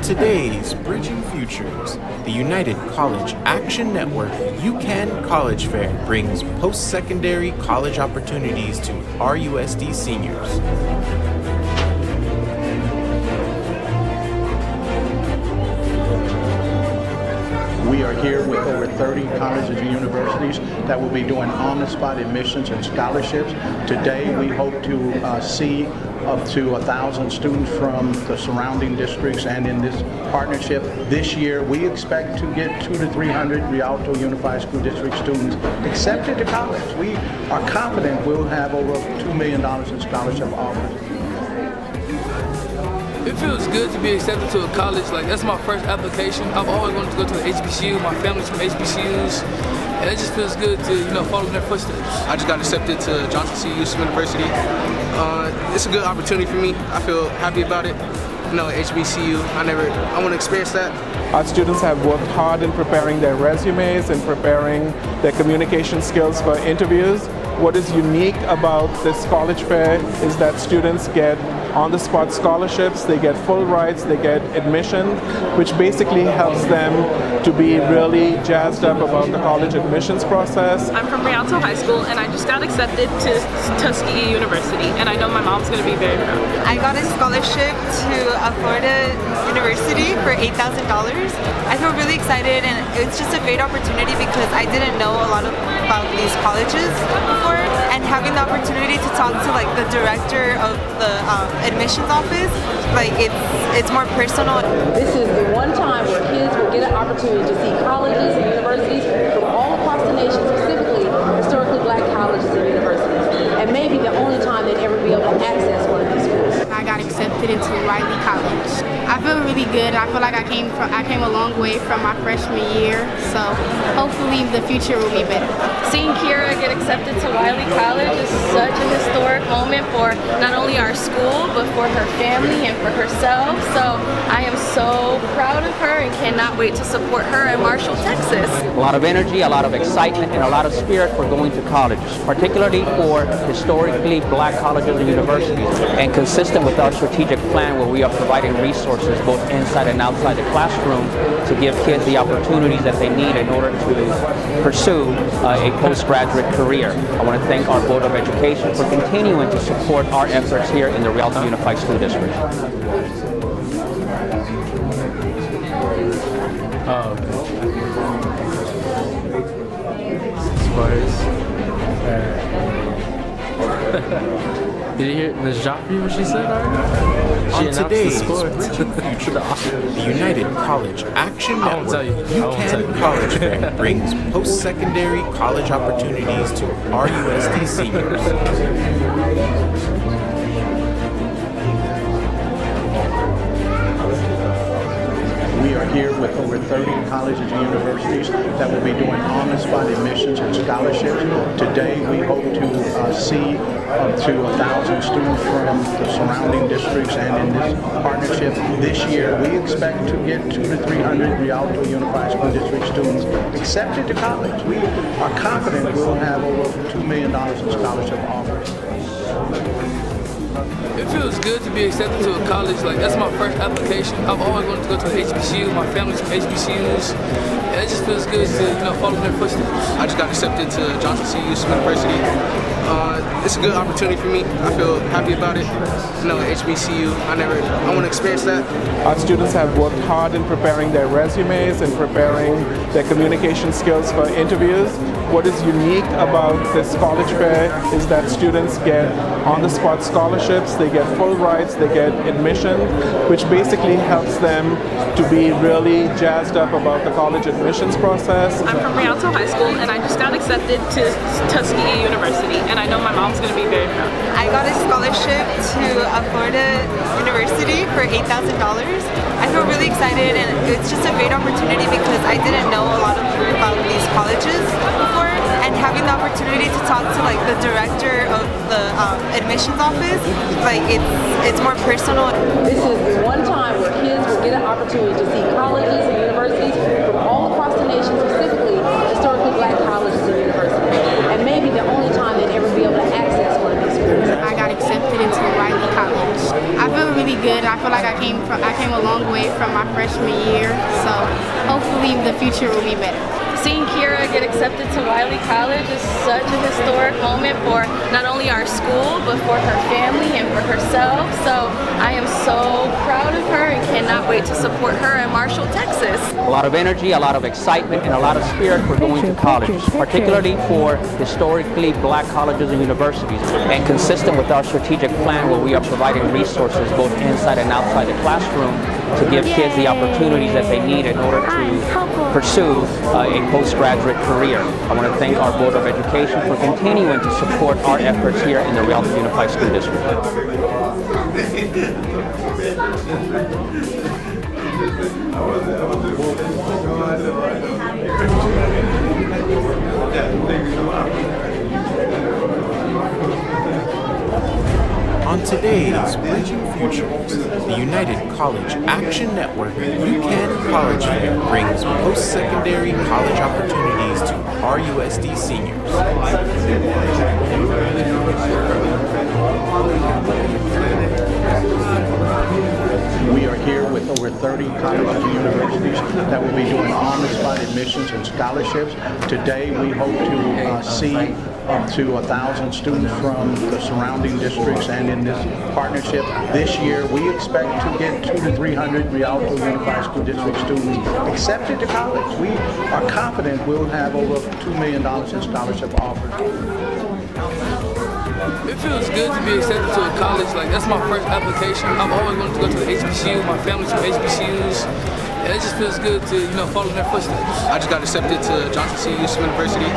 today's Bridging Futures, the United College Action Network UCAN College Fair brings post-secondary college opportunities to RUSD seniors. We are here with over 30 colleges and universities that will be doing on-the-spot admissions and scholarships. Today, we hope to see up to 1,000 students from the surrounding districts, and in this partnership this year, we expect to get 200 to 300 Rialto Unified School District students accepted to college. We are confident we'll have over $2 million in scholarship offers. It feels good to be accepted to a college. That's my first application. I've always wanted to go to the HBCU. My family's from HBCUs. And it just feels good to, follow in their footsteps. I just got accepted to Johnson C. University. It's a good opportunity for me. I feel happy about it. HBCU, I want to experience that. Our students have worked hard in preparing their resumes and preparing their communication skills for interviews. What is unique about this college fair is that students get on-the-spot scholarships, they get full rides, they get admission, which basically helps them to be really jazzed up about the college admissions process. I'm from Rialto High School and I just got accepted to Tuskegee University, and I know my mom's going to be very proud. I got a scholarship to Florida University for $8,000. I feel really excited, and it's just a great opportunity because I didn't know a lot about these colleges before, and having the opportunity to talk to the director of the admissions office, it's more personal. This is the one time where kids will get an opportunity to see colleges and universities from all across the nation, specifically historically black colleges and universities, and maybe the only time they'd ever be able to access one of these schools. I got accepted into Riley College. I feel really good. I feel like I came a long way from my freshman year, so hopefully the future will be better. Seeing Kira get accepted to Riley College is such a historic moment for not only our school, but for her family and for herself. So I am so proud of her and cannot wait to support her in Marshall, Texas. A lot of energy, a lot of excitement, and a lot of spirit for going to colleges, particularly for historically black colleges and universities, and consistent with our strategic plan where we are providing resources both inside and outside the classroom to give kids the opportunities that they need in order to pursue a postgraduate career. I want to thank our Board of Education for continuing to support our efforts here in the Rialto Unified School District. Oh, Did you hear Ms. Joffrey what she said already? On today's Bridging Futures, the United College Action Network UCAN College Fair brings post-secondary college opportunities to RUSD seniors. We are here with over 30 colleges and universities that will be doing on-the-spot admissions and scholarships. Today, we hope to see up to 1,000 students from the surrounding districts, and in this partnership this year, we expect to get 200 to 300 Rialto Unified School District students accepted to college. We are confident we'll have over $2 million in scholarship offers. It feels good to be accepted to a college. That's my first application. I've always wanted to go to the HBCU. My family's from HBCUs. And it just feels good to follow in their footsteps. I just got accepted to Johnson C. University. It's a good opportunity for me. I feel happy about it. HBCU, I want to experience that. Our students have worked hard in preparing their resumes and preparing their communication skills for interviews. What is unique about this college fair is that students get on-the-spot scholarships, they get full rides, they get admission, which basically helps them to be really jazzed up about the college admissions process. I'm from Rialto High School and I just got accepted to Tuskegee University, and I know my mom's going to be very proud. I got a scholarship to Florida University for $8,000. I feel really excited, and it's just a great opportunity because I didn't know a lot about these colleges before, and having the opportunity to talk to the director of the admissions office, it's more personal. This is the one time where kids will get an opportunity to see colleges and universities from all across the nation, specifically historically black colleges and universities, and maybe the only time they'd ever be able to access one of these schools. I got accepted into Riley College. I feel really good. I feel like I came a long way from my freshman freshman year, so hopefully the future will be better. Seeing Kira get accepted to Wiley College is such a historic moment for not only our school, but for her family and for herself. So I am so proud of her and cannot wait to support her in Marshall, Texas. A lot of energy, a lot of excitement, and a lot of spirit for going to colleges, particularly for historically black colleges and universities, and consistent with our strategic plan where we are providing resources both inside and outside the classroom to give kids the opportunities that they need in order to pursue a postgraduate career. I want to thank our Board of Education for continuing to support our efforts here in the Rialto Unified School District. On today's Bridging Futures, the United College Action Network UCAN College Fair brings post-secondary college opportunities to RUSD seniors. We are here with over 30 colleges and universities that will be doing on-the-spot admissions and scholarships. Today we hope to see up to 1,000 students from the surrounding districts, and in this partnership this year we expect to get 200 to 300 Rialto Unified School District students accepted to college. We are confident we'll have over $2 million in scholarship offers. It feels good to be accepted to a college. Like, that's my first application. I've always wanted to go to the HBCU. My family's from HBCUs. And it just feels good to, follow in their footsteps. I just got accepted to Johnson C. University.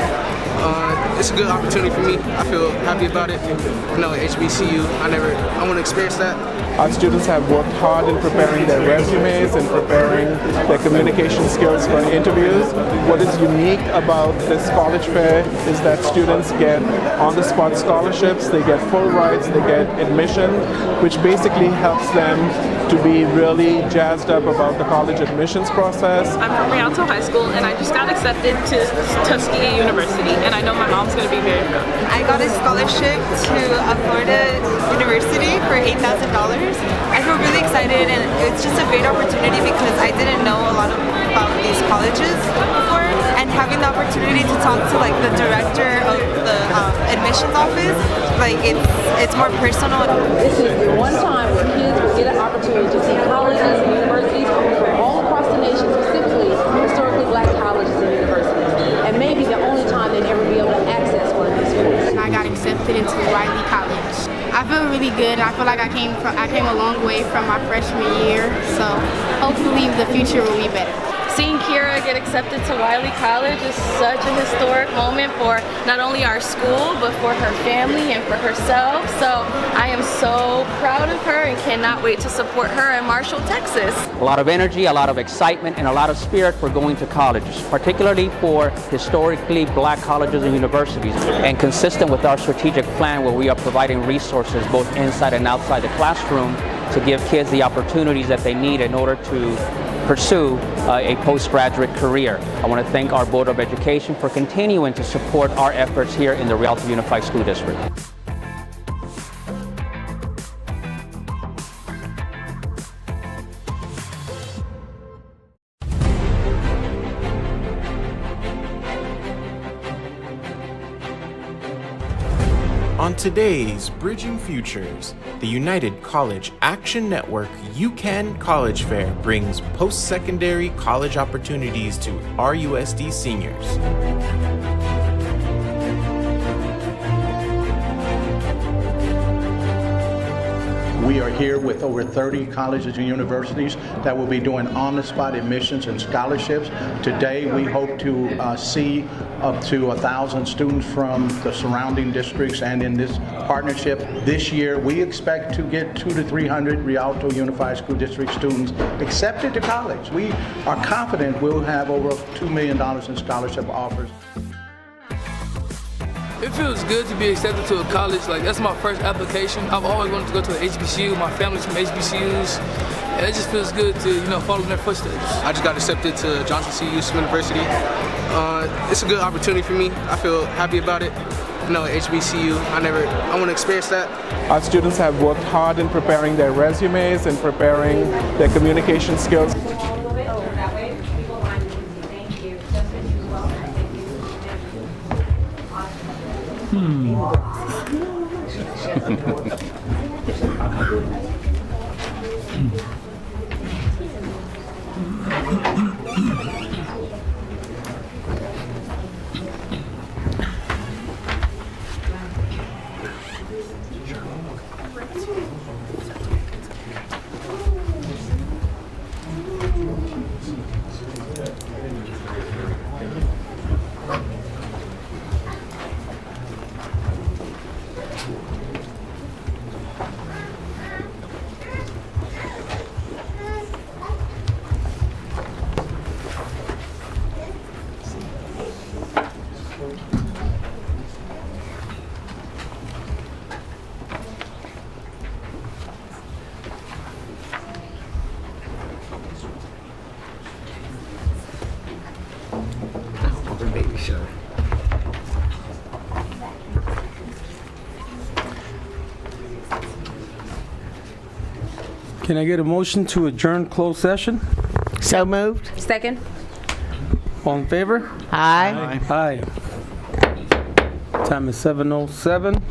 It's a good opportunity for me. I feel happy about it. HBCU, I want to experience that. Our students have worked hard in preparing their resumes and preparing their communication skills for interviews. What is unique about this college fair is that students get on-the-spot scholarships, they get full rides, they get admission, which basically helps them to be really jazzed up about the college admissions process. I'm from Rialto High School and I just got accepted to Tuskegee University, and I know my mom's going to be very proud. I got a scholarship to Florida University for $8,000. I feel really excited, and it's just a great opportunity because I didn't know a lot about these colleges before, and having the opportunity to talk to the director of the admissions office, it's more personal. This is the one time where kids will get an opportunity to see colleges and universities from all across the nation, specifically historically black colleges and universities, and maybe the only time they'd ever be able to access one of these schools. I got accepted into Wiley College. I feel really good, and I feel like I came a long way from my freshman year, so hopefully the future will be better. Seeing Kira get accepted to Wiley College is such a historic moment for not only our school, but for her family and for herself. So I am so proud of her and cannot wait to support her in Marshall, Texas. A lot of energy, a lot of excitement, and a lot of spirit for going to colleges, particularly for historically black colleges and universities, and consistent with our strategic plan where we are providing resources both inside and outside the classroom to give kids the opportunities that they need in order to pursue a postgraduate career. I want to thank our Board of Education for continuing to support our efforts here in the Rialto Unified School District. On today's Bridging Futures, the United College Action Network UCAN College Fair brings post-secondary college opportunities to RUSD seniors. We are here with over 30 colleges and universities that will be doing on-the-spot admissions and scholarships. Today we hope to see up to 1,000 students from the surrounding districts, and in this partnership this year we expect to get 200 to 300 Rialto Unified School District students accepted to college. We are confident we'll have over $2 million in scholarship offers. It feels good to be accepted to a college. That's my first application. I've always wanted to go to the HBCU. My family's from HBCUs. And it just feels good to, follow in their footsteps. I just got accepted to Johnson C. University. It's a good opportunity for me. I feel happy about it. HBCU, I want to experience that. Our students have worked hard in preparing their resumes and preparing their communication skills. Can I get a motion to adjourn closed session? So moved. Second. All in favor? Aye. Aye. Time is 7:07.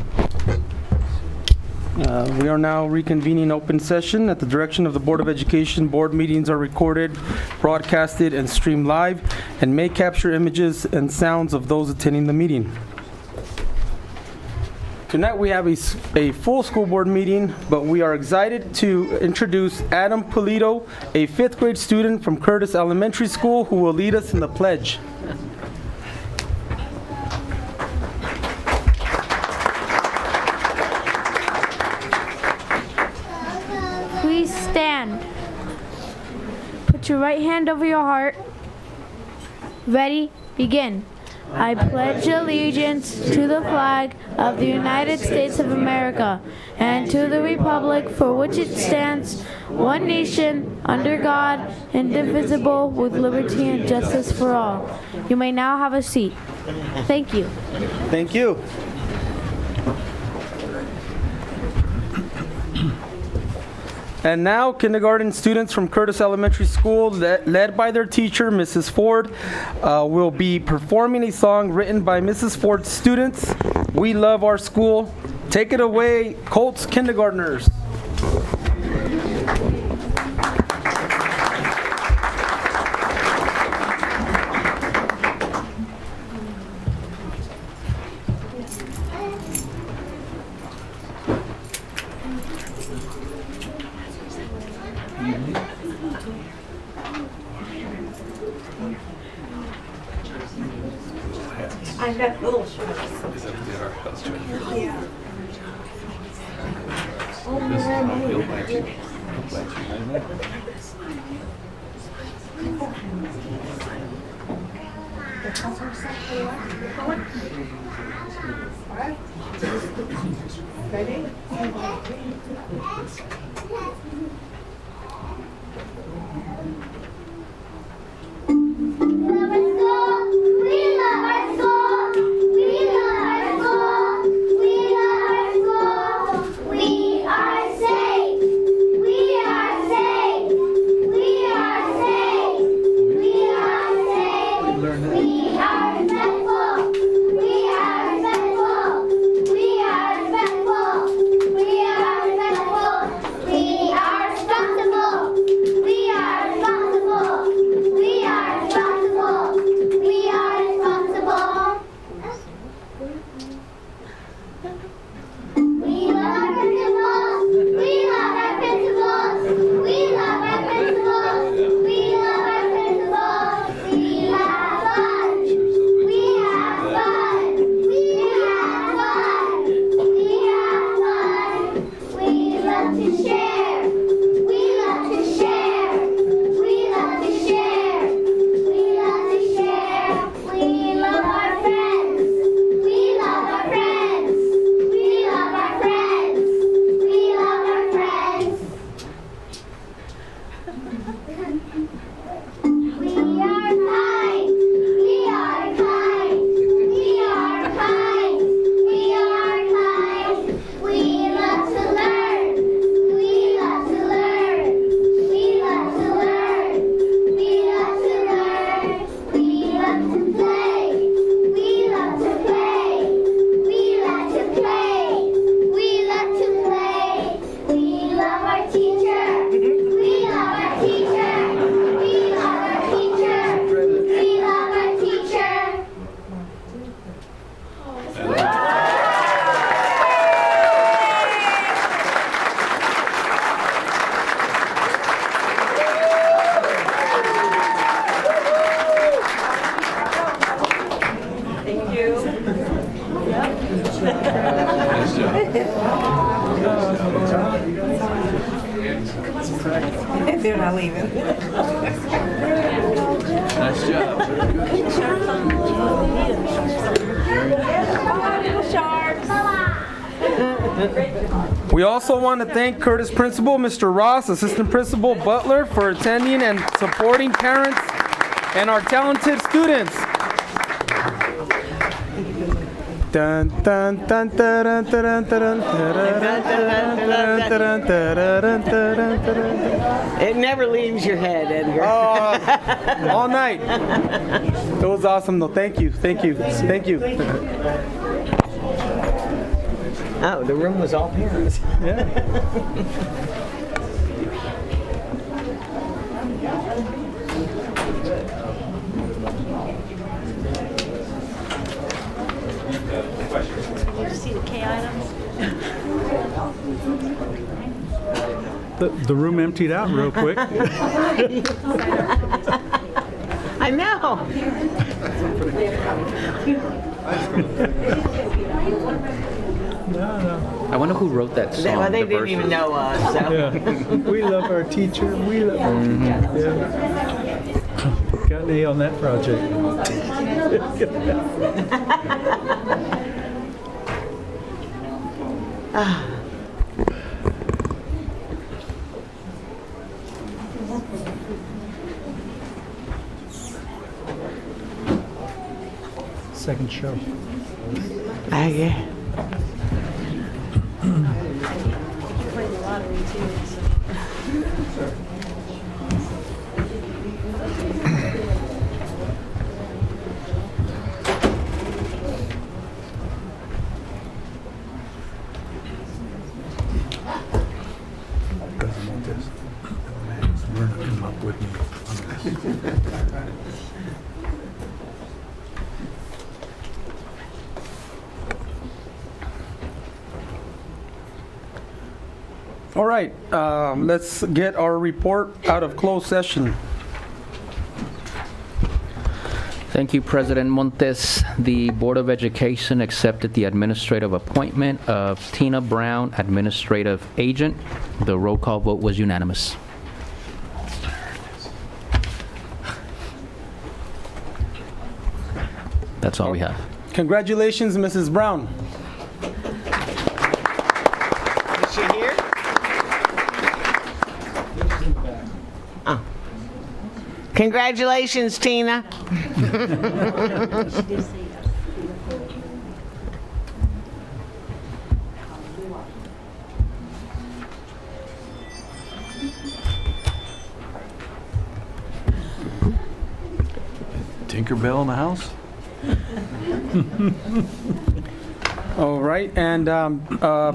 We are now reconvening open session. At the direction of the Board of Education, board meetings are recorded, broadcasted, and streamed live, and may capture images and sounds of those attending the meeting. Tonight we have a full school board meeting, but we are excited to introduce Adam Polito, a 5th grade student from Curtis Elementary School, who will lead us in the pledge. Please stand. Put your right hand over your heart. Ready? Begin. I pledge allegiance to the flag of the United States of America and to the republic for which it stands, one nation, under God, indivisible, with liberty and justice for all. You may now have a seat. Thank you. Thank you. And now, kindergarten students from Curtis Elementary School, led by their teacher, Mrs. Ford, will be performing a song written by Mrs. Ford's students. We love our school. Take it away, Colts kindergartners. I got little shorts. Yeah. Ready? We They're not leaving. Nice job. We also want to thank Curtis Principal, Mr. Ross, Assistant Principal Butler for attending and supporting parents and our talented students. Dun, dun, dun, dun, dun, dun, dun, dun. It never leaves your head, Edgar. All night. It was awesome, though. Thank you. Thank you. Thank you. Oh, the room was all parents. Yeah. Did you see the K items? The room emptied out real quick. I know. I wonder who wrote that song. Well, they the didn't even verses. know us. So. Yeah. We love our teacher. We love our teacher. Yeah. Got an A on that project. Second show. Yeah. Played the lottery too. Come up with me on this. All right, let's get our report out of closed session. Thank you, President Montes. The Board of Education accepted the administrative appointment of Tina Brown, Administrative Agent. The roll call vote was unanimous. That's all we have. Congratulations, Mrs. Brown. Is she here? Oh. Congratulations, Tina. Tinkerbell in the house? All right, and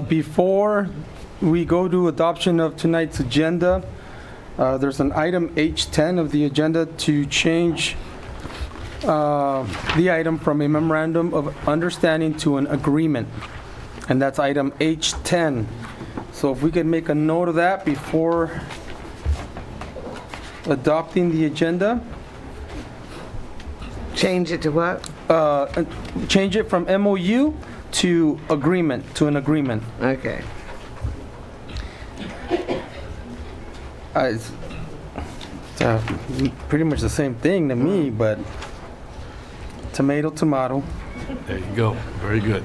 before we go to adoption of tonight's agenda, there's an item H10 of the agenda to change the item from a memorandum of understanding to an agreement, and that's item H10. So if we could make a note of that before adopting the agenda. Change it to what? Change it from MOU to agreement, to an agreement. Okay. It's pretty much the same thing to me, but tomato, tomato. There you go. Very good.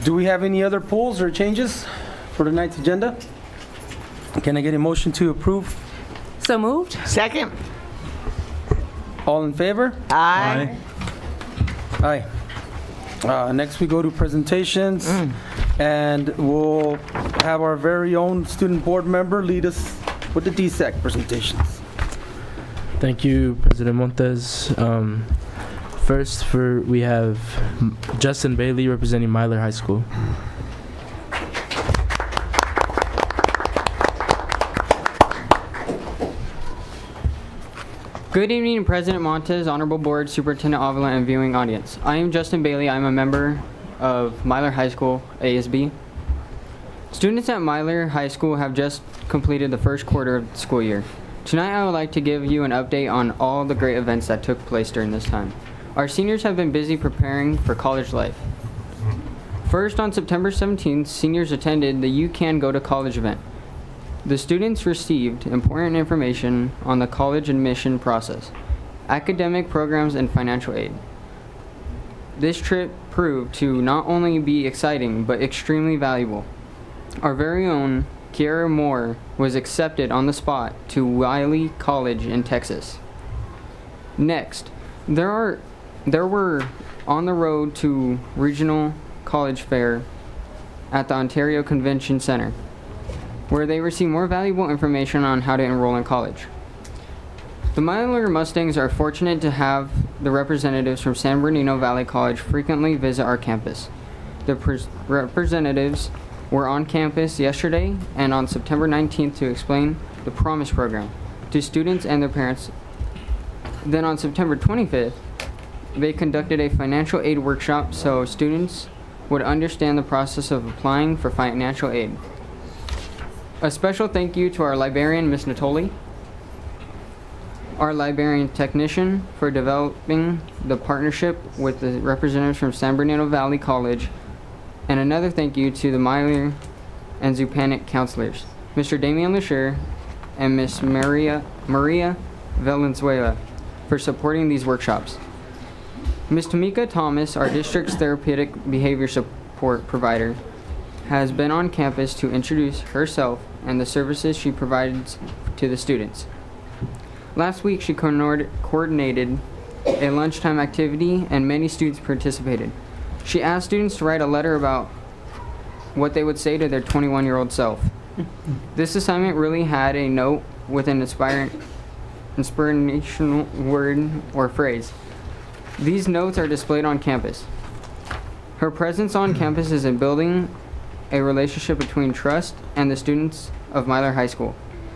Do we have any other polls or changes for tonight's agenda? Can I get a motion to approve? So moved. Second. All in favor? Aye. Aye. Next we go to presentations, and we'll have our very own student board member lead us with the DSAC presentations. Thank you, President Montes. First, we have Justin Bailey representing Myler High School. Good evening, President Montes, Honorable Board, Superintendent Avila, and viewing audience. I am Justin Bailey. I'm a member of Myler High School, ASB. Students at Myler High School have just completed the first quarter of the school year. Tonight, I would like to give you an update on all the great events that took place during this time. Our seniors have been busy preparing for college life. First, on September 17th, seniors attended the You Can Go to College event. The students received important information on the college admission process, academic programs, and financial aid. This trip proved to not only be exciting, but extremely valuable. Our very own Kiara Moore was accepted on the spot to Wiley College in Texas. Next, there were on the road to Regional College Fair at the Ontario Convention Center, where they received more valuable information on how to enroll in college. The Myler Mustangs are fortunate to have the representatives from San Bernardino Valley College frequently visit our campus. The representatives were on campus yesterday and on September 19th to explain the Promise program to students and their parents. Then on September 25th, they conducted a financial aid workshop so students would understand the process of applying for financial aid. A special thank you to our librarian, Ms. Natoli, our librarian technician for developing the partnership with the representatives from San Bernardino Valley College, and another thank you to the Myler and Zupanik counselors, Mr. Damian Lasher and Ms. Maria Valenzuela, for supporting these workshops. Ms. Tamika Thomas, our district's therapeutic behavior support provider, has been on campus to introduce herself and the services she provides to the students. Last week, she coordinated a lunchtime activity and many students participated. She asked students to write a letter about what they would say to their 21-year-old self. This assignment really had a note with an inspirational word or phrase. These notes are displayed on campus. Her presence on campus is in building a relationship between trust and the students of Myler High School.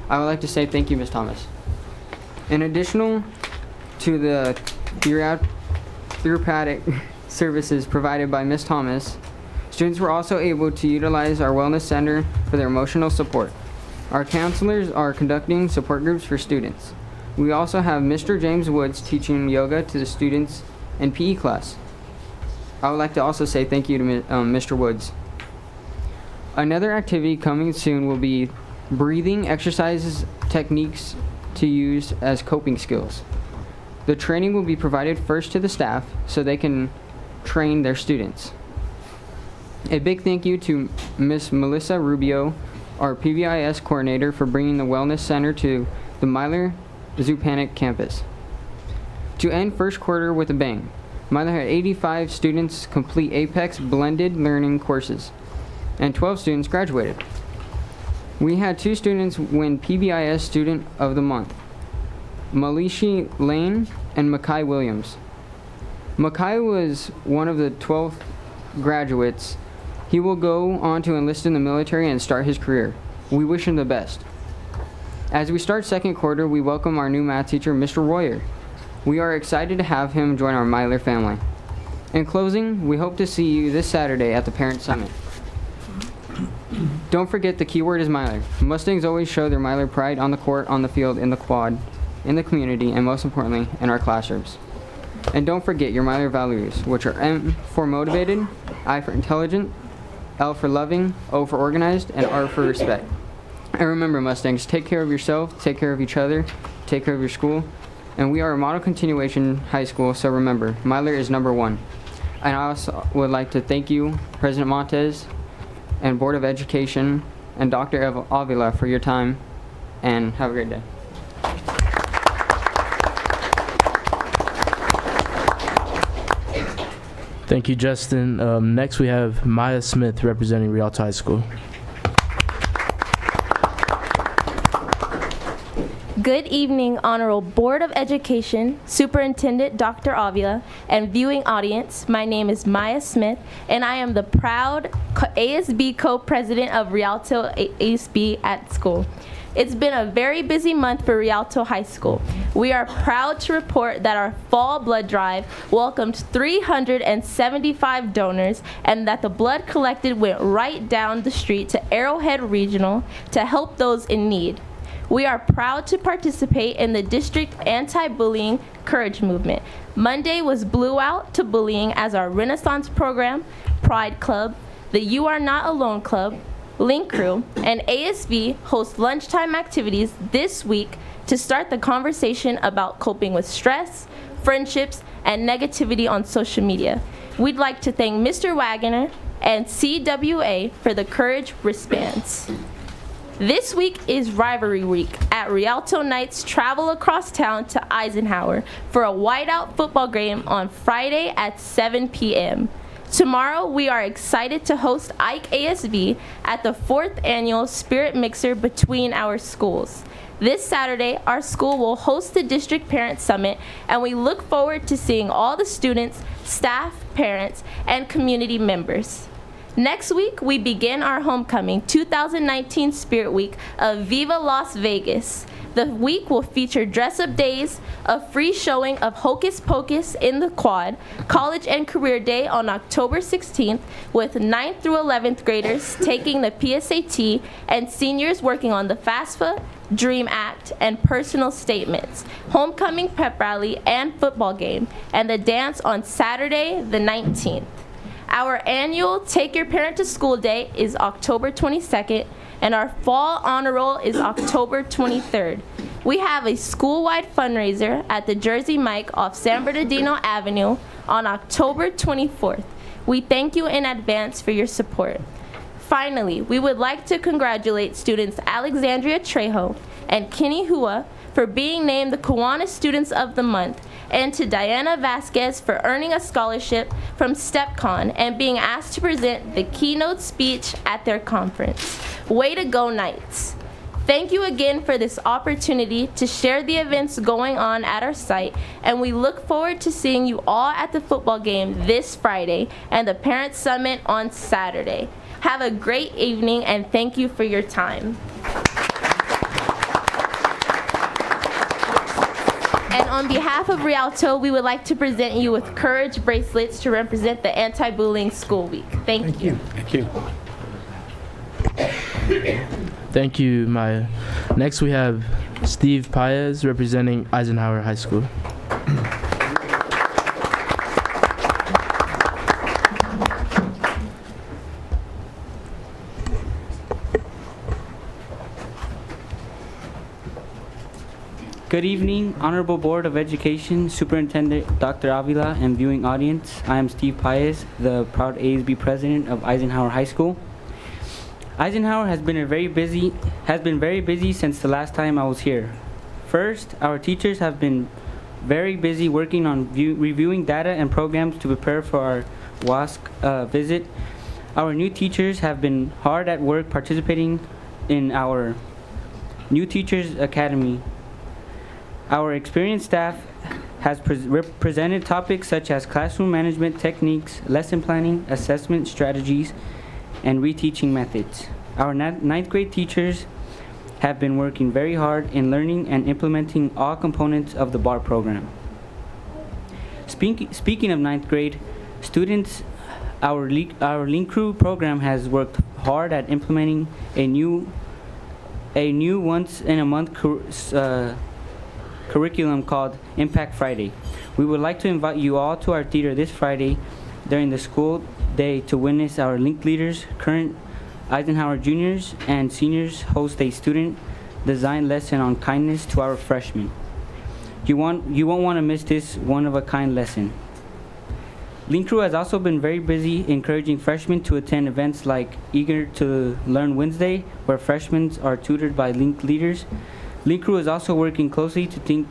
I would like to say thank you, Ms. Thomas. In addition to the therapeutic services provided by Ms. Thomas, students were also able to utilize our Wellness Center for their emotional support. Our counselors are conducting support groups for students. We also have Mr. James Woods teaching yoga to the students in PE class. I would like to also say thank you to Mr. Woods. Another activity coming soon will be breathing exercises techniques to use as coping skills. The training will be provided first to the staff so they can train their students. A big thank you to Miss Melissa Rubio, our PBIS coordinator, for bringing the Wellness Center to the Myler Zupanik campus. To end first quarter with a bang, Myler had 85 students complete Apex blended learning courses, and 12 students graduated. We had 2 students win PBIS Student of the Month, Malishi Lane and Makai Williams. Makai was one of the 12 graduates. He will go on to enlist in the military and start his career. We wish him the best. As we start second quarter, we welcome our new math teacher, Mr. Royer. We are excited to have him join our Myler family. In closing, we hope to see you this Saturday at the Parent Summit. Don't forget the keyword is Myler. Mustangs always show their Myler pride on the court, on the field, in the quad, in the community, and most importantly, in our classrooms. And don't forget your Myler values, which are M for motivated, I for intelligent, L for loving, O for organized, and R for respect. And remember, Mustangs, take care of yourself, take care of each other, take care of your school. And we are a model continuation high school, so remember, Myler is number 1. And I also would like to thank you, President Montes, and Board of Education, and Dr. Avila for your time, and have a great day. Thank you, Justin. Next, we have Maya Smith representing Rialto High School. Good evening, Honorable Board of Education, Superintendent Dr. Avila, and viewing audience. My name is Maya Smith, and I am the proud ASB co-president of Rialto ASB at school. It's been a very busy month for Rialto High School. We are proud to report that our fall blood drive welcomed 375 donors and that the blood collected went right down the street to Arrowhead Regional to help those in need. We are proud to participate in the district anti-bullying courage movement. Monday was Blue Out to Bullying as our Renaissance program, Pride Club, the You Are Not Alone Club, Link Crew, and ASB host lunchtime activities this week to start the conversation about coping with stress, friendships, and negativity on social media. We'd like to thank Mr. Wagner and CWA for the courage wristbands. This week is Rivalry Week at Rialto Knights travel across town to Eisenhower for a whiteout football game on Friday at 7 p.m. Tomorrow, we are excited to host Ike ASB at the 4th annual Spirit Mixer between our schools. This Saturday, our school will host the District Parent Summit, and we look forward to seeing all the students, staff, parents, and community members. Next week, we begin our homecoming 2019 Spirit Week of Viva Las Vegas. The week will feature dress-up days, a free showing of Hocus Pocus in the Quad, College and Career Day on October 16th, with 9th through 11th graders taking the PSAT and seniors working on the FAFSA, Dream Act, and personal statements, homecoming pep rally and football game, and the dance on Saturday the 19th. Our annual Take Your Parent to School Day is October 22nd, and our Fall Honor Roll is October 23rd. We have a school-wide fundraiser at the Jersey Mike off San Bernardino Avenue on October 24th. We thank you in advance for your support. Finally, we would like to congratulate students Alexandria Trejo and Kenny Hua for being named the Kiwanis Students of the Month, and to Diana Vasquez for earning a scholarship from StepCon and being asked to present the keynote speech at their conference. Way to go, Knights! Thank you again for this opportunity to share the events going on at our site, and we look forward to seeing you all at the football game this Friday and the Parent Summit on Saturday. Have a great evening, and thank you for your time. And on behalf of Rialto, we would like to present you with courage bracelets to represent the Anti-Bullying School Week. Thank you. Thank you. Thank you, Maya. Next, we have Steve Paez representing Eisenhower High School. Good evening, Honorable Board of Education, Superintendent Dr. Avila, and viewing audience. I am Steve Paez, the proud ASB president of Eisenhower High School. Eisenhower has been very busy since the last time I was here. First, our teachers have been very busy working on reviewing data and programs to prepare for our WASC visit. Our new teachers have been hard at work participating in our New Teachers Academy. Our experienced staff has presented topics such as classroom management techniques, lesson planning, assessment strategies, and reteaching methods. Our ninth grade teachers have been working very hard in learning and implementing all components of the BAR program. Speaking of ninth grade students, our Link Crew program has worked hard at implementing a new once-in-a-month curriculum called Impact Friday. We would like to invite you all to our theater this Friday during the school day to witness our Link leaders, current Eisenhower juniors and seniors host a student design lesson on kindness to our freshmen. You won't want to miss this one-of-a-kind lesson. Link Crew has also been very busy encouraging freshmen to attend events like Eager to Learn Wednesday, where freshmen are tutored by Link leaders. Link Crew is also working closely to Think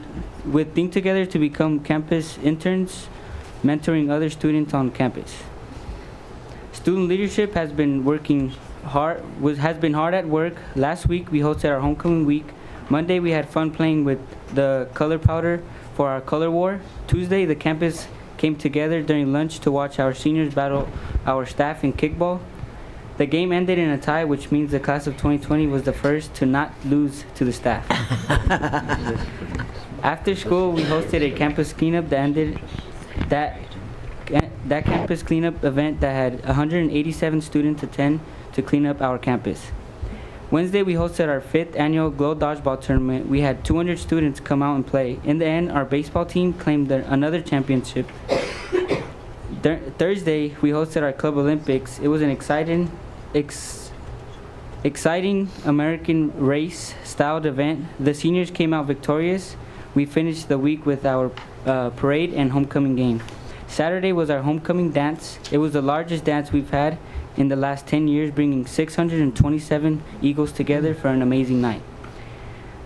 Together to become campus interns, mentoring other students on campus. Student leadership has been hard at work. Last week we hosted our homecoming week Monday, we had fun playing with the color powder for our color war. Tuesday, the campus came together during lunch to watch our seniors battle our staff in kickball. The game ended in a tie, which means the class of 2020 was the first to not lose to the staff. After school, we hosted a campus cleanup that campus cleanup event that had 187 students attend to clean up our campus. Wednesday, we hosted our 5th annual Glow Dodgeball Tournament. We had 200 students come out and play. In the end, our baseball team claimed another championship. Thursday, we hosted our Club Olympics. It was an exciting American race-styled event. The seniors came out victorious. We finished the week with our parade and homecoming game. Saturday was our homecoming dance. It was the largest dance we've had in the last 10 years, bringing 627 Eagles together for an amazing night.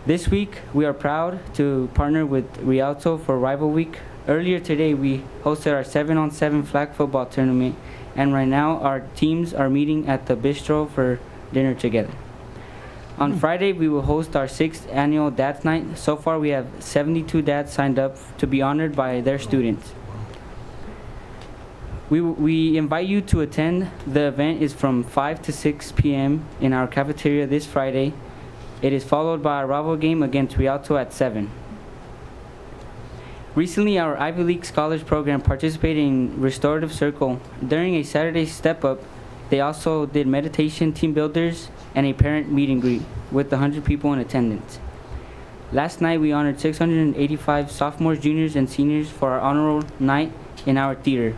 This week, we are proud to partner with Rialto for Rival Week. Earlier today, we hosted our 7-on-7 flag football tournament, and right now our teams are meeting at the bistro for dinner together. On Friday, we will host our 6th annual Dads Night. So far, we have 72 dads signed up to be honored by their students. We invite you to attend. The event is from 5 to 6 p.m. in our cafeteria this Friday. It is followed by a rival game against Rialto at 7. Recently, our Ivy League Scholars Program participated in Restorative Circle. During a Saturday step-up, they also did meditation, team builders, and a parent meet and greet with 100 people in attendance. Last night, we honored 685 sophomores, juniors, and seniors for our honorable night in our theater.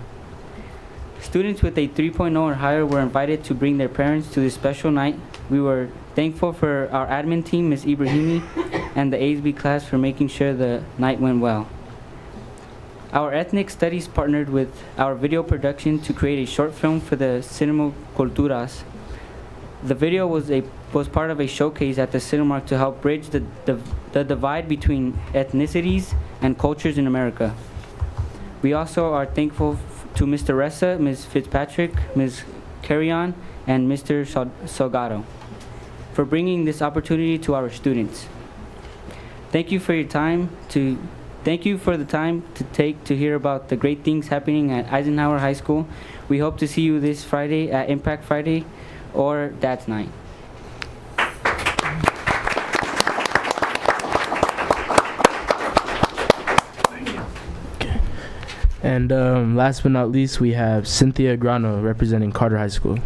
Students with a 3.0 or higher were invited to bring their parents to this special night. We were thankful for our admin team, Ms. Ibrahimi, and the ASB class for making sure the night went well. Our ethnic studies partnered with our video production to create a short film for the Cinema Culturas. The video was part of a showcase at the Cinemark to help bridge the divide between ethnicities and cultures in America. We also are thankful to Mr. Ressa, Ms. Fitzpatrick, Ms. Carrion, and Mr. Salgado for bringing this opportunity to our students. Thank you for the time to take to hear about the great things happening at Eisenhower High School. We hope to see you this Friday at Impact Friday or Dad's Night. And last but not least, we have Cynthia Grano representing Carter High School.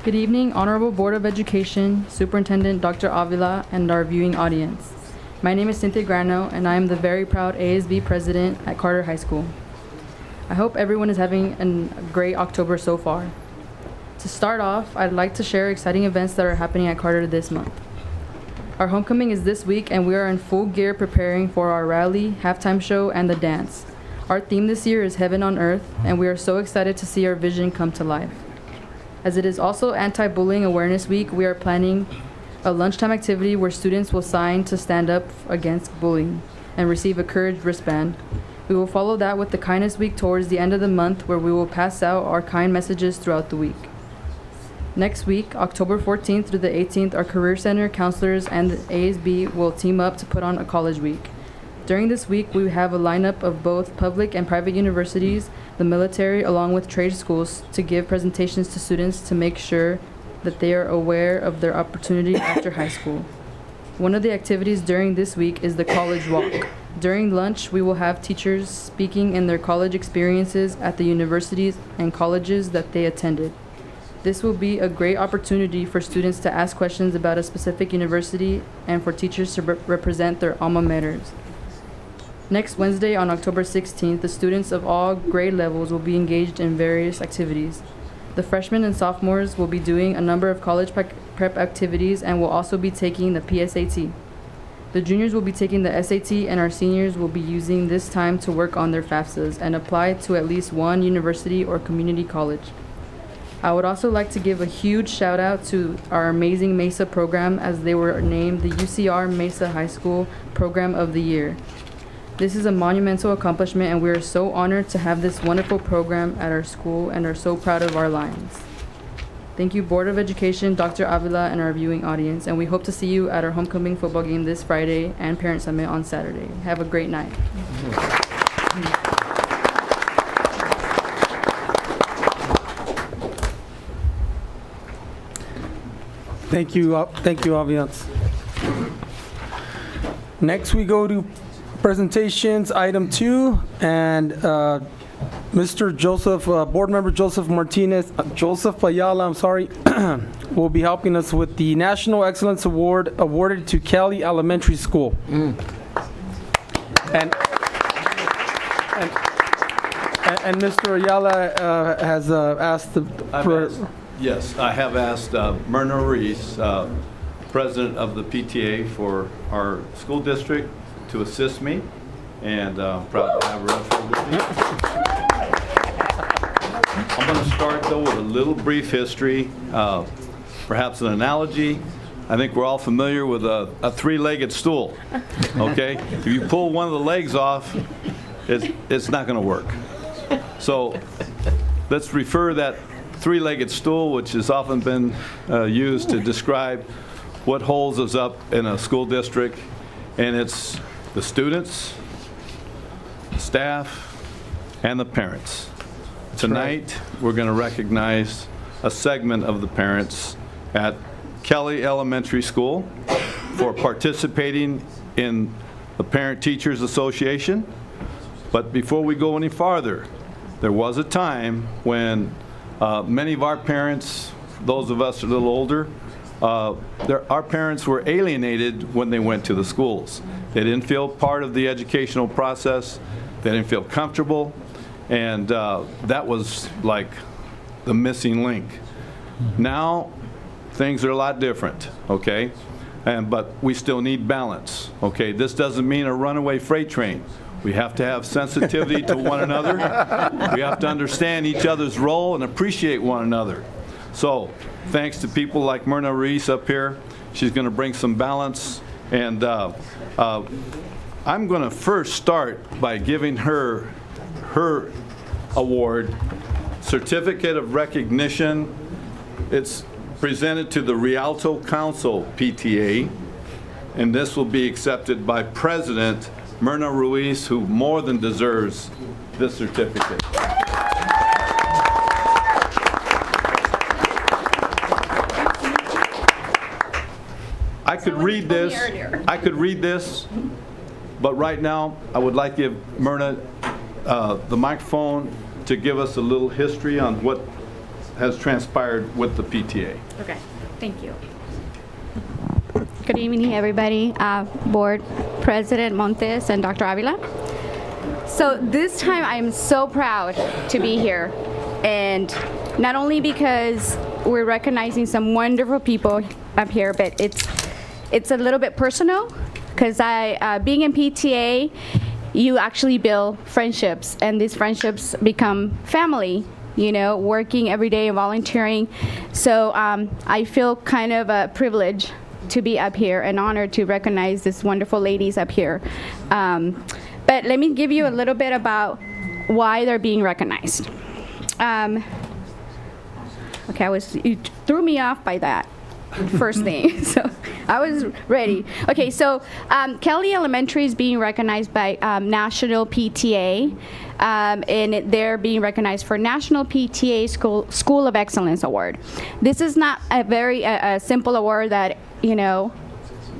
Good evening, Honorable Board of Education, Superintendent Dr. Avila, and our viewing audience. My name is Cynthia Grano, and I am the very proud ASB President at Carter High School. I hope everyone is having a great October so far. To start off, I'd like to share exciting events that are happening at Carter this month. Our homecoming is this week, and we are in full gear preparing for our rally, halftime show, and the dance. Our theme this year is Heaven on Earth, and we are so excited to see our vision come to life. As it is also Anti-Bullying Awareness Week, we are planning a lunchtime activity where students will sign to stand up against bullying and receive a courage wristband. We will follow that with the Kindness Week towards the end of the month, where we will pass out our kind messages throughout the week. Next week, October 14th through the 18th, our Career Center counselors and the ASB will team up to put on a college week. During this week, we have a lineup of both public and private universities, the military, along with trade schools, to give presentations to students to make sure that they are aware of their opportunity after high school. One of the activities during this week is the College Walk. During lunch, we will have teachers speaking in their college experiences at the universities and colleges that they attended. This will be a great opportunity for students to ask questions about a specific university and for teachers to represent their alma maters. Next Wednesday, on October 16th, the students of all grade levels will be engaged in various activities. The freshmen and sophomores will be doing a number of college prep activities and will also be taking the PSAT. The juniors will be taking the SAT, and our seniors will be using this time to work on their FAFSAs and apply to at least one university or community college. I would also like to give a huge shout out to our amazing MESA program, as they were named the UCR Mesa High School Program of the Year. This is a monumental accomplishment, and we are so honored to have this wonderful program at our school and are so proud of our Lions. Thank you, Board of Education, Dr. Avila, and our viewing audience. And we hope to see you at our homecoming football game this Friday and Parent Summit on Saturday. Have a great night. Thank you, Aviance. Next, we go to presentations, item 2, and Mr. Joseph, Board Member Joseph Ayala, will be helping us with the National Excellence Award awarded to Kelly Elementary School. And Mr. Ayala has asked Yes, I have asked Myrna Reese, president of the PTA for our school district, to assist me, and I'm proud to have her up here with me. I'm going to start, though, with a little brief history, perhaps an analogy. I think we're all familiar with a three-legged stool, okay? If you pull one of the legs off, it's not going to work. So let's refer that three-legged stool, which has often been used to describe what holds us up in a school district, and it's the students, staff, and the parents. Tonight, we're going to recognize a segment of the parents at Kelly Elementary School for participating in the Parent Teachers Association. But before we go any farther, there was a time when many of our parents, those of us a little older, our parents were alienated when they went to the schools. They didn't feel part of the educational process. They didn't feel comfortable. And that was like the missing link. Now, things are a lot different, okay? But we still need balance, okay? This doesn't mean a runaway freight train. We have to have sensitivity to one another. We have to understand each other's role and appreciate one another. So, thanks to people like Myrna Reese up here, she's going to bring some balance. And I'm going to first start by giving her award, Certificate of Recognition. It's presented to the Rialto Council PTA, and this will be accepted by President Myrna Ruiz, who more than deserves this certificate. I could read this, but right now I would like to give Myrna the microphone to give us a little history on what has transpired with the PTA. Okay, thank you. Good evening, everybody, Board President Montes and Dr. Avila. So this time I am so proud to be here, and not only because we're recognizing some wonderful people up here, but it's a little bit personal, because being in PTA, you actually build friendships, and these friendships become family, you know, working every day and volunteering. So I feel kind of privileged to be up here and honored to recognize these wonderful ladies up here. But let me give you a little bit about why they're being recognized. Okay, you threw me off by that first thing, so I was ready. Okay, so Kelly Elementary is being recognized by National PTA, and they're being recognized for National PTA School of Excellence Award. This is not a very simple award that, you know,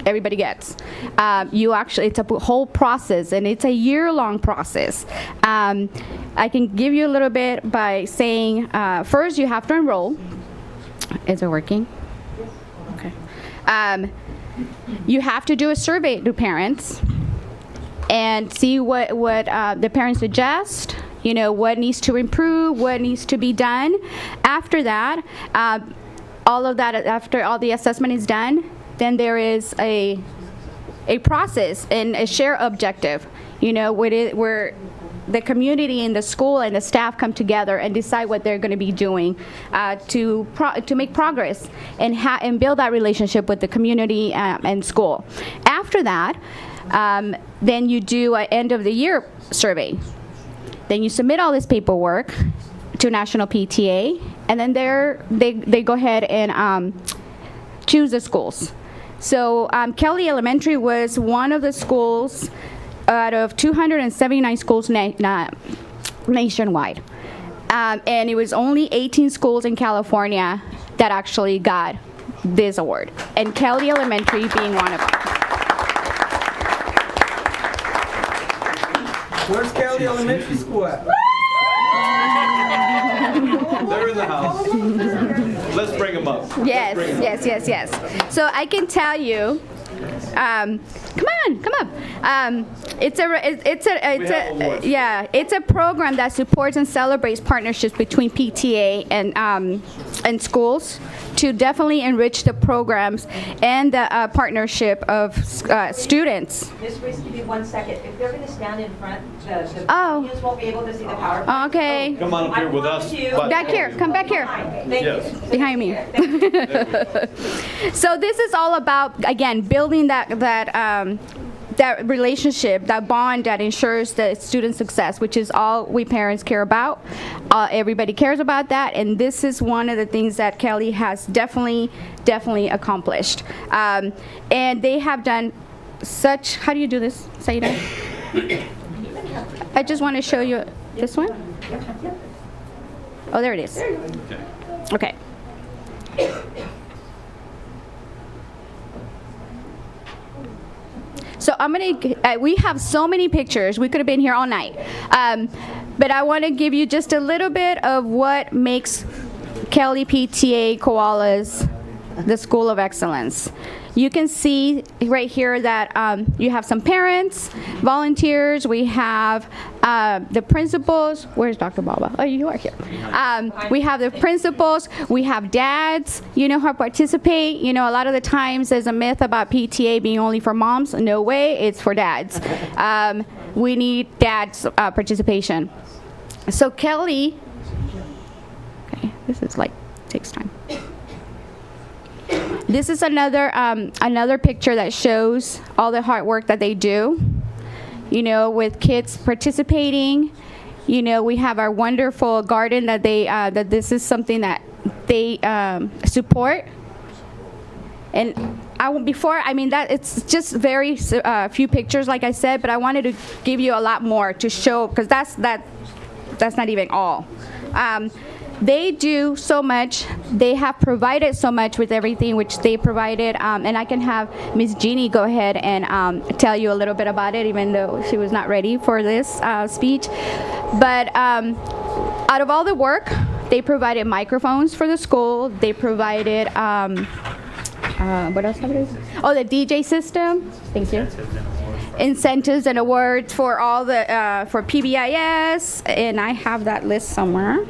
everybody gets. It's a whole process, and it's a year-long process. I can give you a little bit by saying, first you have to enroll. Is it working? Okay. You have to do a survey to parents and see what the parents suggest, you know, what needs to improve, what needs to be done. After that, after all the assessment is done, then there is a process and a shared objective, you know, where the community and the school and the staff come together and decide what they're going to be doing to make progress and build that relationship with the community and school. After that, then you do an end of the year survey. Then you submit all this paperwork to National PTA, and then they go ahead and choose the schools. So Kelly Elementary was one of the schools out of 279 schools nationwide. And it was only 18 schools in California that actually got this award, and Kelly Elementary being one of them. Where's Kelly Elementary School at? They're in the house. Let's bring them up. Yes. So I can tell you, come up. It's a program that supports and celebrates partnerships between PTA and schools to definitely enrich the programs and the partnership of students. Ms. Reese, give me 1 second. If they're going to stand in front, the audience won't be able to see the PowerPoint. Okay. Come on up here with us. Back here. Come back here. Yes. Behind me. So this is all about, again, building that relationship, that bond that ensures the student success, which is all we parents care about. Everybody cares about that, and this is one of the things that Kelly has definitely accomplished. And they have done such, how do you do this, Saida? I just want to show you this one. Oh, there it is. Okay. So we have so many pictures. We could have been here all night. But I want to give you just a little bit of what makes Kelly PTA Koalas the School of Excellence. You can see right here that you have some parents, volunteers. We have the principals. Where's Dr. Baba? Oh, you are here. We have the principals. We have dads, who participate. A lot of the times there's a myth about PTA being only for moms. No way, it's for dads. We need dads' participation. So Kelly, okay, this is takes time. This is another picture that shows all the hard work that they do, with kids participating. We have our wonderful garden that that this is something that they support. And it's just very few pictures, like I said, but I wanted to give you a lot more to show, because that's not even all. They do so much. They have provided so much with everything which they provided, and I can have Ms. Jeannie go ahead and tell you a little bit about it, even though she was not ready for this speech. But out of all the work, they provided microphones for the school. They provided, what else? Oh, the DJ system. Thank you. Incentives and awards for all the for PBIS, and I have that list somewhere.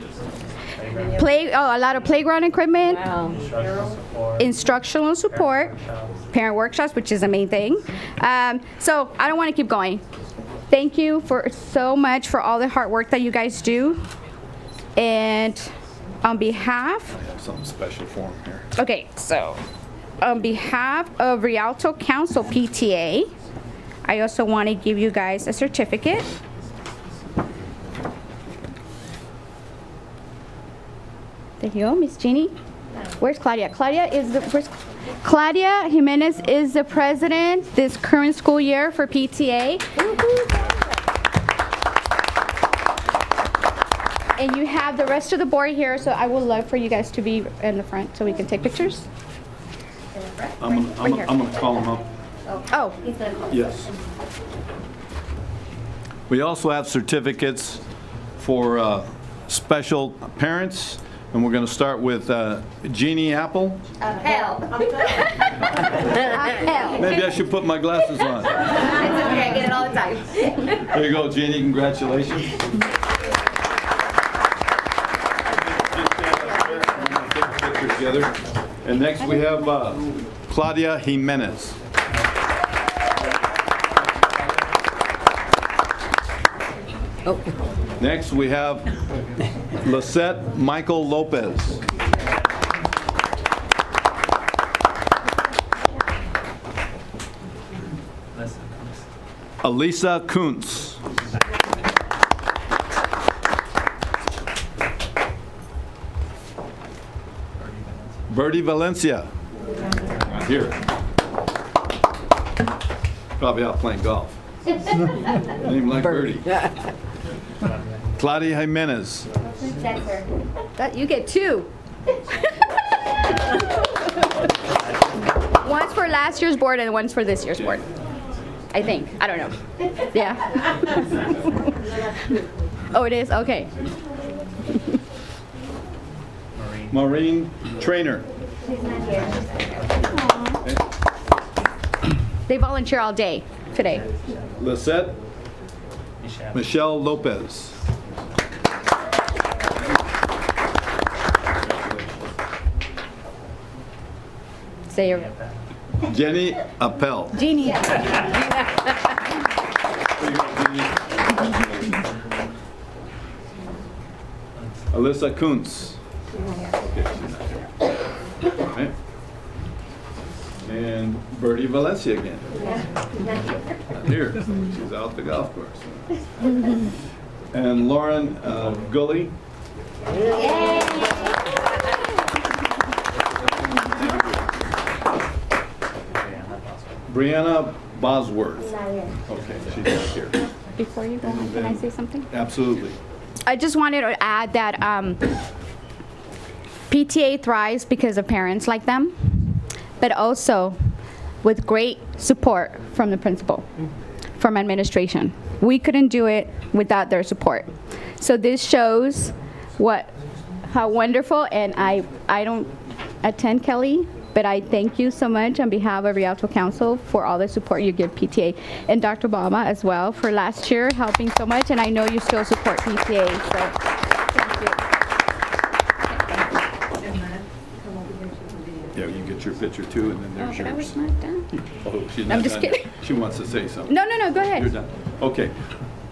A lot of playground equipment, instructional support, parent workshops, which is the main thing. So I don't want to keep going. Thank you for so much for all the hard work that you guys do. And on behalf, I have something special for him here. Okay, so on behalf of Rialto Council PTA, I also want to give you guys a certificate. There you go, Miss Jeannie. Where's Claudia? Claudia Jimenez is the president this current school year for PTA. And you have the rest of the board here, so I would love for you guys to be in the front so we can take pictures. I'm gonna call him up. Oh, he's gonna call. Yes. We also have certificates for special parents, and we're going to start with Jeannie Apple. Hell. Maybe I should put my glasses on. It's okay, I get it all the time. There you go, Jeannie. Congratulations. Together. And next we have Claudia Jimenez. Next we have Lisette Michael Lopez. Elisa Kuntz. Birdie Valencia. Here. Probably out playing golf. Name like Birdie. Claudia Jimenez. You get 2. One's for last year's board and one's for this year's board. I think. I don't know. Yeah. Oh, it is? Okay. Maureen Trainer. They volunteer all day today. Lisette Michelle Lopez. Say your Jenny Appel. Jeannie. Alyssa Kuntz. Okay. And Birdie Valencia again. Not here. She's out the golf course. And Lauren Gully. Brianna Bosworth. Okay, she's not here. Before you go on, can I say something? Absolutely. I just wanted to add that PTA thrives because of parents like them, but also with great support from the principal, from administration. We couldn't do it without their support. So this shows how wonderful, and I don't attend Kelly, but I thank you so much on behalf of Rialto Council for all the support you give PTA, and Dr. Balma as well for last year helping so much, and I know you still support PTA, so thank you. Yeah, you get your picture too, and then there's But I yours. was not done. Oh, she's not I'm just done yet. kidding. She wants to say something. No, go ahead. You're done. Okay.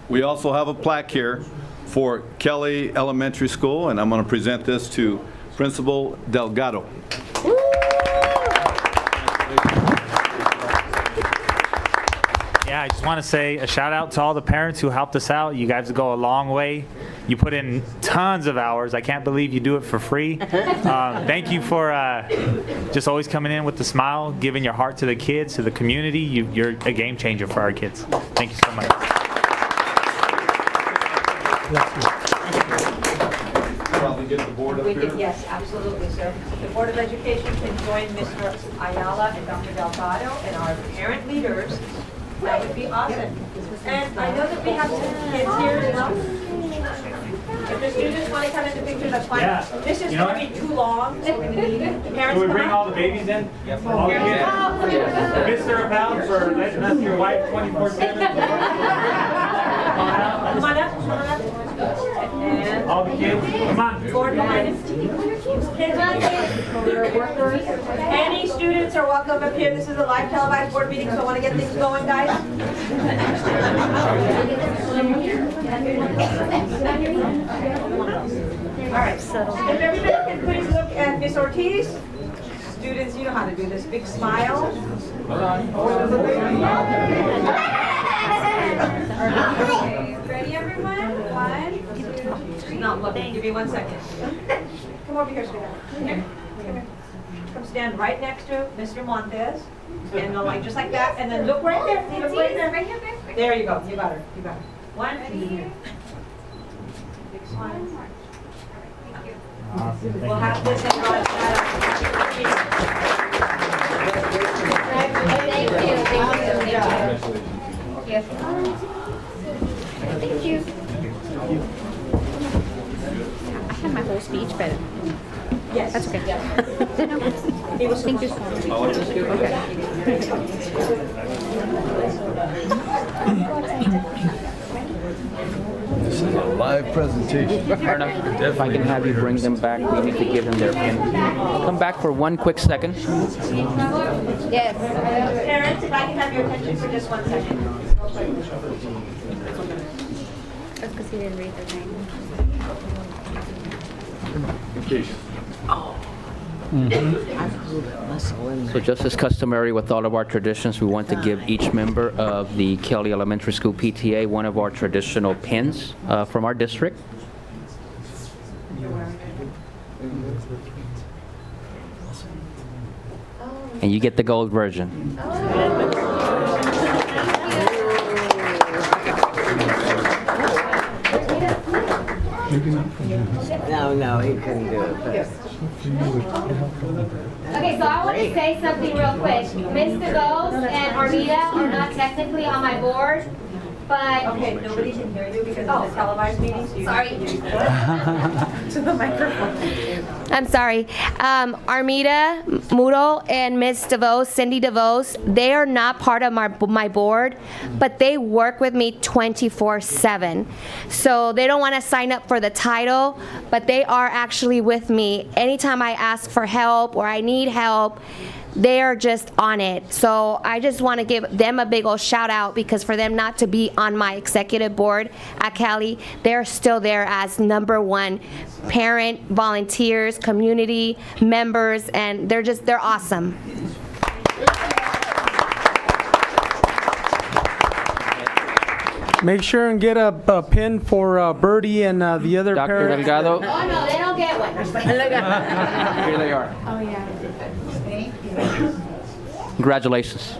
We also have a plaque here for Kelly Elementary School, and I'm going to present this to Principal Delgado. Yeah, I just want to say a shout out to all the parents who helped us out. You guys go a long way. You put in tons of hours. I can't believe you do it for free. Thank you for just always coming in with a smile, giving your heart to the kids, to the community. You're a game changer for our kids. Thank you so much. Probably get the board up We here. can, yes, absolutely, sir. The Board of Education can join Mr. Ayala and Dr. Delgado and our parent leaders. That would be awesome. And I know that we have some kids here as well. If the students want to come in the picture, that's fine. Yeah. This is You know going to be too long, so we're going to need the parents. Can we come bring up. all the babies in? All the kids? Mr. Appel for letting us your wife 24/7. Come on up, come on up. And All the kids, come on. board behind us. Kids, they're workers. Any students are welcome up here. This is a live televised board meeting, so I want to get things going, guys. All right, if everybody can please look at Miss Ortiz. Students, you know how to do this. Big smile. Ready, everyone? 1, 2, 3. No, look, give me 1 second. Come over here, sweetheart. Here. Come here. Come stand right next to Mr. Montez. And go like, just like that. And then look right there. Look right there. There you go. You got her. You got her. 1, 2. Big smile. We'll have this and go. Thank you. I had my whole speech, but yes, that's okay. It was Thank you so much. This is a live presentation. If I can have you bring them back, we need to give them their pin. Come back for 1 quick second. Yes. Parents, if I can have your attention for just 1 second. That's because he didn't read the name. So just as customary with all of our traditions, we want to give each member of the Kelly Elementary School PTA one of our traditional pins from our district. and you get the gold version. No, he couldn't do it. Okay, so I want to say something real quick. Mr. Ghost and Armida are not technically on my board, but... Okay, nobody can hear you because of the televised meeting, so you Sorry. have to use to the microphone. I'm sorry. Armida Muro and Ms. DeVos, Cindy DeVos, they are not part of my board, but they work with me 24/7. So they don't want to sign up for the title, but they are actually with me. Anytime I ask for help or I need help, they are just on it. So I just want to give them a big old shout out, because for them not to be on my executive board at Cali, they're still there as #1 parent, volunteers, community members, and they're awesome. Make sure and get a pin for Birdie and the other Dr. parents. Delgado. Oh no, they don't get one. Here they are. Oh yeah. Congratulations.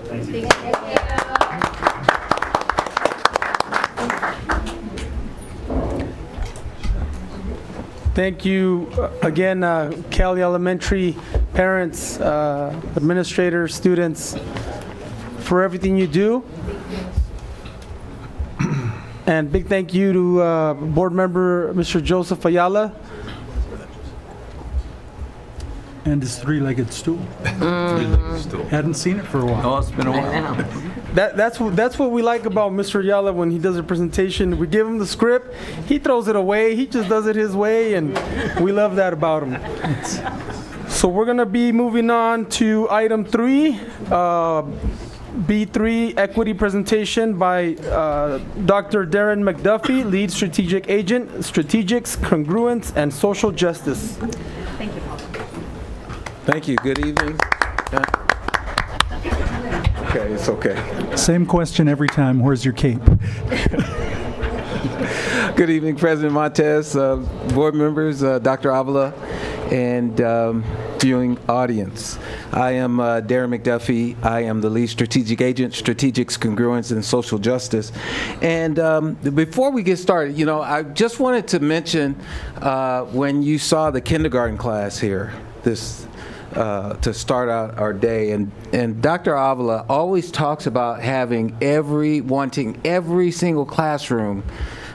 Thank you again, Cali Elementary parents, administrators, students, for everything you do. And big thank you to board member Mr. Joseph Ayala. And his three-legged stool. Hadn't seen it for a while. Oh, it's been a while. That's what we like about Mr. Ayala when he does a presentation. We give him the script, he throws it away, he just does it his way, and we love that about him. So we're gonna be moving on to item 3, B3 equity presentation by Dr. Darren McDuffie, lead strategic agent, strategics, congruence, and social justice. Thank you, Paul. Thank you. Good evening. Okay, it's okay. Same question every time. Where's your cape? Good evening, President Montez, board members, Dr. Avila, and viewing audience. I am Darren McDuffie. I am the lead strategic agent, strategics, congruence, and social justice. And before we get started, you know, I just wanted to mention when you saw the kindergarten class here, to start out our day, and Dr. Avila always talks about wanting every single classroom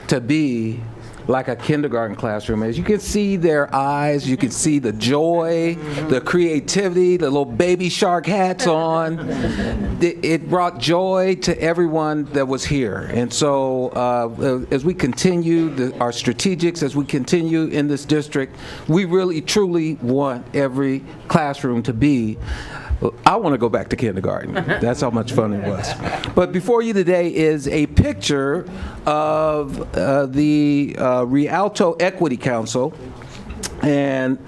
to be like a kindergarten classroom. As you can see their eyes, you can see the joy, the creativity, the little baby shark hats on. It brought joy to everyone that was here. And so as we continue our strategics, as we continue in this district, we really truly want every classroom to be. I want to go back to kindergarten. That's how much fun it was. But before you today is a picture of the Rialto Equity Council. And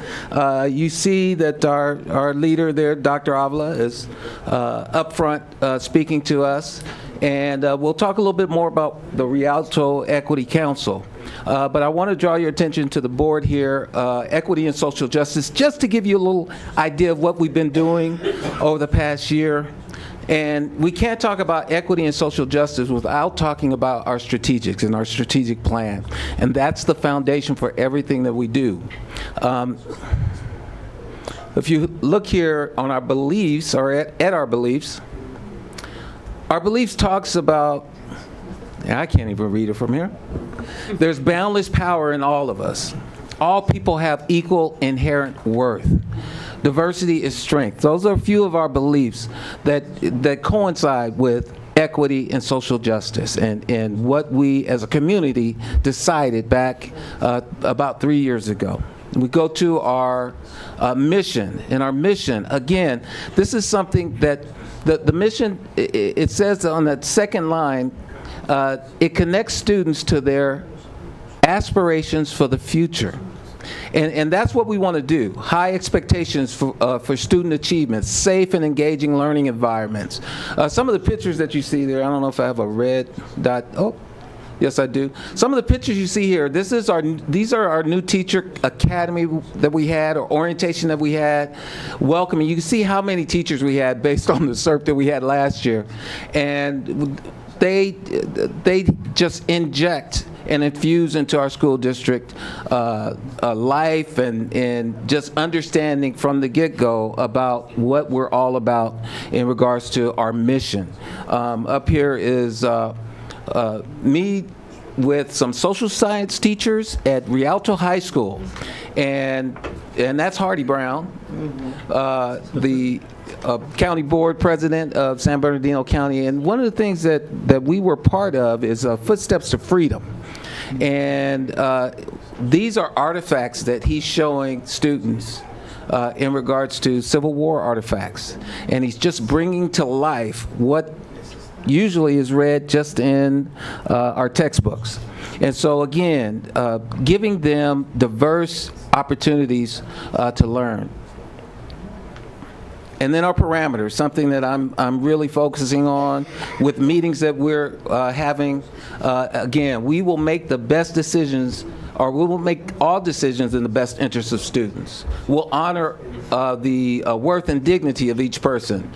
you see that our leader there, Dr. Avila, is up front speaking to us. And we'll talk a little bit more about the Rialto Equity Council. But I want to draw your attention to the board here, Equity and Social Justice, just to give you a little idea of what we've been doing over the past year. And we can't talk about equity and social justice without talking about our strategics and our strategic plan. And that's the foundation for everything that we do. If you look here on our beliefs, or at our beliefs talks about, I can't even read it from here. There's boundless power in all of us. All people have equal inherent worth. Diversity is strength. Those are a few of our beliefs that coincide with equity and social justice, and what we as a community decided back about 3 years ago. We go to our mission, and our mission, again, this is something that the mission, it says on that second line, it connects students to their aspirations for the future. And that's what we want to do. High expectations for student achievement, safe and engaging learning environments. Some of the pictures that you see there, I don't know if I have a red dot. Oh, Yes, I do. Some of the pictures you see here, these are our new teacher academy that we had, or orientation that we had, welcoming. You can see how many teachers we had based on the CERP that we had last year. And they just inject and infuse into our school district life and just understanding from the get-go about what we're all about in regards to our mission. Up here is me with some social science teachers at Rialto High School, and that's Hardy Brown, the county board president of San Bernardino County. And one of the things that we were part of is Footsteps to Freedom. And these are artifacts that he's showing students in regards to Civil War artifacts. And he's just bringing to life what usually is read just in our textbooks. And so again, giving them diverse opportunities to learn. And then our parameters, something that I'm really focusing on with meetings that we're having. Again, we will make the best decisions, or we will make all decisions in the best interest of students. We'll honor the worth and dignity of each person.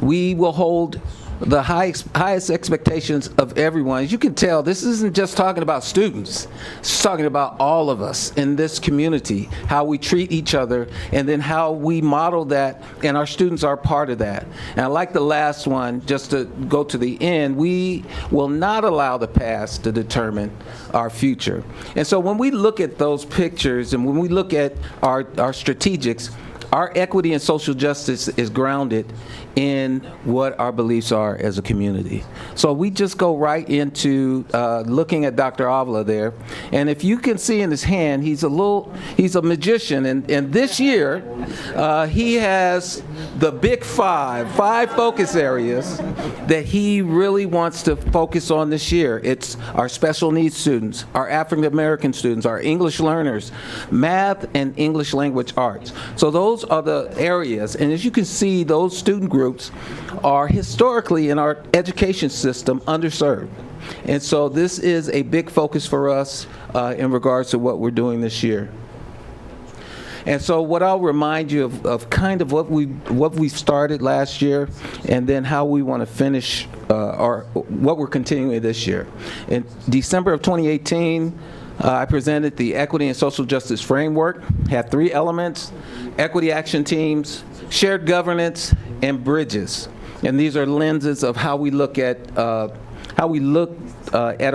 We will hold the highest expectations of everyone. As you can tell, this isn't just talking about students. It's talking about all of us in this community, how we treat each other, and then how we model that, and our students are part of that. And I like the last one, just to go to the end, we will not allow the past to determine our future. And so when we look at those pictures, and when we look at our strategics, our equity and social justice is grounded in what our beliefs are as a community. So we just go right into looking at Dr. Avila there. And if you can see in his hand, he's a magician. And this year, he has the big five focus areas that he really wants to focus on this year. It's our special needs students, our African American students, our English learners, math and English language arts. So those are the areas. And as you can see, those student groups are historically in our education system underserved. And so this is a big focus for us in regards to what we're doing this year. And so what I'll remind you of kind of what we started last year, and then how we want to finish or what we're continuing this year. In December of 2018, I presented the Equity and Social Justice Framework, had 3 elements: equity action teams, shared governance, and bridges. And these are lenses of how we look at our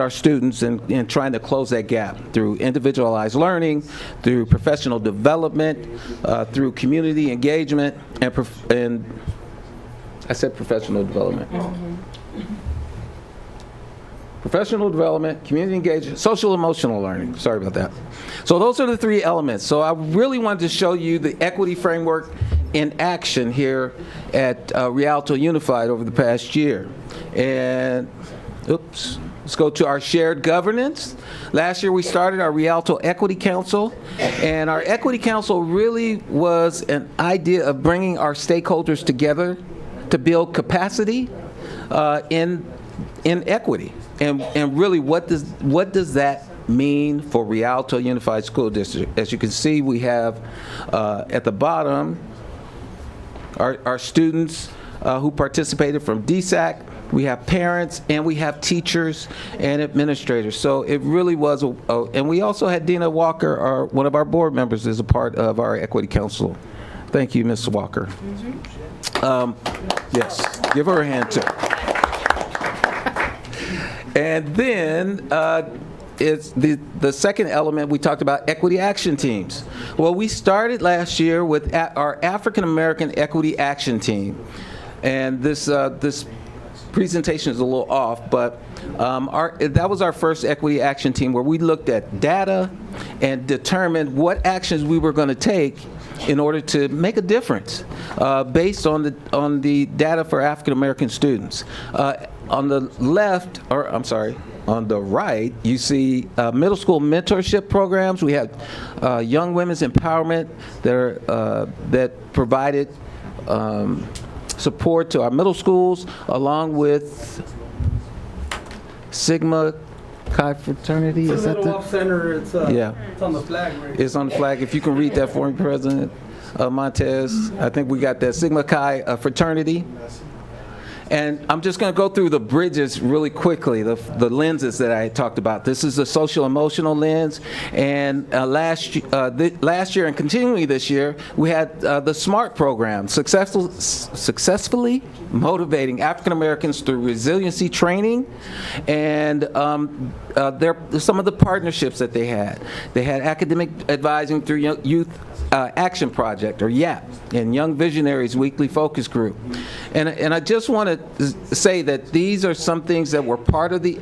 students and trying to close that gap through individualized learning, through professional development, through community engagement, and I said professional development. Professional development, community engagement, social emotional learning. Sorry about that. So those are the 3 elements. So I really wanted to show you the equity framework in action here at Rialto Unified over the past year. And let's go to our shared governance. Last year we started our Rialto Equity Council, and our Equity Council really was an idea of bringing our stakeholders together to build capacity in equity. And really, what does that mean for Rialto Unified School District? As you can see, we have at the bottom our students who participated from DSAC. We have parents, and we have teachers and administrators. So it really was and we also had Dina Walker, one of our board members, is a part of our Equity Council. Thank you, Ms. Walker. Yes, give her a hand too. And then it's the second element we talked about, equity action teams. Well, we started last year with our African American Equity Action Team. And this presentation is a little off, but that was our first equity action team, where we looked at data and determined what actions we were going to take in order to make a difference based on the data for African American students. On the left, or I'm sorry, on the right, you see middle school mentorship programs. We had young women's empowerment that provided support to our middle schools, along with Sigma Chi fraternity. It's Is a that little off center. It's Yeah. It's on the flag right It's on the flag. If you can read that for me, President Montez. I think we got that Sigma Chi fraternity. And I'm just going to go through the bridges really quickly, the lenses that I talked about. This is the social emotional lens. And last year and continuing this year, we had the SMART program, successfully motivating African Americans through resiliency training. And some of the partnerships that they had. They had academic advising through Youth Action Project, or YAP, and Young Visionaries Weekly Focus Group. And I just want to say that these are some things that were part of the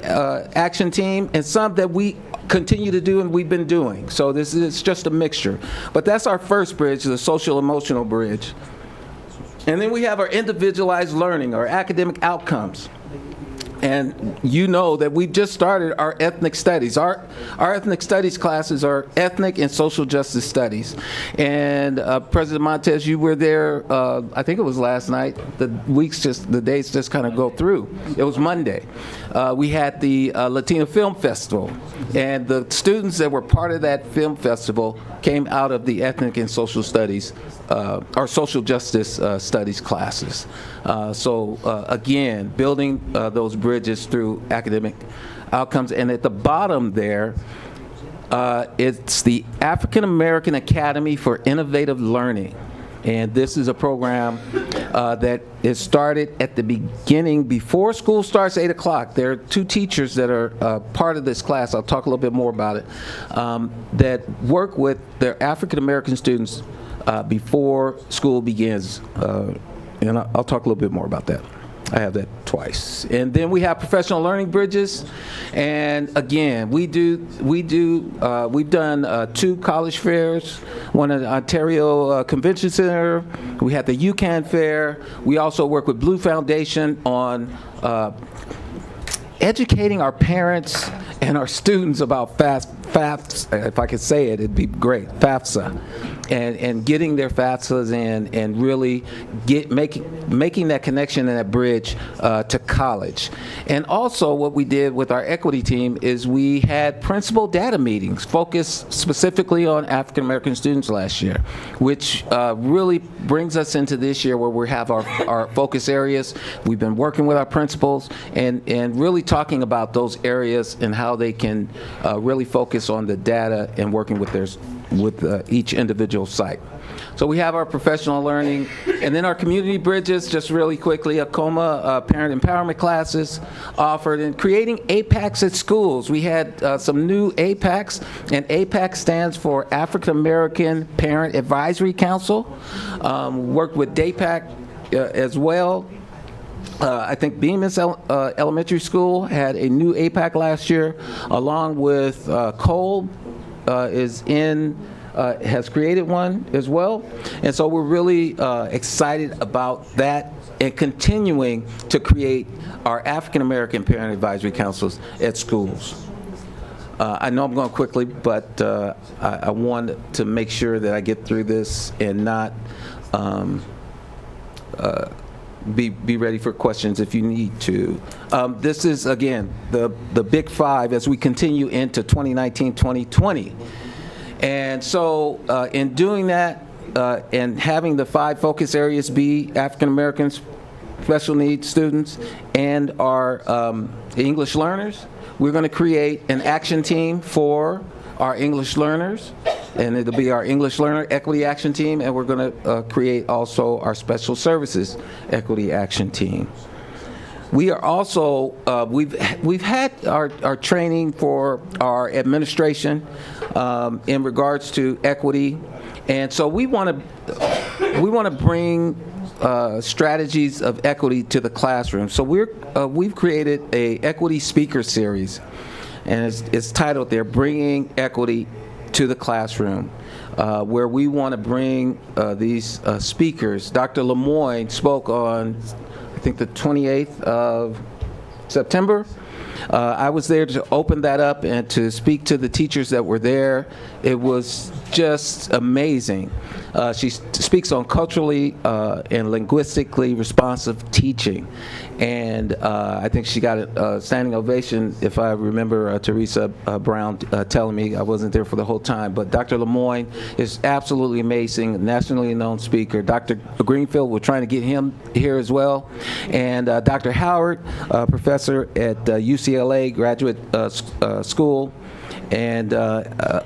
action team and some that we continue to do and we've been doing. So this is just a mixture. But that's our first bridge, the social emotional bridge. And then we have our individualized learning, our academic outcomes. And you know that we've just started our ethnic studies. Our ethnic studies classes are ethnic and social justice studies. And President Montez, you were there, I think it was last night. The days just kind of go through. It was Monday. We had the Latino Film Festival. And the students that were part of that film festival came out of the ethnic and social studies, or social justice studies classes. Again, building those bridges through academic outcomes. And at the bottom there, it's the African American Academy for Innovative Learning. And this is a program that is started at the beginning, before school starts, 8 o'clock. There are 2 teachers that are part of this class, I'll talk a little bit more about it, that work with their African American students before school begins. And I'll talk a little bit more about that. I have that twice. And then we have professional learning bridges. And again, we've done 2 college fairs, one at Ontario Convention Center. We had the UCAN Fair. We also work with Blue Foundation on educating our parents and our students about FAFSA, if I could say it, it'd be great, FAFSA, and getting their FAFSAs in and really making that connection and that bridge to college. And also what we did with our equity team is we had principal data meetings focused specifically on African American students last year, which really brings us into this year where we have our focus areas. We've been working with our principals and really talking about those areas and how they can really focus on the data and working with each individual site. So we have our professional learning, and then our community bridges, just really quickly, ACOMA parent empowerment classes offered, and creating APACs at schools. We had some new APACs, and APAC stands for African American Parent Advisory Council. Worked with DAPAC as well. I think Bemis Elementary School had a new APAC last year, along with Cole has created one as well. And so we're really excited about that and continuing to create our African American Parent Advisory Councils at schools. I know I'm going quickly, but I want to make sure that I get through this and not be ready for questions if you need to. This is, again, the Big Five as we continue into 2019, 2020. And so in doing that and having the 5 focus areas be African Americans, special needs students, and our English learners, we're going to create an action team for our English learners, and it'll be our English Learner Equity Action Team, and we're going to create also our Special Services Equity Action Team. We are also, we've had our training for our administration in regards to equity, and so we want to bring strategies of equity to the classroom. So we've created a equity speaker series, and it's titled there, Bringing Equity to the Classroom, where we want to bring these speakers. Dr. Lemoyne spoke on, I think, the 28th of September. I was there to open that up and to speak to the teachers that were there. It was just amazing. She speaks on culturally and linguistically responsive teaching. And I think she got a standing ovation, if I remember Teresa Brown telling me. I wasn't there for the whole time. But Dr. Lemoyne is absolutely amazing, nationally known speaker. Dr. Greenfield, we're trying to get him here as well. And Dr. Howard, professor at UCLA Graduate School. And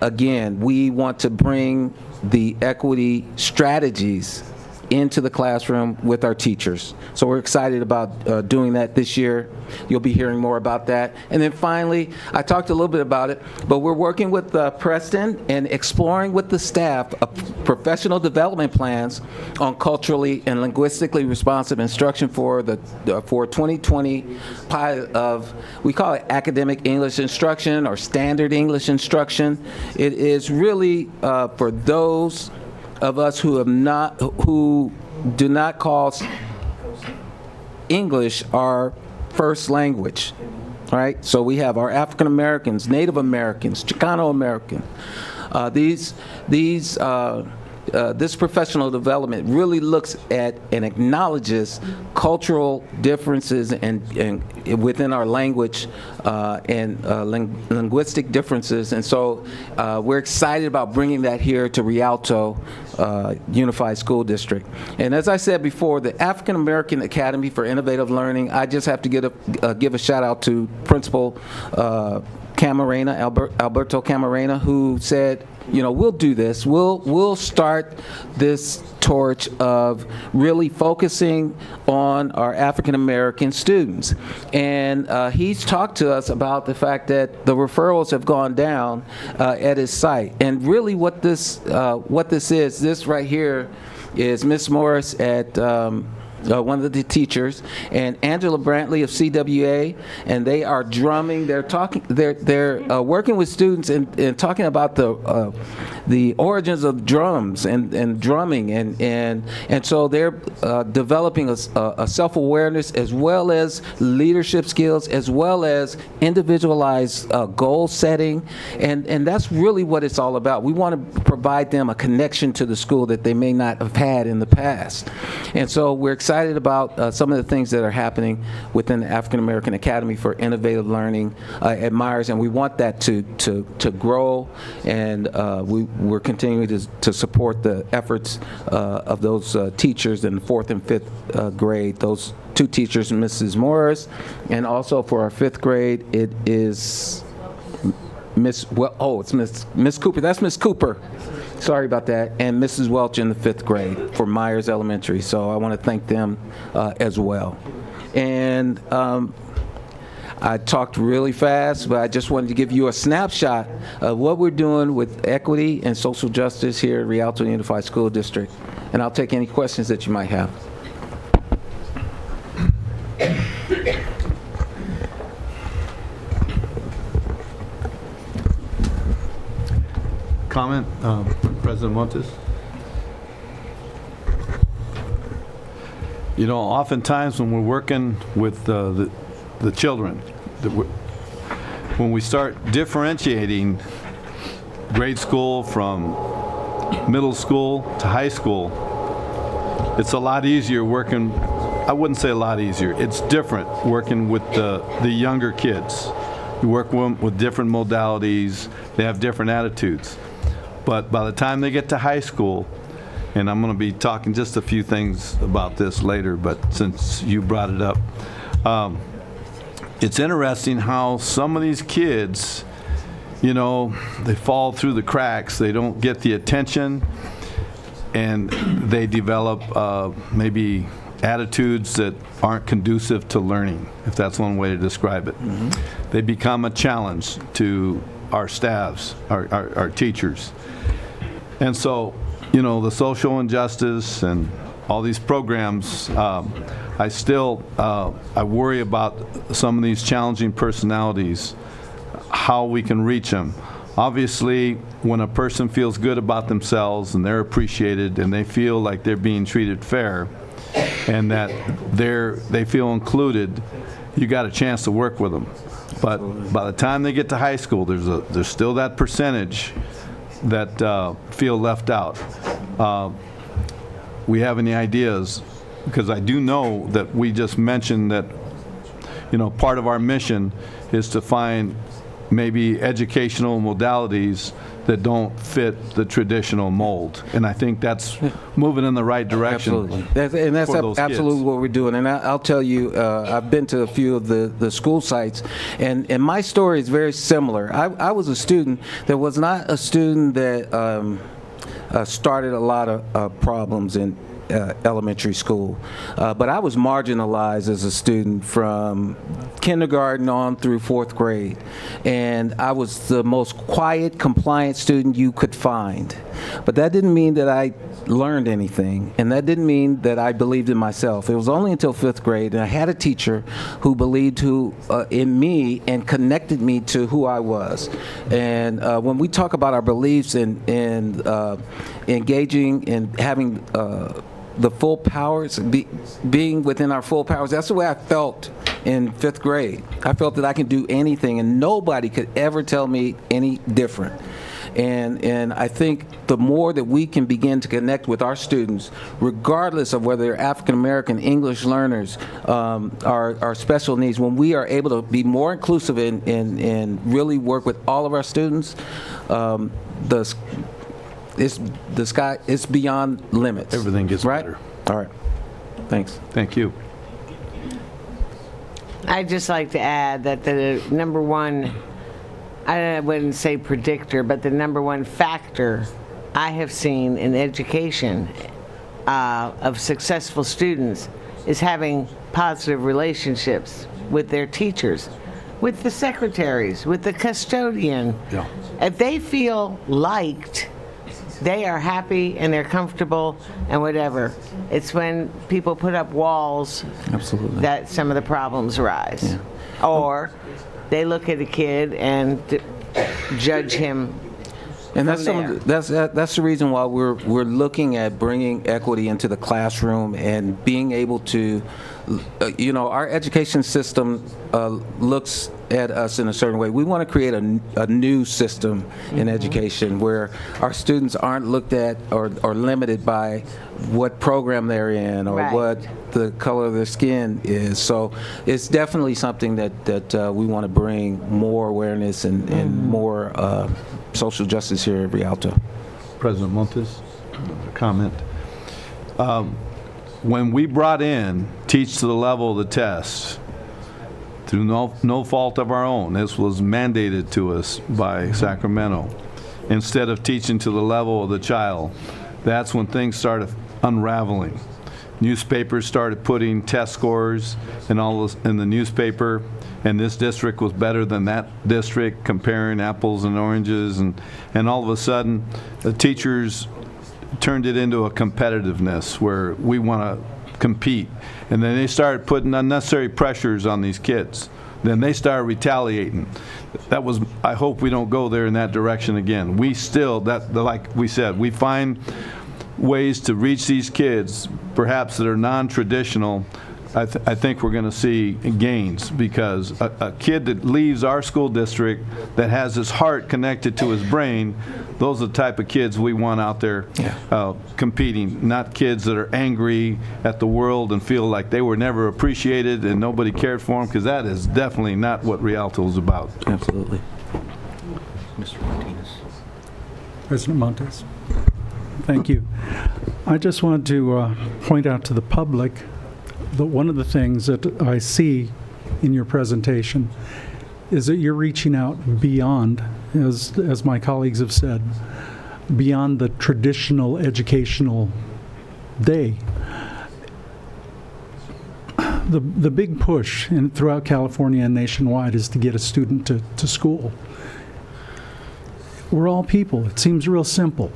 again, we want to bring the equity strategies into the classroom with our teachers. So we're excited about doing that this year. You'll be hearing more about that. And then finally, I talked a little bit about it, but we're working with Preston and exploring with the staff professional development plans on culturally and linguistically responsive instruction for 2020 pilot of, we call it academic English instruction or standard English instruction. It is really for those of us who do not call English our first language, right? So we have our African Americans, Native Americans, Chicano American. This professional development really looks at and acknowledges cultural differences and within our language and linguistic differences. And so we're excited about bringing that here to Rialto Unified School District. And as I said before, the African American Academy for Innovative Learning, I just have to give a shout out to Principal Camarena, Alberto Camarena, who said, you know, we'll do this. We'll start this torch of really focusing on our African American students. And he's talked to us about the fact that the referrals have gone down at his site. And really what this is, this right here is Miss Morris at one of the teachers, and Angela Brantley of CWA, and they are drumming. They're working with students and talking about the origins of drums and drumming, and so they're developing a self-awareness as well as leadership skills as well as individualized goal setting, and that's really what it's all about. We want to provide them a connection to the school that they may not have had in the past, and so we're excited about some of the things that are happening within the African American Academy for Innovative Learning at Myers, and we want that to grow, and we're continuing to support the efforts of those teachers in the 4th and 5th grade, those two teachers, Mrs. Morris, and also for our 5th grade, it is Miss Cooper. That's Miss Cooper. Sorry about that. And Mrs. Welch in the 5th grade for Myers Elementary. So I want to thank them as well. And I talked really fast, but I just wanted to give you a snapshot of what we're doing with equity and social justice here at Rialto Unified School District. And I'll take any questions that you might have. Comment, President Montes? You know, oftentimes when we're working with the children, when we start differentiating grade school from middle school to high school, it's a lot easier working, I wouldn't say a lot easier, it's different working with the younger kids. You work with different modalities, they have different attitudes. But by the time they get to high school, and I'm going to be talking just a few things about this later, but since you brought it up, it's interesting how some of these kids, you know, they fall through the cracks, they don't get the attention, and they develop maybe attitudes that aren't conducive to learning, if that's one way to describe it. Mm-hmm. They become a challenge to our staffs, our teachers. And so, you know, the social injustice and all these programs, I still worry about some of these challenging personalities, how we can reach them. Obviously, when a person feels good about themselves and they're appreciated and they feel like they're being treated fair and that they feel included, you got a chance to work with them. But by the time they get to high school, there's still that percentage that feel left out. We have any ideas? Because I do know that we just mentioned that, you know, part of our mission is to find maybe educational modalities that don't fit the traditional mold. And I think that's moving in the right direction. Absolutely. That's for those absolutely kids. what we're doing. And I'll tell you, I've been to a few of the school sites, and my story is very similar. I was a student that was not a student that started a lot of problems in elementary school. But I was marginalized as a student from kindergarten on through 4th grade. And I was the most quiet, compliant student you could find. But that didn't mean that I learned anything, and that didn't mean that I believed in myself. It was only until 5th grade, and I had a teacher who believed in me and connected me to who I was. And when we talk about our beliefs and engaging and having the full powers, being within our full powers, that's the way I felt in 5th grade. I felt that I could do anything, and nobody could ever tell me any different. And I think the more that we can begin to connect with our students, regardless of whether they're African American, English learners, our special needs, when we are able to be more inclusive and really work with all of our students, the sky, it's beyond limits. Everything gets right? better. All right. Thanks. Thank you. I'd just like to add that the number one, I wouldn't say predictor, but the number one factor I have seen in education of successful students is having positive relationships with their teachers, with the secretaries, with the custodian. Yeah. If they feel liked, they are happy and they're comfortable and whatever. It's when people put up walls Absolutely. that some of the problems arise. Yeah. Or they look at a kid and judge him. And that's the reason why we're looking at bringing equity into the classroom and being able to, our education system looks at us in a certain way. We want to create a new system in education where our students aren't looked at or limited by what program they're in or what the color of their skin is. So it's definitely something that we want to bring more awareness and more social justice here at Rialto. President Montes, comment. When we brought in Teach to the Level of the Test, through no fault of our own, this was mandated to us by Sacramento, instead of teaching to the level of the child, that's when things started unraveling. Newspapers started putting test scores and all this in the newspaper, and this district was better than that district, comparing apples and oranges, and all of a sudden the teachers turned it into a competitiveness where we want to compete, and then they started putting unnecessary pressures on these kids. Then they started retaliating. That was, I hope we don't go there in that direction again. We still, like we said, we find ways to reach these kids, perhaps that are non-traditional. I think we're going to see gains, because a kid that leaves our school district that has his heart connected to his brain, those are the type of kids we want out there competing, not kids that are angry at the world and feel like they were never appreciated and nobody cared for them, because that is definitely not what Rialto is about. Absolutely. Mr. Martinez. President Montes. Thank you. I just wanted to point out to the public that one of the things that I see in your presentation is that you're reaching out beyond, as my colleagues have said, beyond the traditional educational day. The big push throughout California and nationwide is to get a student to school. We're all people. It seems real simple.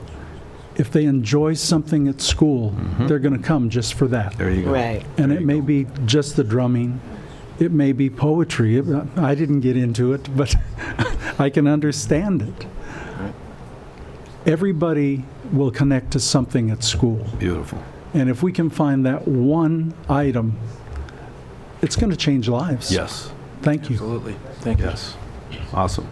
If they enjoy something at school, they're going to come just for that. There you go. Right. And it may be just the drumming. It may be poetry. I didn't get into it, but I can understand it. Everybody will connect to something at school. Beautiful. And if we can find that one item, it's going to change lives. Yes. Thank you. Absolutely. Thank you. Yes. Awesome.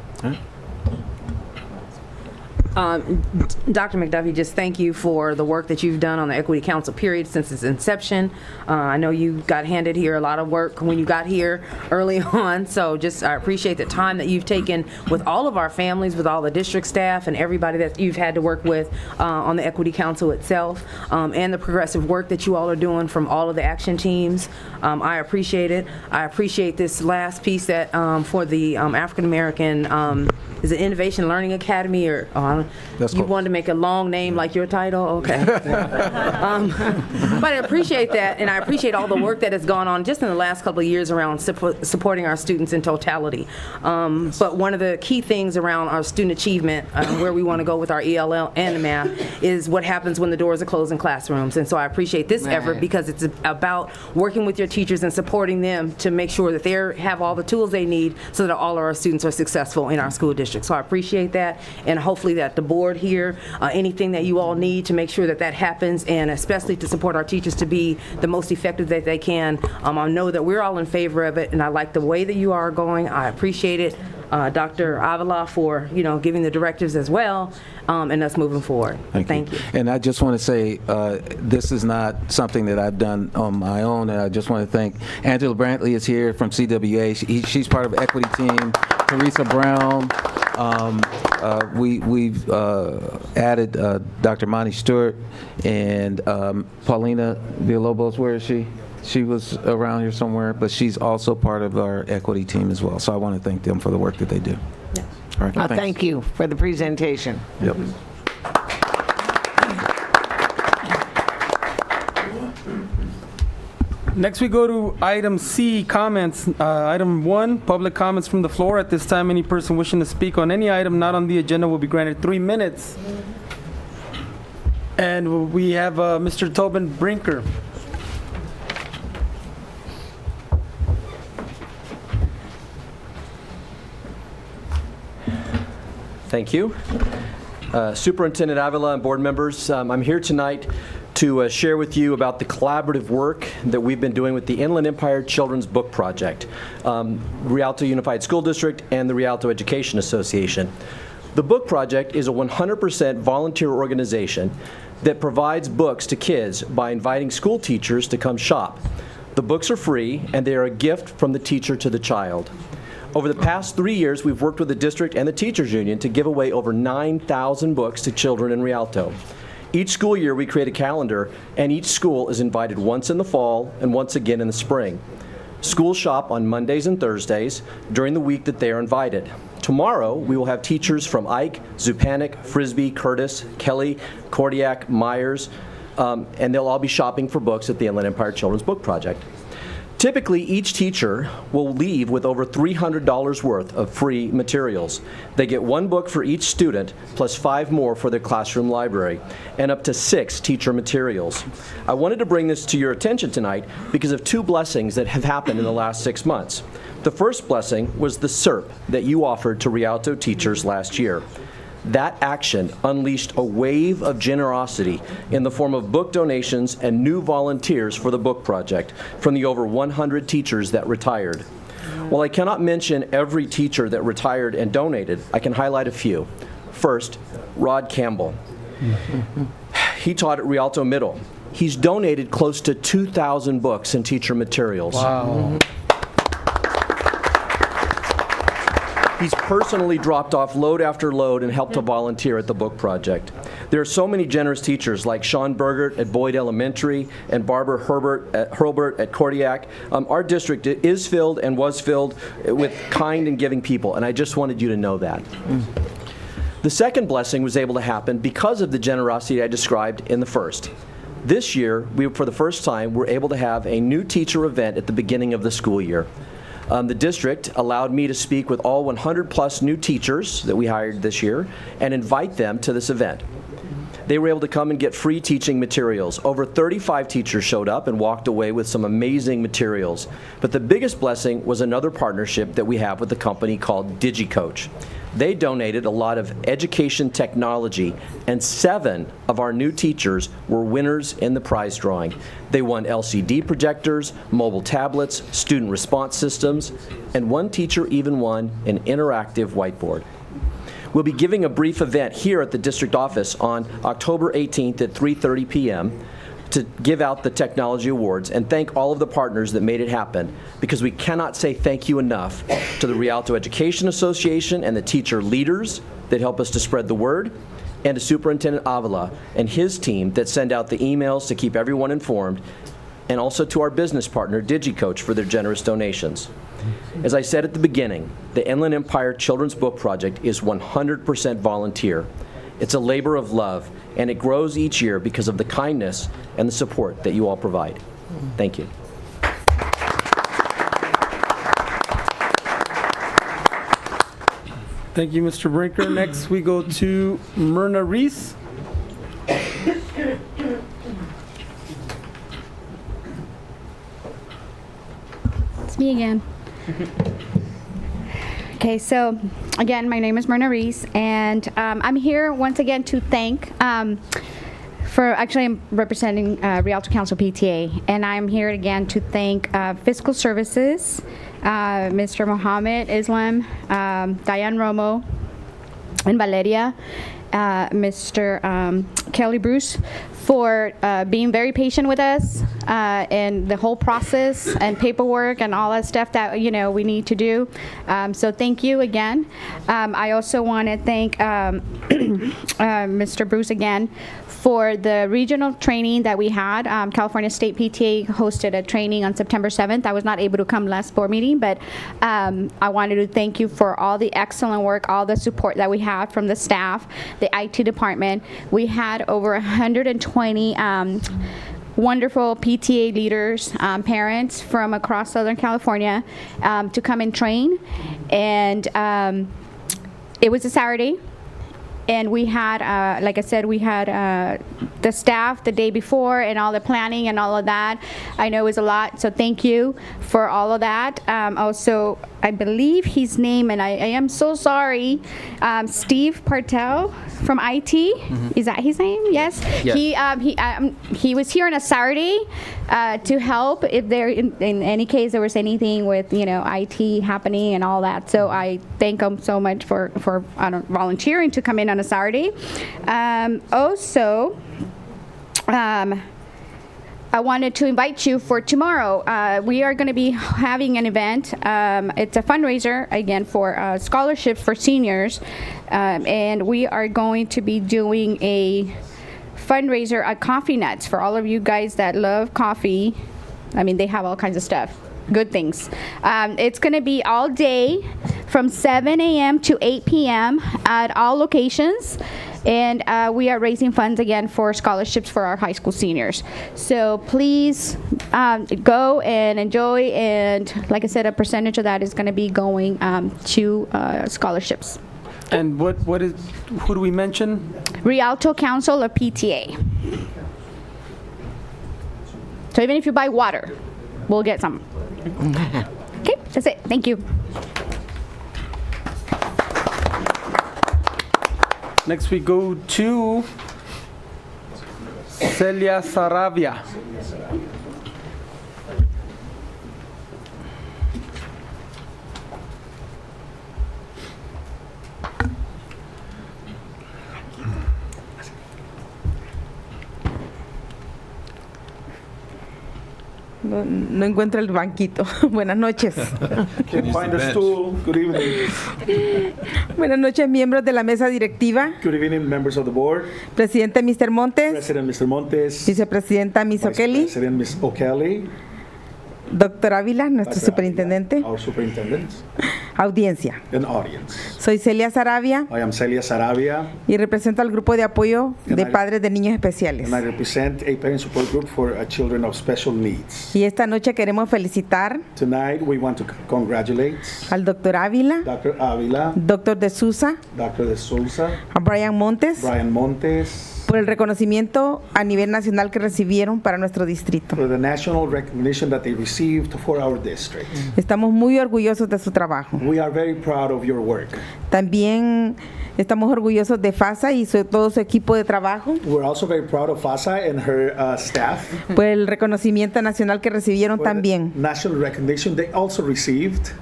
Dr. McDuffie, just thank you for the work that you've done on the Equity Council period since its inception. I know you got handed here a lot of work when you got here early on, so just I appreciate the time that you've taken with all of our families, with all the district staff and everybody that you've had to work with on the Equity Council itself, and the progressive work that you all are doing from all of the action teams. I appreciate it. I appreciate this last piece that for the African American, is it Innovation Learning Academy, or you wanted to make a long name like your title? Okay. But I appreciate that, and I appreciate all the work that has gone on just in the last couple of years around supporting our students in totality. But one of the key things around our student achievement, where we want to go with our ELL and the math, is what happens when the doors are closed in classrooms. And so I appreciate this effort because it's about working with your teachers and supporting them to make sure that they have all the tools they need so that all of our students are successful in our school district. So I appreciate that, and hopefully that the board here, anything that you all need to make sure that that happens, and especially to support our teachers to be the most effective that they can. I know that we're all in favor of it, and I like the way that you are going. I appreciate it. Dr. Avila for giving the directives as well, and us moving forward. Thank you. And I just want to say this is not something that I've done on my own, and I just want to thank Angela Brantley is here from CWA. She's part of Equity Team. Teresa Brown. We've added Dr. Monty Stewart and Paulina Villalobos. Where is she? She was around here somewhere, but she's also part of our equity team as well. So I want to thank them for the work that they do. Yes. All right, Thank you for the presentation. Yep. Next, we go to item C, comments. Item 1, public comments from the floor. At this time, any person wishing to speak on any item not on the agenda will be granted 3 minutes. And we have Mr. Tobin Brinker. Thank you. Superintendent Avila and board members, I'm here tonight to share with you about the collaborative work that we've been doing with the Inland Empire Children's Book Project, Rialto Unified School District, and the Rialto Education Association. The book project is a 100% volunteer organization that provides books to kids by inviting school teachers to come shop. The books are free, and they are a gift from the teacher to the child. Over the past 3 years, we've worked with the district and the teachers union to give away over 9,000 books to children in Rialto. Each school year, we create a calendar, and each school is invited once in the fall and once again in the spring. Schools shop on Mondays and Thursdays during the week that they are invited. Tomorrow, we will have teachers from Ike, Zupanik, Frisbee, Curtis, Kelly, Kordiak, Myers, and they'll all be shopping for books at the Inland Empire Children's Book Project. Typically, each teacher will leave with over $300 worth of free materials. They get 1 book for each student, plus 5 more for their classroom library, and up to 6 teacher materials. I wanted to bring this to your attention tonight because of 2 blessings that have happened in the last 6 months. The first blessing was the SERP that you offered to Rialto teachers last year. That action unleashed a wave of generosity in the form of book donations and new volunteers for the book project from the over 100 teachers that retired. While I cannot mention every teacher that retired and donated, I can highlight a few. First, Rod Campbell. He taught at Rialto Middle. He's donated close to 2,000 books and teacher materials. Wow. He's personally dropped off load after load and helped to volunteer at the book project. There are so many generous teachers like Sean Bergert at Boyd Elementary and Barbara Hurlbert at Kordiak. Our district is filled and was filled with kind and giving people, and I just wanted you to know that. The second blessing was able to happen because of the generosity I described in the first. This year, for the first time, we're able to have a new teacher event at the beginning of the school year. The district allowed me to speak with all 100+ new teachers that we hired this year and invite them to this event. They were able to come and get free teaching materials. Over 35 teachers showed up and walked away with some amazing materials. But the biggest blessing was another partnership that we have with a company called DigiCoach. They donated a lot of education technology, and 7 of our new teachers were winners in the prize drawing. They won LCD projectors, mobile tablets, student response systems, and one teacher even won an interactive whiteboard. We'll be giving a brief event here at the district office on October 18th at 3:30 p.m. to give out the technology awards and thank all of the partners that made it happen, because we cannot say thank you enough to the Rialto Education Association and the teacher leaders that help us to spread the word, and to Superintendent Avila and his team that send out the emails to keep everyone informed, and also to our business partner, DigiCoach, for their generous donations. As I said at the beginning, the Inland Empire Children's Book Project is 100% volunteer. It's a labor of love, and it grows each year because of the kindness and the support that you all provide. Thank you. Thank you, Mr. Brinker. Next, we go to Myrna Reese. It's me again. Okay, so again, my name is Myrna Reese, and I'm here once again to thank, I'm representing Rialto Council PTA, and I'm here again to thank Fiscal Services, Mr. Mohammed Islam, Diane Romo, and Valeria, Mr. Kelly Bruce, for being very patient with us in the whole process and paperwork and all that stuff that we need to do. So thank you again. I also want to thank Mr. Bruce again for the regional training that we had. California State PTA hosted a training on September 7th. I was not able to come last board meeting, but I wanted to thank you for all the excellent work, all the support that we had from the staff, the IT department. We had over 120 wonderful PTA leaders, parents from across Southern California to come and train. And it was a Saturday. And we had, like I said, we had the staff the day before and all the planning and all of that. I know it was a lot, so thank you for all of that. Also, I believe his name, and I am so sorry, Steve Partel from IT. Is that his name? Yes. He was here on a Saturday to help if there, in any case, there was anything with IT happening and all that. So I thank him so much for volunteering to come in on a Saturday. Also, I wanted to invite you for tomorrow. We are going to be having an event. It's a fundraiser, again, for scholarships for seniors. And we are going to be doing a fundraiser at Coffee Nuts for all of you guys that love coffee. I mean, they have all kinds of stuff, good things. It's going to be all day from 7 a.m. to 8 p.m. at all locations. And we are raising funds again for scholarships for our high school seniors. So please go and enjoy. And like I said, a percentage of that is going to be going to scholarships. And who do we mention? Rialto Council or PTA. So even if you buy water, we'll get some. Okay, that's it. Thank you. Next we go to Celia Saravia. No encuentro el banquito. Buenas noches. Can't find a stool. Good evening. Buenas noches, miembros de la mesa directiva. Good evening, members of the board. Presidente Mr. Montes. President Mr. Montes. Vicepresidenta Ms. Vice O'Kelly. President Ms. O'Kelly. Doctor Ávila, nuestro Dr. superintendente. Our superintendent. Audiencia. And audience. Soy Celia Saravia I am Celia Saravia. y represento al grupo de apoyo de padres de niños especiales. And I represent a parent support group for children of special needs. Y esta noche queremos felicitar Tonight we want to congratulate al Dr. Ávila, Dr. Ávila, Dr. De Souza, Dr. De Souza, a Brian Montes, por el reconocimiento a nivel nacional que recibieron para nuestro distrito. for the national recognition that they received for our district. Estamos muy orgullosos de su trabajo. We are very proud of your work. También estamos orgullosos de FASA y todo su equipo de trabajo We're also very proud of FASA and her staff. por el reconocimiento nacional que recibieron For the también. national recognition they also received.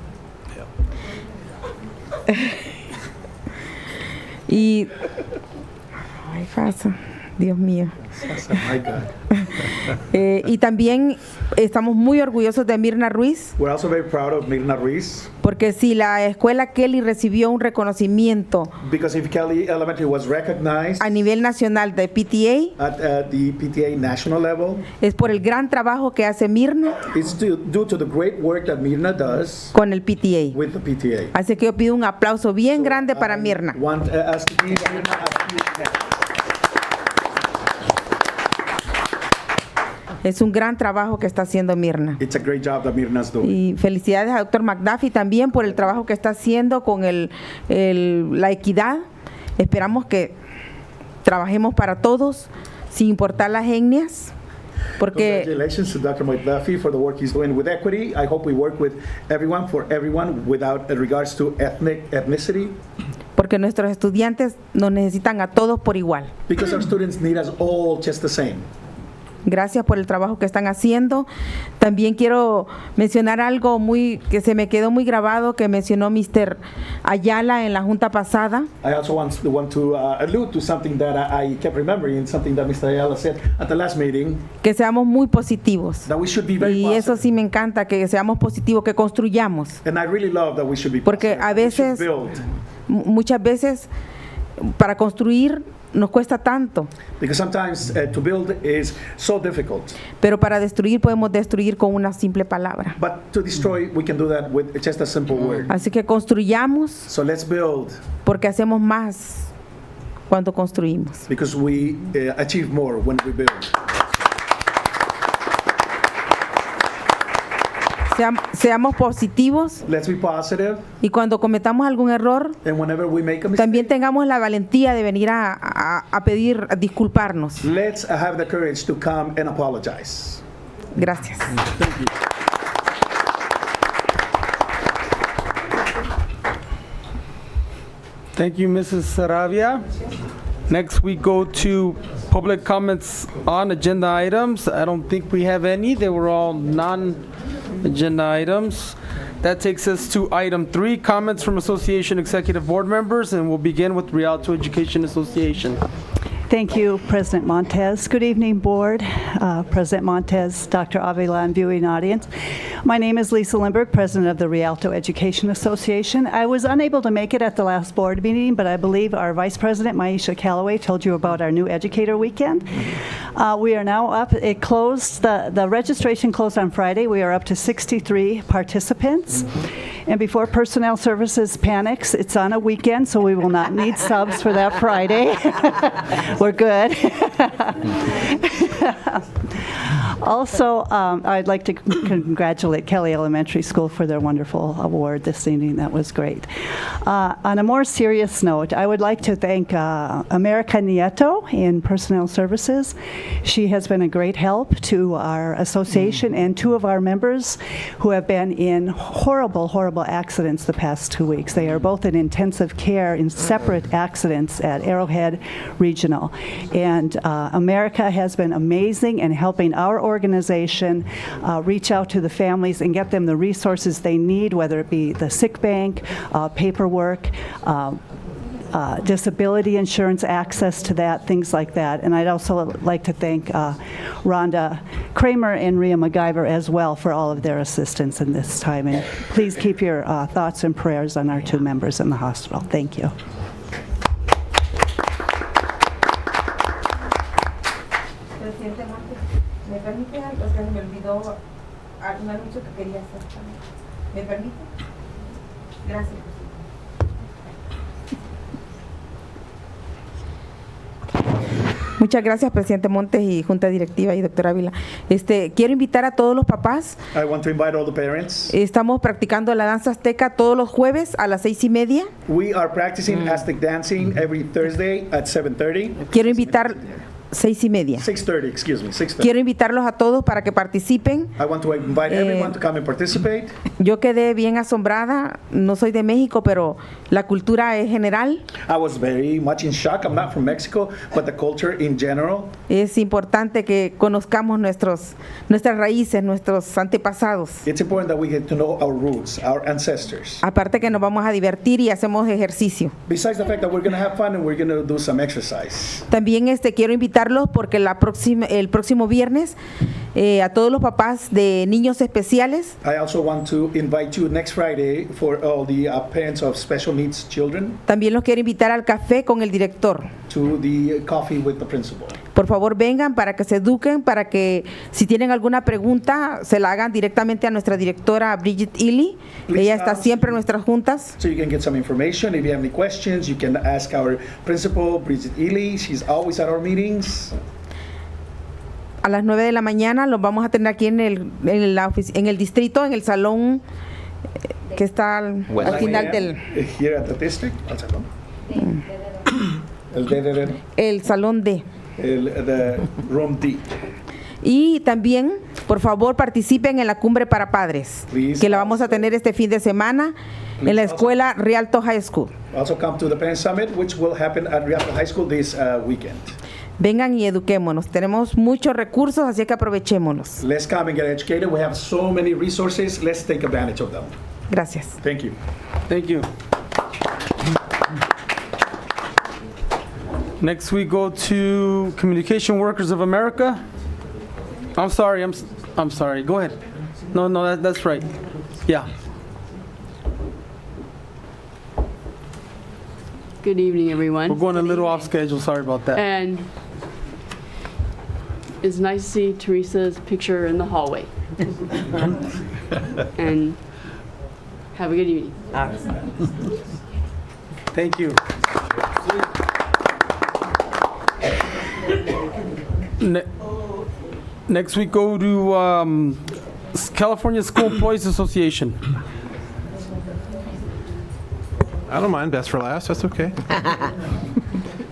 Y... Ay, pasa. Dios mío. Y también estamos muy orgullosos de Mirna Ruiz. We're also very proud of Mirna Ruiz. Porque si la escuela Kelly recibió un reconocimiento Because if Kelly Elementary was recognized a nivel nacional de PTA, at the PTA national level, es por el gran trabajo que hace Mirna it's due to the great work that Mirna does con el PTA. with the PTA. Así que yo pido un aplauso bien grande para Mirna. Want us to give Mirna a huge hand. Es un gran trabajo que está haciendo Mirna. It's a great job that Mirna's doing. Y felicidades a Dr. McDuffie también por el trabajo que está haciendo con la equidad. Esperamos que trabajemos para todos, sin importar las etnias. Porque Congratulations to Dr. McDuffie for the work he's doing with equity. I hope we work with everyone, for everyone, without regards to ethnicity. Porque nuestros estudiantes nos necesitan a todos por igual. Because our students need us all just the same. Gracias por el trabajo que están haciendo. También quiero mencionar algo que se me quedó muy grabado, que mencionó Mr. Ayala en la junta pasada. I also want to allude to something that I kept remembering, something that Mr. Ayala said at the last meeting. Que seamos muy positivos. That we should be very Y eso sí me encanta, que seamos positivos, que construyamos. And I really love that we should be Porque a veces, muchas veces, para construir nos cuesta tanto. Because sometimes to build is so difficult. Pero para destruir podemos destruir con una simple palabra. But to destroy, we can do that with just a simple word. Así que construyamos. So let's build. Porque hacemos más cuando construimos. Because we achieve more when we build. Seamos positivos. Let's be positive. Y cuando cometamos algún error, And whenever we make a mistake, también tengamos la valentía de venir a pedir, a disculparnos. let's have the courage to come and apologize. Gracias. Thank you. Thank you, Mrs. Saravia. Next, we go to public comments on agenda items. I don't think we have any. They were all non-agenda items. That takes us to item 3, comments from Association Executive Board members, and we'll begin with Rialto Education Association. Thank you, President Montez. Good evening, Board, President Montez, Dr. Avila, and viewing audience. My name is Lisa Lindberg, President of the Rialto Education Association. I was unable to make it at the last board meeting, but I believe our Vice President, Maisha Calloway, told you about our new Educator Weekend. We are now up. It closed, the registration closed on Friday. We are up to 63 participants. And before Personnel Services panics, it's on a weekend, so we will not need subs for that Friday. We're good. Also, I'd like to congratulate Kelly Elementary School for their wonderful award this evening. That was great. On a more serious note, I would like to thank America Nieto in Personnel Services. She has been a great help to our association and 2 of our members who have been in horrible, horrible accidents the past 2 weeks. They are both in intensive care in separate accidents at Arrowhead Regional. And America has been amazing in helping our organization reach out to the families and get them the resources they need, whether it be the sick bank, paperwork, disability insurance, access to that, things like that. And I'd also like to thank Rhonda Kramer and Rhea MacGyver as well for all of their assistance in this time. And please keep your thoughts and prayers on our 2 members in the hospital. Thank you. ¿Me permite algo? Es que me olvidó un anuncio que quería hacer. ¿Me permite? Gracias. Muchas gracias, presidente Montes y Junta Directiva y doctora Ávila. Quiero invitar a todos los papás. I want to invite all the parents. Estamos practicando la danza azteca todos los jueves a las 6:30. We are practicing Aztec dancing every Thursday at 7:30. Quiero invitar 6:30. 6:30, excuse me, 6:30. Quiero invitarlos a todos para que participen. I want to invite everyone to come and participate. Yo quedé bien asombrada, no soy de México, pero la cultura es general. I was very much in shock. I'm not from Mexico, but the culture in general. Es importante que conozcamos nuestras raíces, nuestros antepasados. It's important that we get to know our roots, our ancestors. Aparte que nos vamos a divertir y hacemos ejercicio. Besides the fact that we're going to have fun and we're going to do some exercise. También quiero invitarlos porque el próximo viernes a todos los papás de niños especiales. I also want to invite you next Friday for all the parents of special needs children. También los quiero invitar al café con el director. To the coffee with the principal. Por favor, vengan para que se eduquen, para que si tienen alguna pregunta se la hagan directamente a nuestra directora Bridget Ely. Ella está siempre en nuestras juntas. So you can get some information. If you have any questions, you can ask our principal, Bridget Ely. She's always at our meetings. A las 9 de la mañana los vamos a tener aquí en el distrito, en el salón que está al final del... Here at the district, al salón. El salón D. The room D. Y también, por favor, participen en la cumbre para padres, que la vamos a tener este fin de semana en la escuela Rialto High School. Also come to the Parent Summit, which will happen at Rialto High School this weekend. Vengan y eduquémonos. Tenemos muchos recursos, así que aprovechémonos. Let's come and get educated. We have so many resources. Let's take advantage of them. Gracias. Thank you. Thank you. Next we go to Communication Workers of America. I'm sorry. I'm sorry. Go ahead. No, that's right. Yeah. Good evening, everyone. We're going a little off schedule. Sorry about that. And it's nice to see Teresa's picture in the hallway. And have a good evening. Thank you. Next we go to California School Employees Association. I don't mind, best for last, that's okay.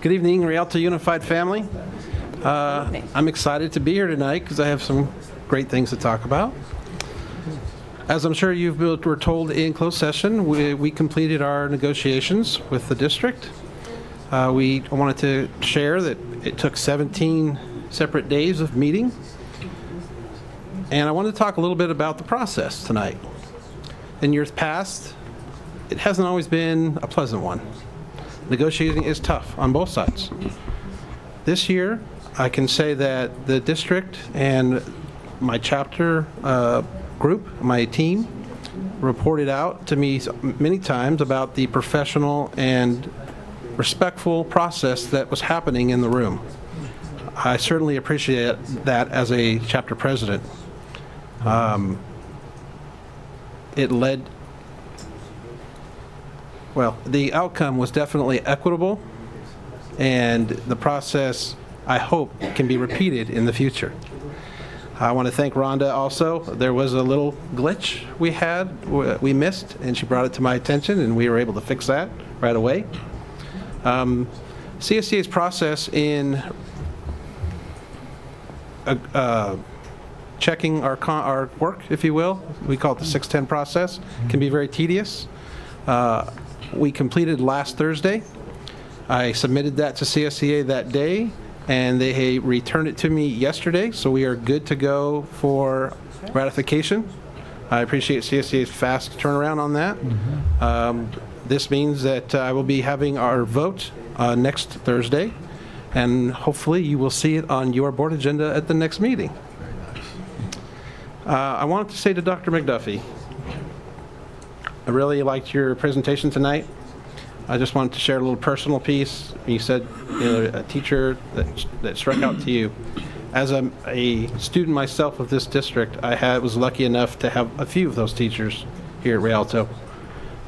Good evening, Rialto Unified family. I'm excited to be here tonight because I have some great things to talk about. As I'm sure you were told in closed session, we completed our negotiations with the district. I wanted to share that it took 17 separate days of meeting. And I wanted to talk a little bit about the process tonight. In years past, it hasn't always been a pleasant one. Negotiating is tough on both sides. This year, I can say that the district and my chapter group, my team, reported out to me many times about the professional and respectful process that was happening in the room. I certainly appreciate that as a chapter president. The outcome was definitely equitable, and the process, I hope, can be repeated in the future. I want to thank Rhonda also. There was a little glitch we missed, and she brought it to my attention, and we were able to fix that right away. CSCA's process in checking our work, if you will, we call it the 610 process, can be very tedious. We completed last Thursday. I submitted that to CSCA that day, and they returned it to me yesterday, so we are good to go for ratification. I appreciate CSCA's fast turnaround on that. This means that I will be having our vote next Thursday, and hopefully you will see it on your board agenda at the next meeting. I wanted to say to Dr. McDuffie, I really liked your presentation tonight. I just wanted to share a little personal piece. You said a teacher that struck out to you. As a student myself of this district, was lucky enough to have a few of those teachers here at Rialto.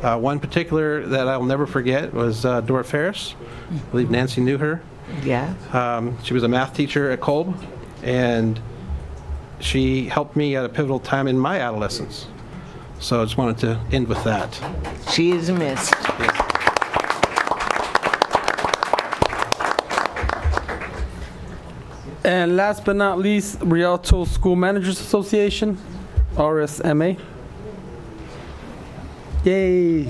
One particular that I'll never forget was Dora Ferris. I believe Nancy knew her. Yeah. She was a math teacher at Kolb, and she helped me at a pivotal time in my adolescence. So I just wanted to end with that. She is missed. Yes. And last but not least, Rialto School Managers Association, RSMA. Yay.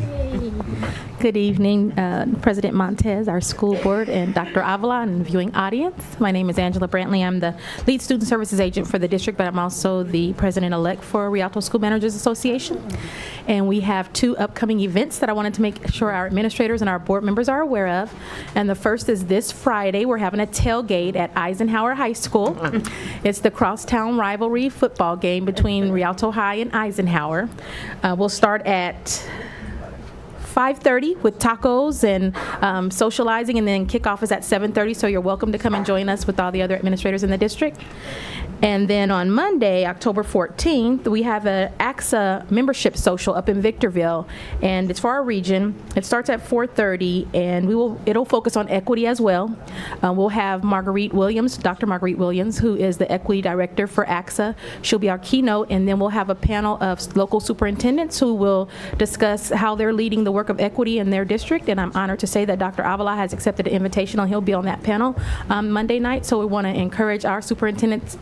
Good evening, President Montez, our school board, and Dr. Avila, and viewing audience. My name is Angela Brantley. I'm the lead student services agent for the district, but I'm also the president-elect for Rialto School Managers Association. And we have 2 upcoming events that I wanted to make sure our administrators and our board members are aware of. And the first is this Friday. We're having a tailgate at Eisenhower High School. It's the crosstown rivalry football game between Rialto High and Eisenhower. We'll start at 5:30 with tacos and socializing, and then kickoff is at 7:30, so you're welcome to come and join us with all the other administrators in the district. And then on Monday, October 14th, we have a AXA membership social up in Victorville, and it's for our region. It starts at 4:30, and it'll focus on equity as well. We'll have Marguerite Williams, Dr. Marguerite Williams, who is the equity director for AXA. She'll be our keynote, and then we'll have a panel of local superintendents who will discuss how they're leading the work of equity in their district. And I'm honored to say that Dr. Avila has accepted an invitation, and he'll be on that panel Monday night. So we want to encourage our superintendents,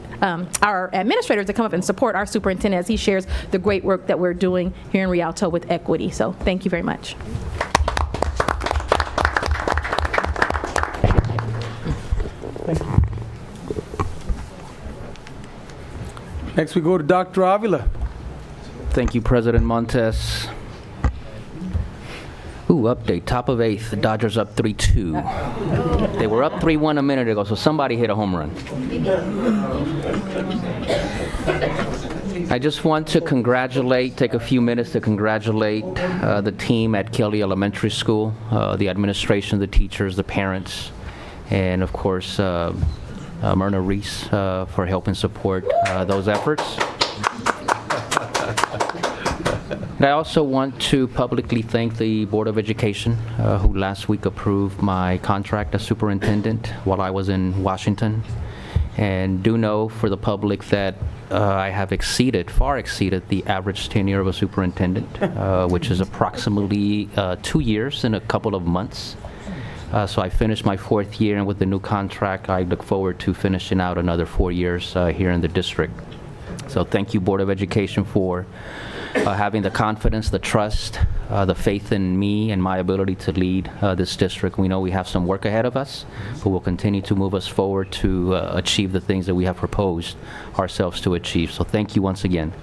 our administrators to come up and support our superintendent as he shares the great work that we're doing here in Rialto with equity. So thank you very much. Next we go to Dr. Avila. Thank you, President Montez. Ooh, update, top of 8th, the Dodgers up 3-2. They were up 3-1 a minute ago, so somebody hit a home run. I just want to take a few minutes to congratulate the team at Kelly Elementary School, the administration, the teachers, the parents, and of course, Myrna Reese for helping support those efforts. And I also want to publicly thank the Board of Education, who last week approved my contract as superintendent while I was in Washington. And do know for the public that I have far exceeded the average tenure of a superintendent, which is approximately 2 years and a couple of months. So I finished my 4th year, and with the new contract, I look forward to finishing out another 4 years here in the district. So thank you, Board of Education, for having the confidence, the trust, the faith in me and my ability to lead this district. We know we have some work ahead of us, but we'll continue to move us forward to achieve the things that we have proposed ourselves to achieve. So thank you once again.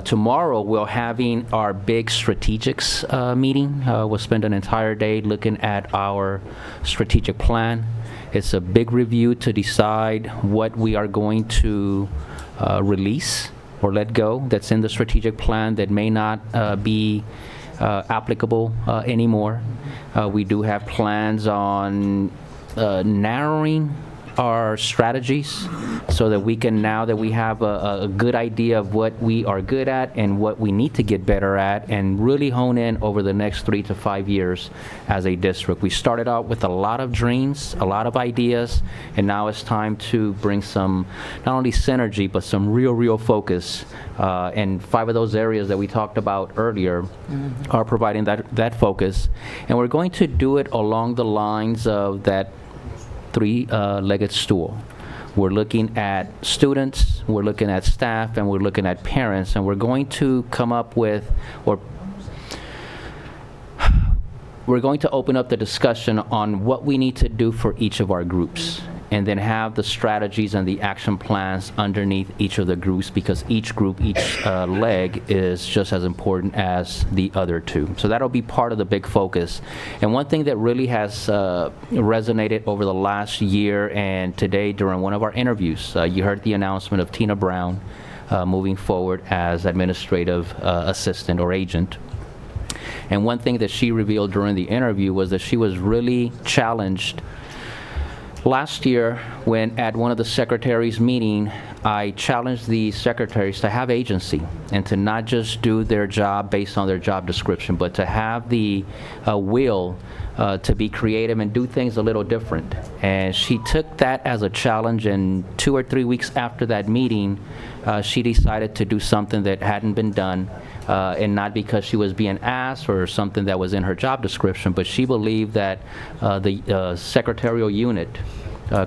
Tomorrow, we're having our big strategics meeting. We'll spend an entire day looking at our strategic plan. It's a big review to decide what we are going to release or let go that's in the strategic plan that may not be applicable anymore. We do have plans on narrowing our strategies so that we can, now that we have a good idea of what we are good at and what we need to get better at, and really hone in over the next 3 to 5 years as a district. We started out with a lot of dreams, a lot of ideas, and now it's time to bring some, not only synergy, but some real focus. And 5 of those areas that we talked about earlier are providing that focus. And we're going to do it along the lines of that 3-legged stool. We're looking at students, we're looking at staff, and we're looking at parents, and we're going to come up with, or we're going to open up the discussion on what we need to do for each of our groups, and then have the strategies and the action plans underneath each of the groups, because each group, each leg is just as important as the other 2. So that'll be part of the big focus. And one thing that really has resonated over the last year and today during one of our interviews, you heard the announcement of Tina Brown moving forward as administrative assistant or agent. And one thing that she revealed during the interview was that she was really challenged last year when at one of the secretaries' meeting, I challenged the secretaries to have agency and to not just do their job based on their job description, but to have the will to be creative and do things a little different. And she took that as a challenge, and 2 or 3 weeks after that meeting, she decided to do something that hadn't been done. And not because she was being asked or something that was in her job description, but she believed that the secretarial unit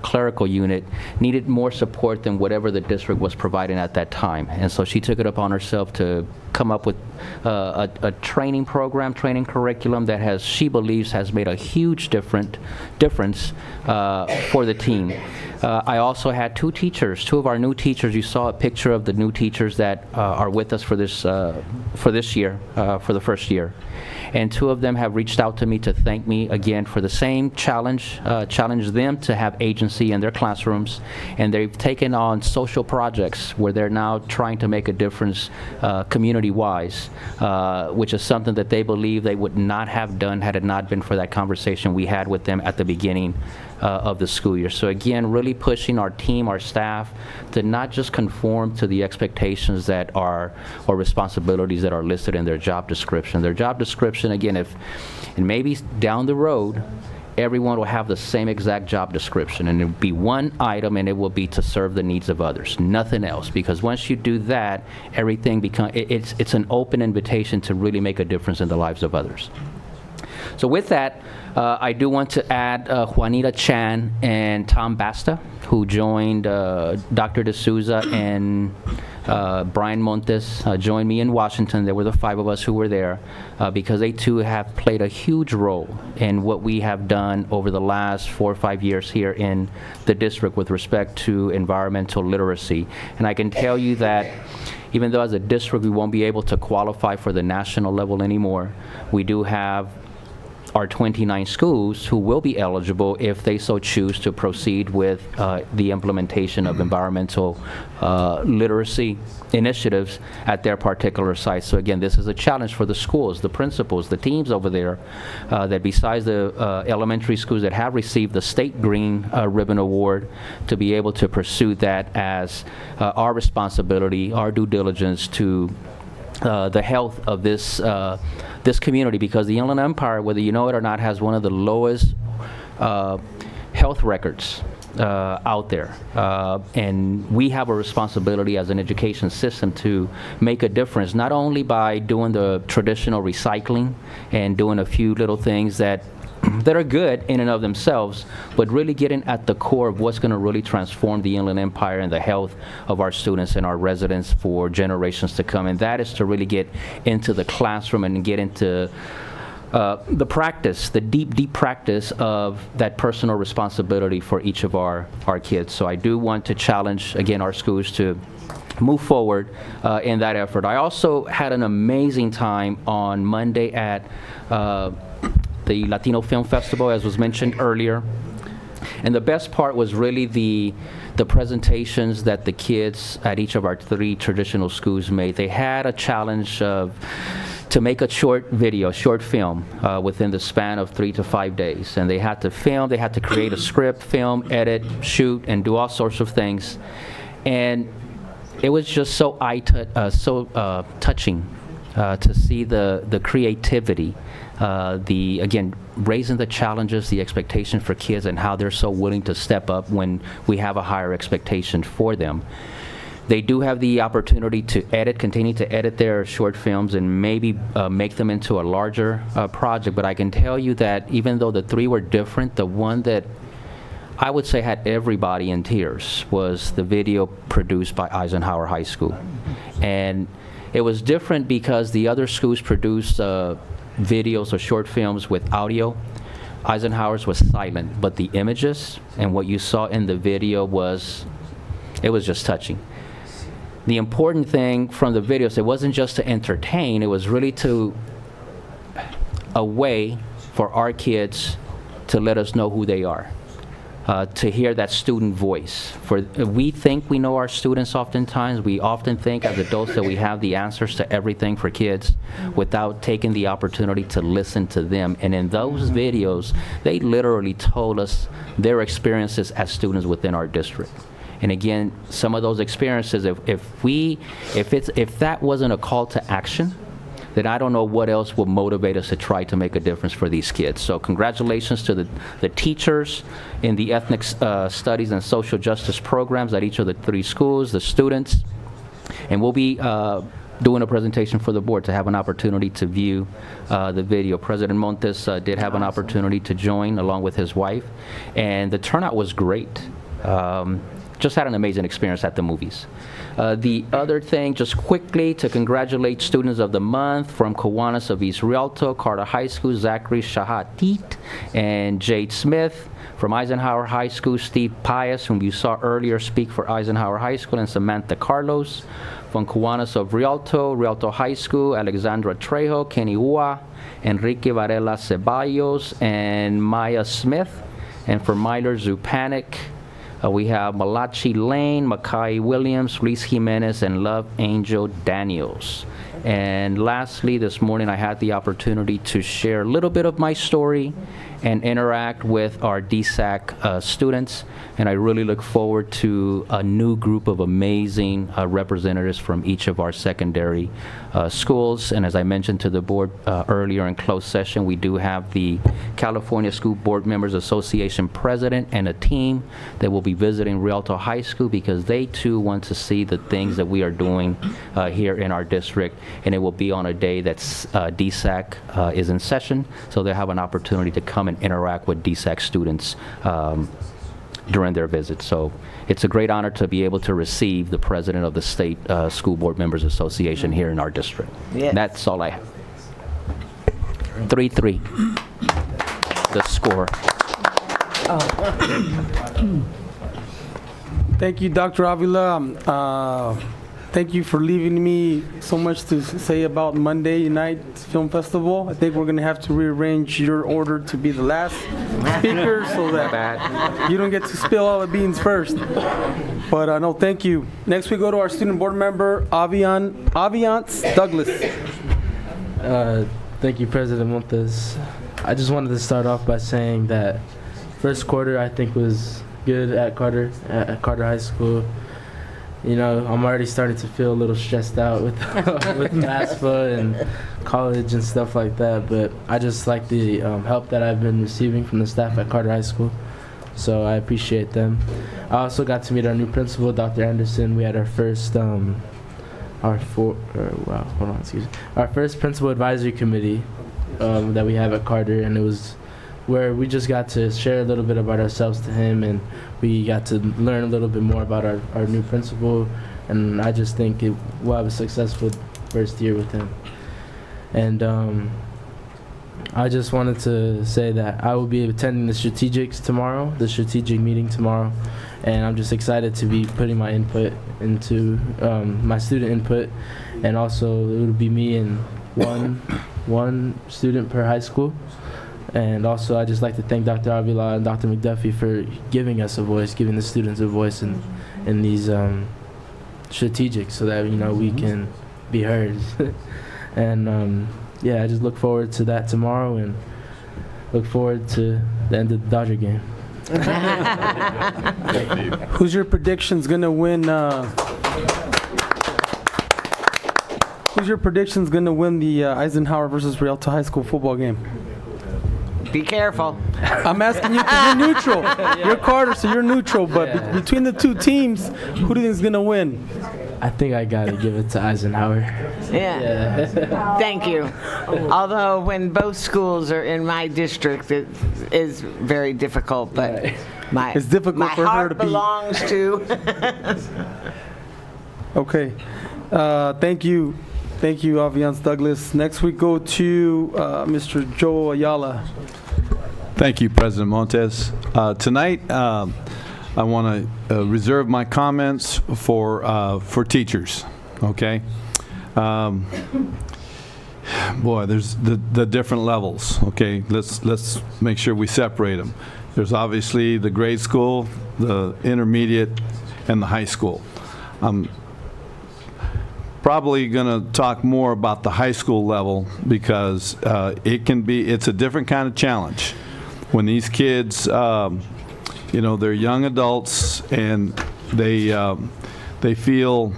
clerical unit needed more support than whatever the district was providing at that time. And so she took it upon herself to come up with a training program, training curriculum that she believes has made a huge difference for the team. I also had two of our new teachers. You saw a picture of the new teachers that are with us for this year, for the first year. And two of them have reached out to me to thank me again for the same challenge them to have agency in their classrooms. And they've taken on social projects where they're now trying to make a difference community-wise, which is something that they believe they would not have done had it not been for that conversation we had with them at the beginning of the school year. So again, really pushing our team, our staff, to not just conform to the expectations that are, or responsibilities that are listed in their job description. Their job description, again, and maybe down the road, everyone will have the same exact job description, and it will be one item, and it will be to serve the needs of others, nothing else. Because once you do that, everything it's an open invitation to really make a difference in the lives of others. So with that, I do want to add Juanita Chan and Tom Basta, who joined Dr. D'Souza and Brian Montes, joined me in Washington. There were the 5 of us who were there because they too have played a huge role in what we have done over the last 4 or 5 years here in the district with respect to environmental literacy. And I can tell you that even though as a district we won't be able to qualify for the national level anymore, we do have our 29 schools who will be eligible if they so choose to proceed with the implementation of environmental literacy initiatives at their particular sites. So again, this is a challenge for the schools, the principals, the teams over there, that besides the elementary schools that have received the state Green Ribbon Award, to be able to pursue that as our responsibility, our due diligence to the health of this community, because the Inland Empire, whether you know it or not, has one of the lowest health records out there. And we have a responsibility as an education system to make a difference, not only by doing the traditional recycling and doing a few little things that are good in and of themselves, but really getting at the core of what's going to really transform the Inland Empire and the health of our students and our residents for generations to come. And that is to really get into the classroom and get into the practice, the deep practice of that personal responsibility for each of our kids. So I do want to challenge, again, our schools to move forward in that effort. I also had an amazing time on Monday at the Latino Film Festival, as was mentioned earlier. And the best part was really the presentations that the kids at each of our 3 traditional schools made. They had a challenge to make a short film within the span of 3 to 5 days. And they had to film, they had to create a script, film, edit, shoot, and do all sorts of things. And it was just so touching to see the creativity, again, raising the challenges, the expectation for kids, and how they're so willing to step up when we have a higher expectation for them. They do have the opportunity to continue to edit their short films and maybe make them into a larger project. But I can tell you that even though the 3 were different, the one that I would say had everybody in tears was the video produced by Eisenhower High School. And it was different because the other schools produced videos or short films with audio. Eisenhower's was silent, but the images and what you saw in the video was just touching. The important thing from the videos, it wasn't just to entertain, it was really a way for our kids to let us know who they are. To hear that student voice. We think we know our students oftentimes. We often think as adults that we have the answers to everything for kids without taking the opportunity to listen to them. And in those videos, they literally told us their experiences as students within our district. And again, some of those experiences, if that wasn't a call to action, then I don't know what else will motivate us to try to make a difference for these kids. So congratulations to the teachers in the ethnic studies and social justice programs at each of the 3 schools, the students. And we'll be doing a presentation for the board, to have an opportunity to view the video. President Montes did have an opportunity to join along with his wife, and the turnout was great. Just had an amazing experience at the movies. The other thing, just quickly, to congratulate Students of the Month from Kiwanis of East Rialto, Carter High School, Zachary Shahatit and Jade Smith. From Eisenhower High School, Steve Pius, whom you saw earlier speak for Eisenhower High School, and Samantha Carlos. From Kiwanis of Rialto, Rialto High School, Alexandra Trejo, Kenny Ua, Enrique Varela Ceballos, and Maya Smith. And for Myler Zupanik, we have Malachi Lane, Makai Williams, Luis Jimenez, and Love Angel Daniels. And lastly, this morning I had the opportunity to share a little bit of my story and interact with our DSAC students, and I really look forward to a new group of amazing representatives from each of our secondary schools. And as I mentioned to the board earlier in closed session, we do have the California School Board Members Association president and a team that will be visiting Rialto High School, because they too want to see the things that we are doing here in our district, and it will be on a day that DSAC is in session, so they'll have an opportunity to come and interact with DSAC students during their visit. So it's a great honor to be able to receive the president of the State School Board Members Association here in our district. Yes. That's all I have. 3-3, the score. Thank you, Dr. Avila. Thank you for leaving me so much to say about Monday night film festival. I think we're going to have to rearrange your order to be the last speaker so that you don't get to spill all the beans first. But no, thank you. Next we go to our student board member, Aviance Douglas. Thank you, President Montes. I just wanted to start off by saying that first quarter I think was good at Carter High School. You know, I'm already starting to feel a little stressed out with FAFSA and college and stuff like that, but I just like the help that I've been receiving from the staff at Carter High School, so I appreciate them. I also got to meet our new principal, Dr. Anderson. We had our first our first principal advisory committee that we have at Carter, and it was where we just got to share a little bit about ourselves to him, and we got to learn a little bit more about our new principal, and I just think we'll have a successful first year with him. And I just wanted to say that I will be attending the strategic meeting tomorrow, and I'm just excited to be putting my input into my student input, and also it would be me and one student per high school. And also, I'd just like to thank Dr. Avila and Dr. McDuffie for giving us a voice, giving the students a voice in these strategics, so that, you know, we can be heard. And yeah, I just look forward to that tomorrow, and look forward to the end of the Dodger game. Who's your predictions gonna win? Who's your predictions gonna win the Eisenhower versus Rialto High School football game? Be careful. I'm asking you because you're neutral. You're Carter, so you're neutral. But between the two teams, who do you think is gonna win? I think I gotta give it to Eisenhower. Yeah. Thank you. Although when both schools are in my district, it is very difficult. But it's difficult for her to be. My heart belongs to. Okay. Thank you. Thank you, Aviance Douglas. Next we go to Mr. Joe Ayala. Thank you, President Montes. Tonight, I want to reserve my comments for teachers. Okay. Boy, there's the different levels. Okay, let's make sure we separate them. There's obviously the grade school, the intermediate, and the high school. Probably going to talk more about the high school level, because it's a different kind of challenge when these kids, you know, they're young adults, and they feel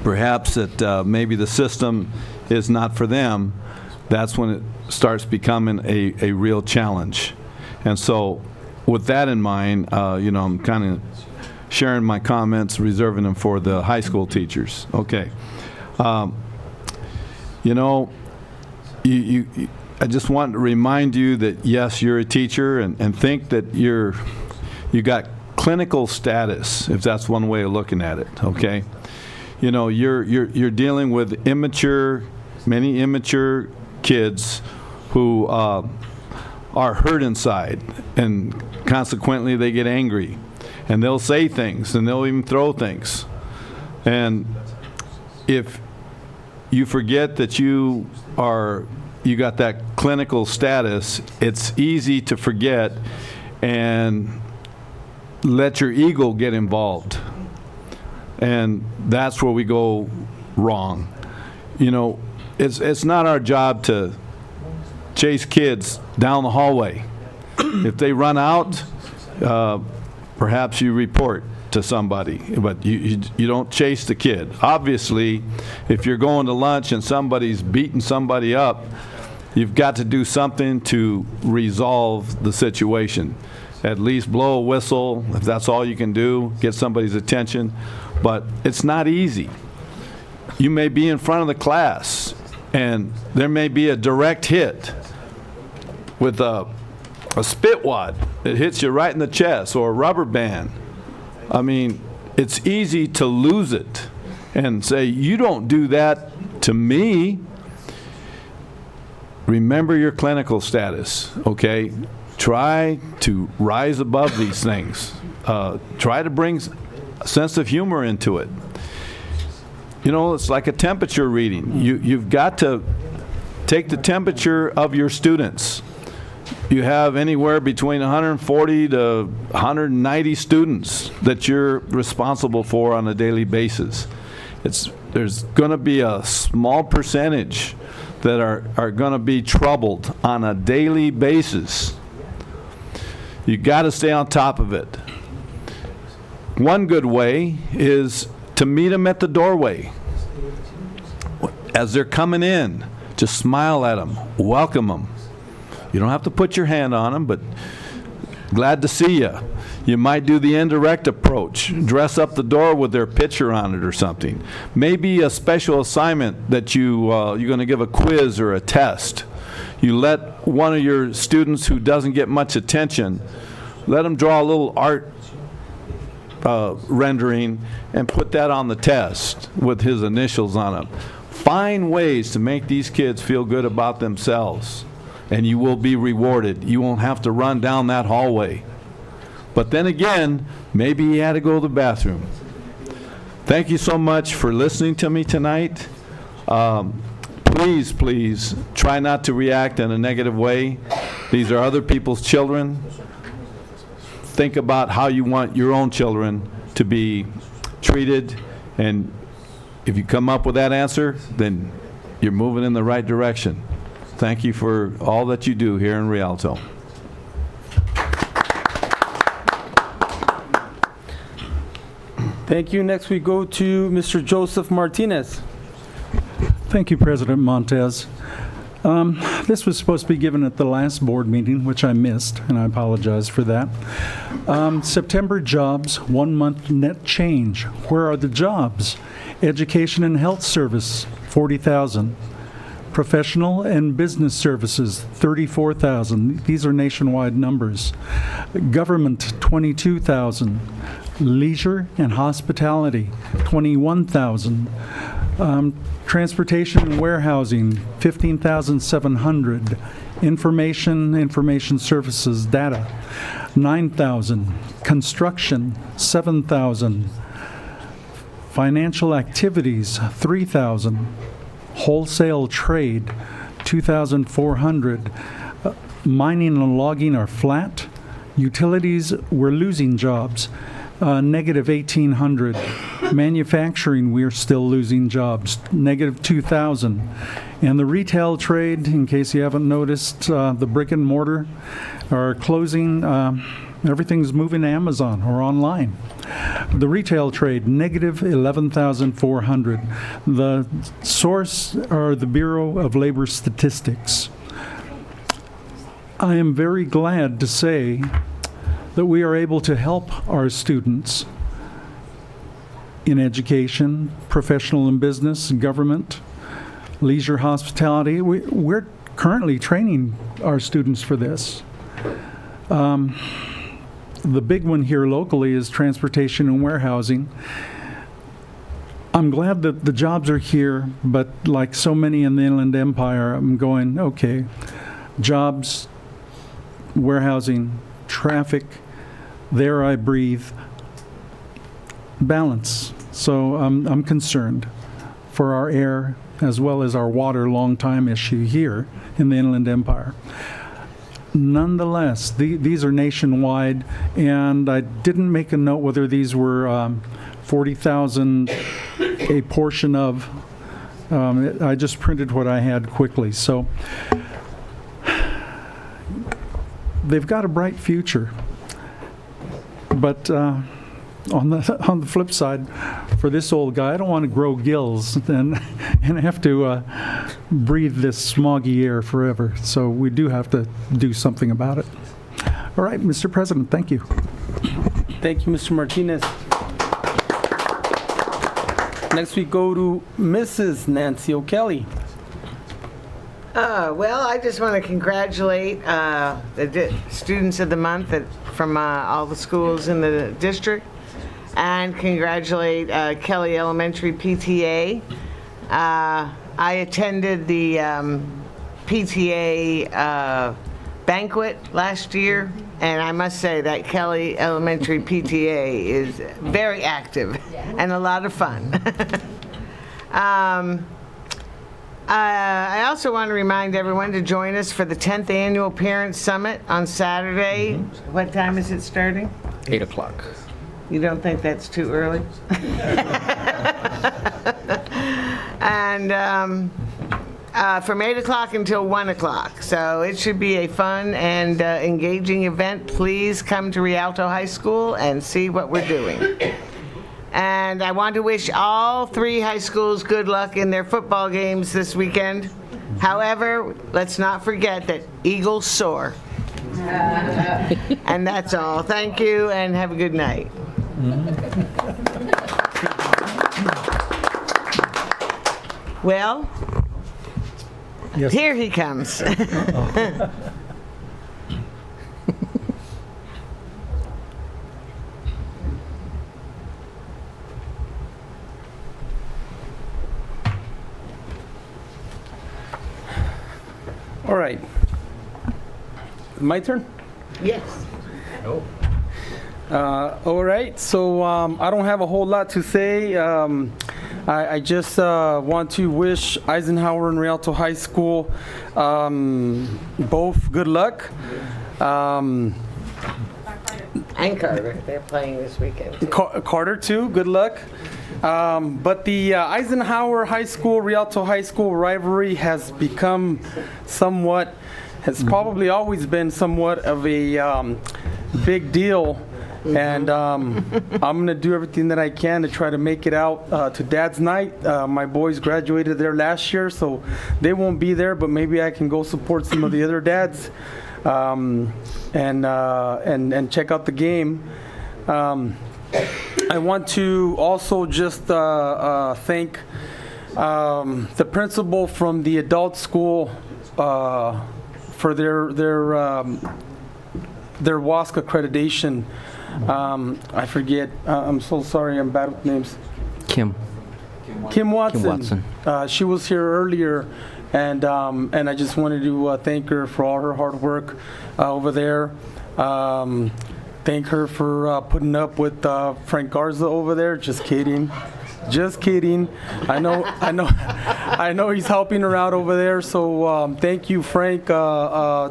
perhaps that maybe the system is not for them. That's when it starts becoming a real challenge. And so with that in mind, you know, I'm kind of sharing my comments, reserving them for the high school teachers. Okay. You know, I just want to remind you that, yes, you're a teacher, and think that you got clinical status, if that's one way of looking at it, okay? You know, you're dealing with many immature kids who are hurt inside, and consequently they get angry, and they'll say things, and they'll even throw things. And if you forget that you got that clinical status, it's easy to forget and let your ego get involved. And that's where we go wrong. You know, it's not our job to chase kids down the hallway. If they run out, perhaps you report to somebody, but you don't chase the kid. Obviously, if you're going to lunch and somebody's beating somebody up, you've got to do something to resolve the situation. At least blow a whistle, if that's all you can do, get somebody's attention. But it's not easy. You may be in front of the class, and there may be a direct hit with a spit wad that hits you right in the chest, or a rubber band. I mean, it's easy to lose it and say, you don't do that to me. Remember your clinical status, okay? Try to rise above these things. Try to bring a sense of humor into it. You know, it's like a temperature reading. You've got to take the temperature of your students. You have anywhere between 140 to 190 students that you're responsible for on a daily basis. There's going to be a small percentage that are going to be troubled on a daily basis. You got to stay on top of it. One good way is to meet them at the doorway. As they're coming in, just smile at them, welcome them. You don't have to put your hand on them, but glad to see you. You might do the indirect approach, dress up the door with their picture on it or something. Maybe a special assignment that you're going to give a quiz or a test. You let one of your students who doesn't get much attention, let them draw a little art rendering and put that on the test with his initials on it. Find ways to make these kids feel good about themselves, and you will be rewarded. You won't have to run down that hallway. But then again, maybe you had to go to the bathroom. Thank you so much for listening to me tonight. Please try not to react in a negative way. These are other people's children. Think about how you want your own children to be treated, and if you come up with that answer, then you're moving in the right direction. Thank you for all that you do here in Rialto. Thank you. Next we go to Mr. Joseph Martinez. Thank you, President Montez. This was supposed to be given at the last board meeting, which I missed, and I apologize for that. September jobs, 1 month net change. Where are the jobs? Education and Health Service, 40,000. Professional and Business Services, 34,000. These are nationwide numbers. Government, 22,000. Leisure and Hospitality, 21,000. Transportation and Warehousing, 15,700. Information Services, Data, 9,000. Construction, 7,000. Financial Activities, 3,000. Wholesale Trade, 2,400. Mining and logging are flat. Utilities, we're losing jobs. Negative 1,800. Manufacturing, we're still losing jobs. Negative 2,000. And the retail trade, in case you haven't noticed, the brick and mortar are closing. Everything's moving to Amazon or online. The retail trade, negative 11,400. The source are the Bureau of Labor Statistics. I am very glad to say that we are able to help our students in education, professional and business, government, leisure hospitality. We're currently training our students for this. The big one here locally is transportation and warehousing. I'm glad that the jobs are here, but like so many in the Inland Empire, I'm going, okay, jobs, warehousing, traffic, there I breathe, balance. So I'm concerned for our air as well as our water long time issue here in the Inland Empire. Nonetheless, these are nationwide, and I didn't make a note whether these were 40,000 a portion of. I just printed what I had quickly. So they've got a bright future. But on the flip side, for this old guy, I don't want to grow gills and have to breathe this smoggy air forever. So we do have to do something about it. All right, Mr. President, thank you. Thank you, Mr. Martinez. Next we go to Mrs. Nancy O'Kelly. Well, I just want to congratulate the Students of the Month from all the schools in the district, and congratulate Kelly Elementary PTA. I attended the PTA banquet last year, and I must say that Kelly Elementary PTA is very active and a lot of fun. I also want to remind everyone to join us for the 10th Annual Parents Summit on Saturday. What time is it starting? 8 o'clock. You don't think that's too early? And from 8 o'clock until 1 o'clock. So it should be a fun and engaging event. Please come to Rialto High School and see what we're doing. And I want to wish all 3 high schools good luck in their football games this weekend. However, let's not forget that Eagles soar. And that's all. Thank you and have a good night. Well, yes. Here he comes. All right. My turn? Yes. All right, so I don't have a whole lot to say. I just want to wish Eisenhower and Rialto High School both good luck. And Carter, they're playing this weekend. Too. Carter too, good luck. But the Eisenhower High School, Rialto High School rivalry has become somewhat, has probably always been somewhat of a big deal. And I'm going to do everything that I can to try to make it out to Dad's Night. My boys graduated there last year, so they won't be there, but maybe I can go support some of the other dads and check out the game. I want to also just thank the principal from the adult school for their WASC accreditation. I forget. I'm so sorry. I'm bad with names. Kim Watson. She was here earlier, and I just wanted to thank her for all her hard work over there. Thank her for putting up with Frank Garza over there. Just kidding. Just kidding. I know he's helping her out over there. So thank you, Frank.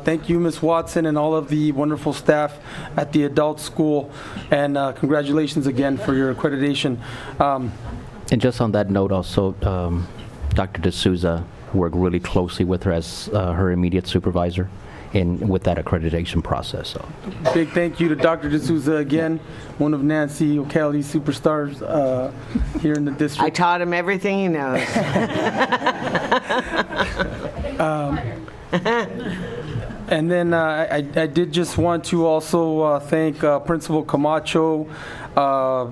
Thank you, Ms. Watson, and all of the wonderful staff at the adult school. And congratulations again for your accreditation. And just on that note also, Dr. D'Souza worked really closely with her as her immediate supervisor with that accreditation process. So. Big thank you to Dr. D'Souza again, one of Nancy O'Kelly's superstars here in the district. I taught him everything he knows. And then I did just want to also thank Principal Camacho,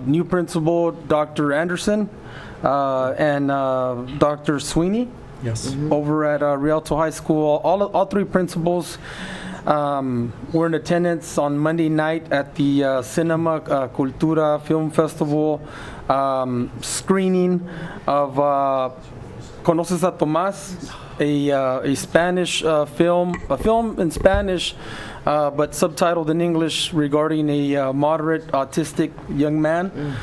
new principal Dr. Anderson, and Dr. Sweeney. Yes. Over at Rialto High School. All three principals were in attendance on Monday night at the Cinema Cultura Film Festival screening of Conoces a Tomás, a Spanish film, a film in Spanish, but subtitled in English regarding a moderate autistic young man.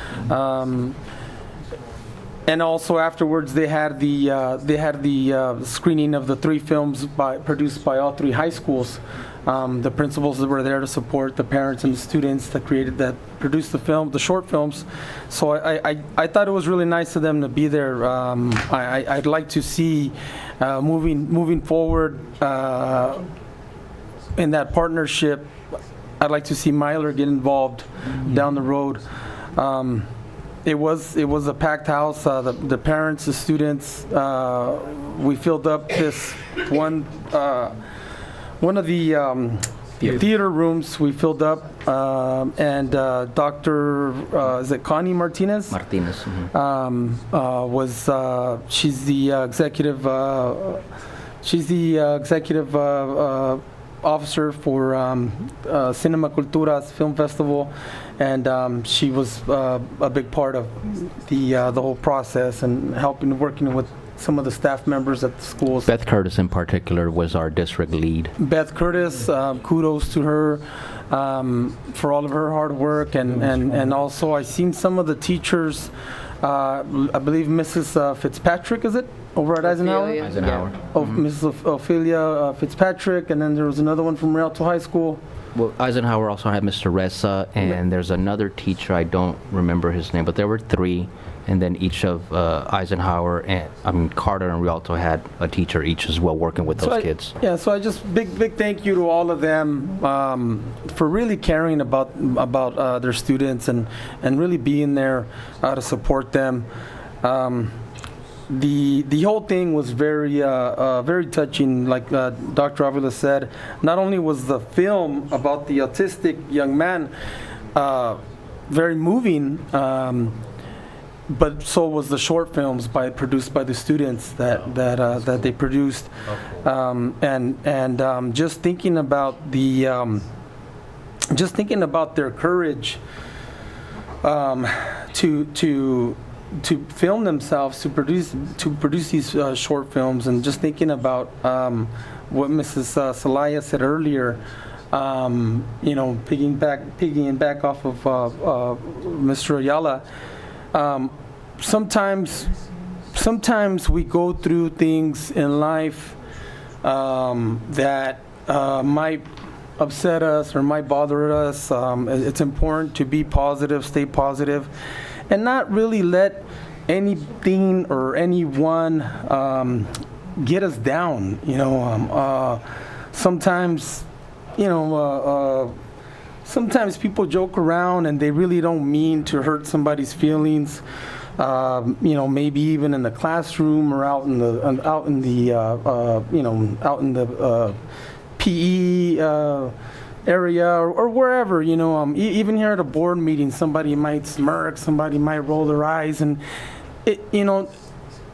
And also afterwards, they had the screening of the three films produced by all three high schools. The principals that were there to support the parents and the students that produced the short films. So I thought it was really nice of them to be there. I'd like to see moving forward in that partnership. I'd like to see Myler get involved down the road. It was a packed house. The parents, the students, we filled up this one of the theater rooms. We filled up, and Dr. Is it Connie Martinez? Martinez. She's the executive officer for Cinema Cultura's Film Festival, and she was a big part of the whole process and working with some of the staff members at the schools. Beth Curtis in particular was our district lead. Beth Curtis, kudos to her for all of her hard work, and also I've seen some of the teachers, I believe Mrs. Fitzpatrick, is it? Over at Eisenhower? Eisenhower. Oh, Mrs. Ophelia Fitzpatrick, and then there was another one from Rialto High School. Well, Eisenhower also had Mr. Reza, and there's another teacher, I don't remember his name, but there were three, and then each of Eisenhower, Carter and Rialto had a teacher each as well working with those kids. Yeah, so I just, big thank you to all of them for really caring about their students and really being there to support them. The whole thing was very touching, like Dr. Avila said. Not only was the film about the autistic young man very moving, but so was the short films produced by the students that they produced, and just thinking about their courage to film themselves, to produce these short films, and just thinking about what Mrs. Celaya said earlier, piggying back off of Mr. Ayala. Sometimes we go through things in life that might upset us or might bother us. It's important to be positive, stay positive, and not really let anything or anyone get us down. Sometimes people joke around and they really don't mean to hurt somebody's feelings. Maybe even in the classroom or out in the PE area or wherever, even here at a board meeting, somebody might smirk, somebody might roll their eyes, and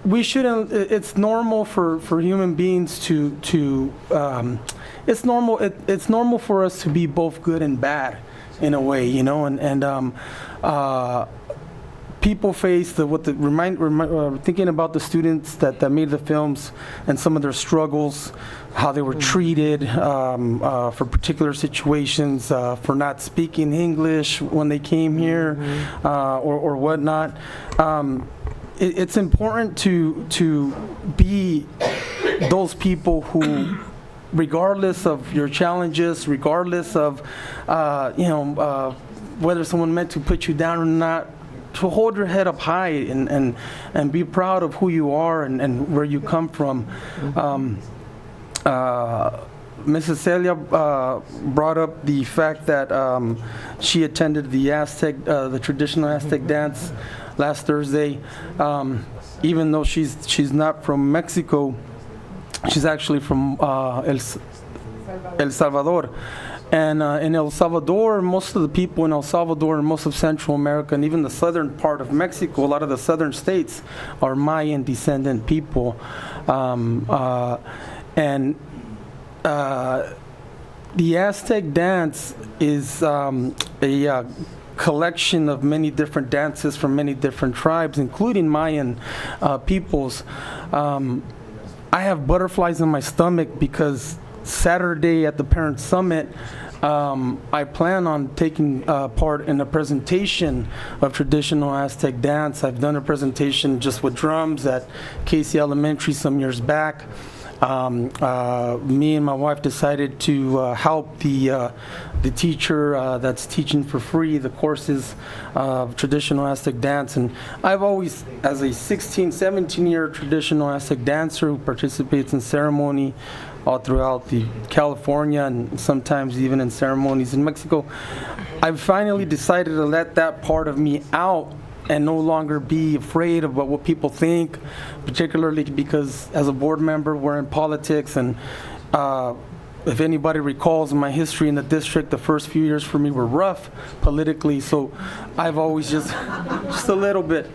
we shouldn't. It's normal for human beings to it's normal for us to be both good and bad in a way, people face thinking about the students that made the films and some of their struggles, how they were treated for particular situations, for not speaking English when they came here, or whatnot. It's important to be those people who, regardless of your challenges, regardless of whether someone meant to put you down or not, to hold your head up high and be proud of who you are and where you come from. Mrs. Celia brought up the fact that she attended the traditional Aztec dance last Thursday. Even though she's not from Mexico, she's actually from El Salvador. And in El Salvador, most of the people in El Salvador and most of Central America and even the southern part of Mexico, a lot of the southern states are Mayan descendant people. The Aztec dance is a collection of many different dances from many different tribes, including Mayan peoples. I have butterflies in my stomach because Saturday at the Parent Summit, I plan on taking part in a presentation of traditional Aztec dance. I've done a presentation just with drums at Casey Elementary some years back. Me and my wife decided to help the teacher that's teaching for free the courses of traditional Aztec dance. And I've always, as a 16, 17-year traditional Aztec dancer who participates in ceremony all throughout California and sometimes even in ceremonies in Mexico, I've finally decided to let that part of me out and no longer be afraid of what people think, particularly because as a board member, we're in politics. And if anybody recalls my history in the district, the first few years for me were rough politically. So I've always just a little bit.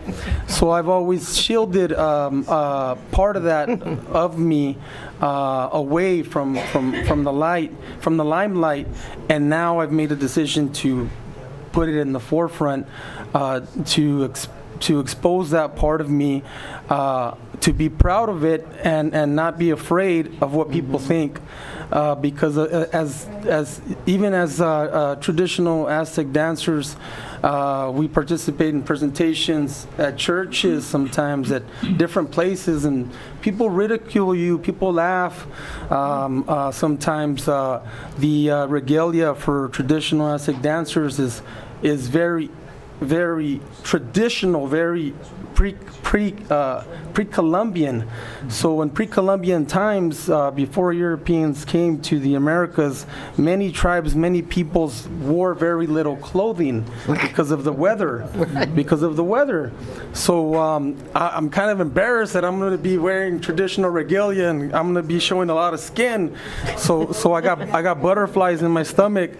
So I've always shielded part of that of me away from the limelight. And now I've made a decision to put it in the forefront, to expose that part of me, to be proud of it and not be afraid of what people think, because as traditional Aztec dancers, we participate in presentations at churches, sometimes at different places, and people ridicule you, people laugh. Sometimes the regalia for traditional Aztec dancers is very, very traditional, very pre-Columbian. So in pre-Columbian times, before Europeans came to the Americas, many tribes, many peoples wore very little clothing because of the weather. So I'm kind of embarrassed that I'm going to be wearing traditional regalia and I'm going to be showing a lot of skin. So I got butterflies in my stomach.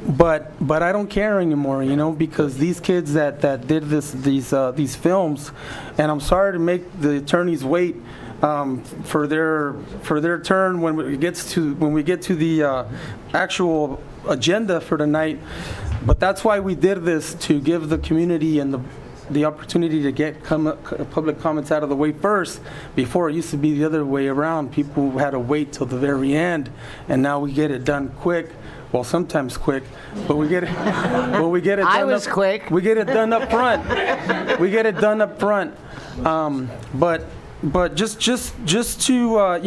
But I don't care anymore, because these kids that did these films, and I'm sorry to make the attorneys wait for their turn when we get to the actual agenda for tonight. But that's why we did this, to give the community and the opportunity to get public comments out of the way first. Before, it used to be the other way around. People had to wait till the very end, and now we get it done quick. Well, sometimes quick, but we get it. We get it done. I was quick. We get it done up front. But just to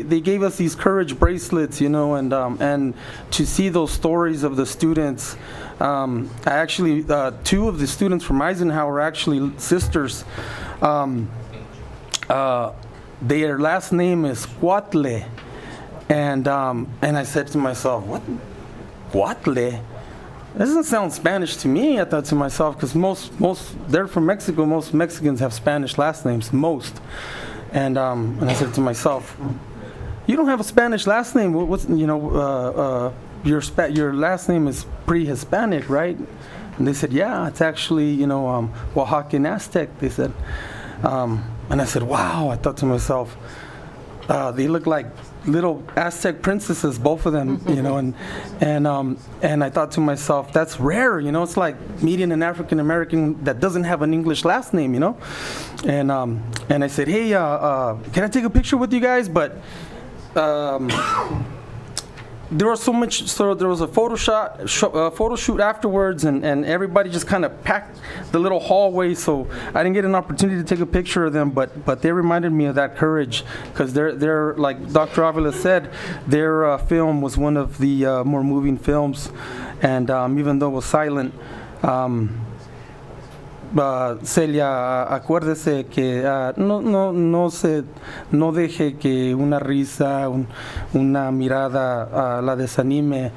they gave us these courage bracelets, and to see those stories of the students. I actually, two of the students from Eisenhower are actually sisters. Their last name is Cuautle. And I said to myself, what? Cuautle? That doesn't sound Spanish to me, I thought to myself, because most they're from Mexico. Most Mexicans have Spanish last names, most. And I said to myself, you don't have a Spanish last name. Your last name is pre-Hispanic, right? And they said, yeah, it's actually, Oaxacan Aztec, they said. And I said, wow, I thought to myself, they look like little Aztec princesses, both of them, and I thought to myself, that's rare, it's like meeting an African American that doesn't have an English last name, and I said, hey, can I take a picture with you guys? But there was there was a photo shoot afterwards, and everybody just kind of packed the little hallway, so I didn't get an opportunity to take a picture of them, but they reminded me of that courage, because they're like Dr. Avila said, their film was one of the more moving films, and even though it was silent, Celia, acuérdese que no deje que una risa, una mirada la desanime,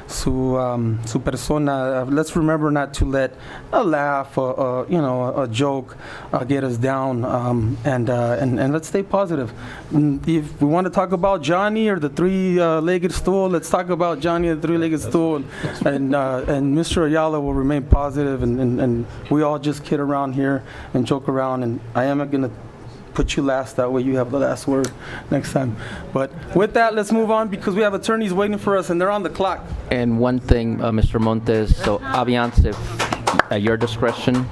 su persona. Let's remember not to let a laugh, a joke get us down, and let's stay positive. If we want to talk about Johnny or the three-legged stool, let's talk about Johnny and the three-legged stool, and Mr. Ayala will remain positive, and we all just kid around here and joke around, and I am going to put you last, that way you have the last word next time. But with that, let's move on because we have attorneys waiting for us and they're on the clock. And one thing, Mr. Montes, so Aviance, if at your discretion,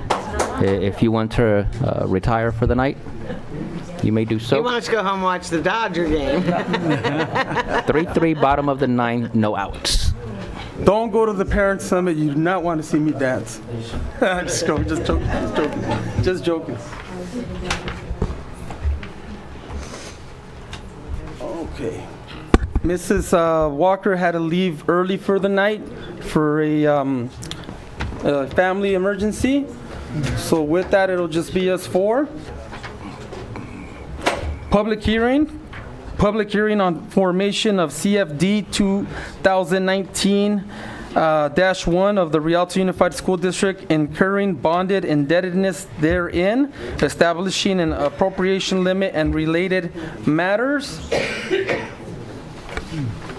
if you want to retire for the night, you may do so. He wants to go home and watch the Dodger game. 3-3, bottom of the 9, no outs. Don't go to the parent summit. You do not want to see me dance. Just joking. Okay. Mrs. Walker had to leave early for the night for a family emergency. So with that, it'll just be us four. Public hearing on formation of CFD 2019-1 of the Rialto Unified School District, incurring bonded indebtedness therein, establishing an appropriation limit and related matters.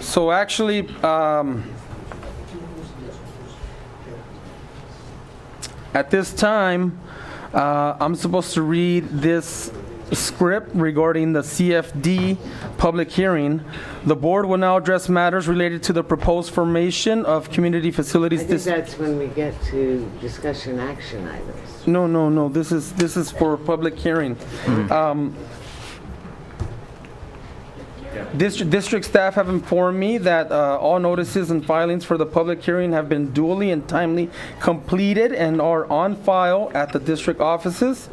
So actually, at this time, I'm supposed to read this script regarding the CFD public hearing. The board will now address matters related to the proposed formation of community facilities. I think that's when we get to discussion action items. No. This is for public hearing. District staff have informed me that all notices and filings for the public hearing have been duly and timely completed and are on file at the district offices.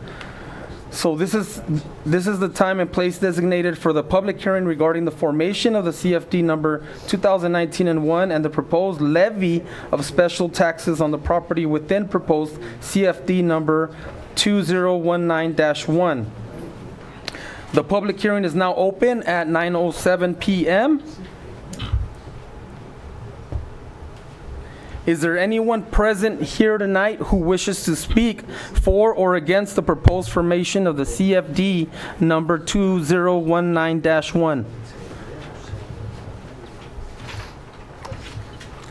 So this is the time and place designated for the public hearing regarding the formation of the CFD number 2019-1 and the proposed levy of special taxes on the property within proposed CFD number 2019-1. The public hearing is now open at 9:07 p.m. Is there anyone present here tonight who wishes to speak for or against the proposed formation of the CFD number 2019-1?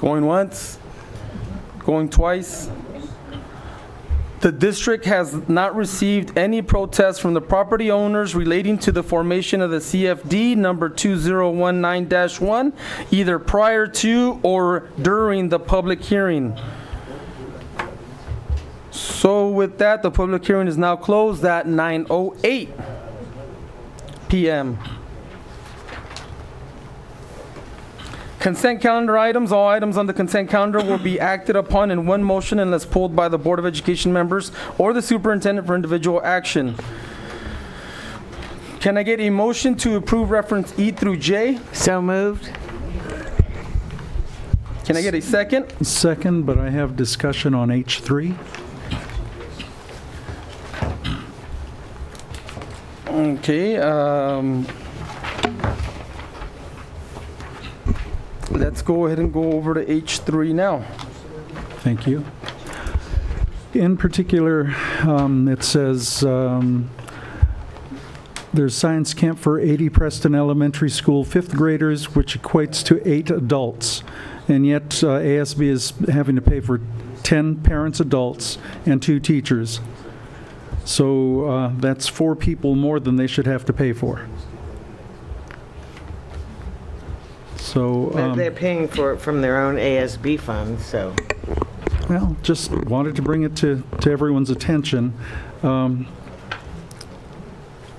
Going once? Going twice? The district has not received any protests from the property owners relating to the formation of the CFD number 2019-1, either prior to or during the public hearing. So with that, the public hearing is now closed at 9:08 p.m. Consent calendar items. All items on the consent calendar will be acted upon in one motion unless pulled by the Board of Education members or the superintendent for individual action. Can I get a motion to approve reference E through J? So moved. Can I get a second? Second, but I have discussion on H3. Okay. Let's go ahead and go over to H3 now. Thank you. In particular, it says there's science camp for 80 Preston Elementary School fifth graders, which equates to 8 adults. And yet ASB is having to pay for 10 parents, adults, and 2 teachers. So that's 4 people more than they should have to pay for. So, But they're paying for it from their own ASB funds, so. Well, just wanted to bring it to everyone's attention.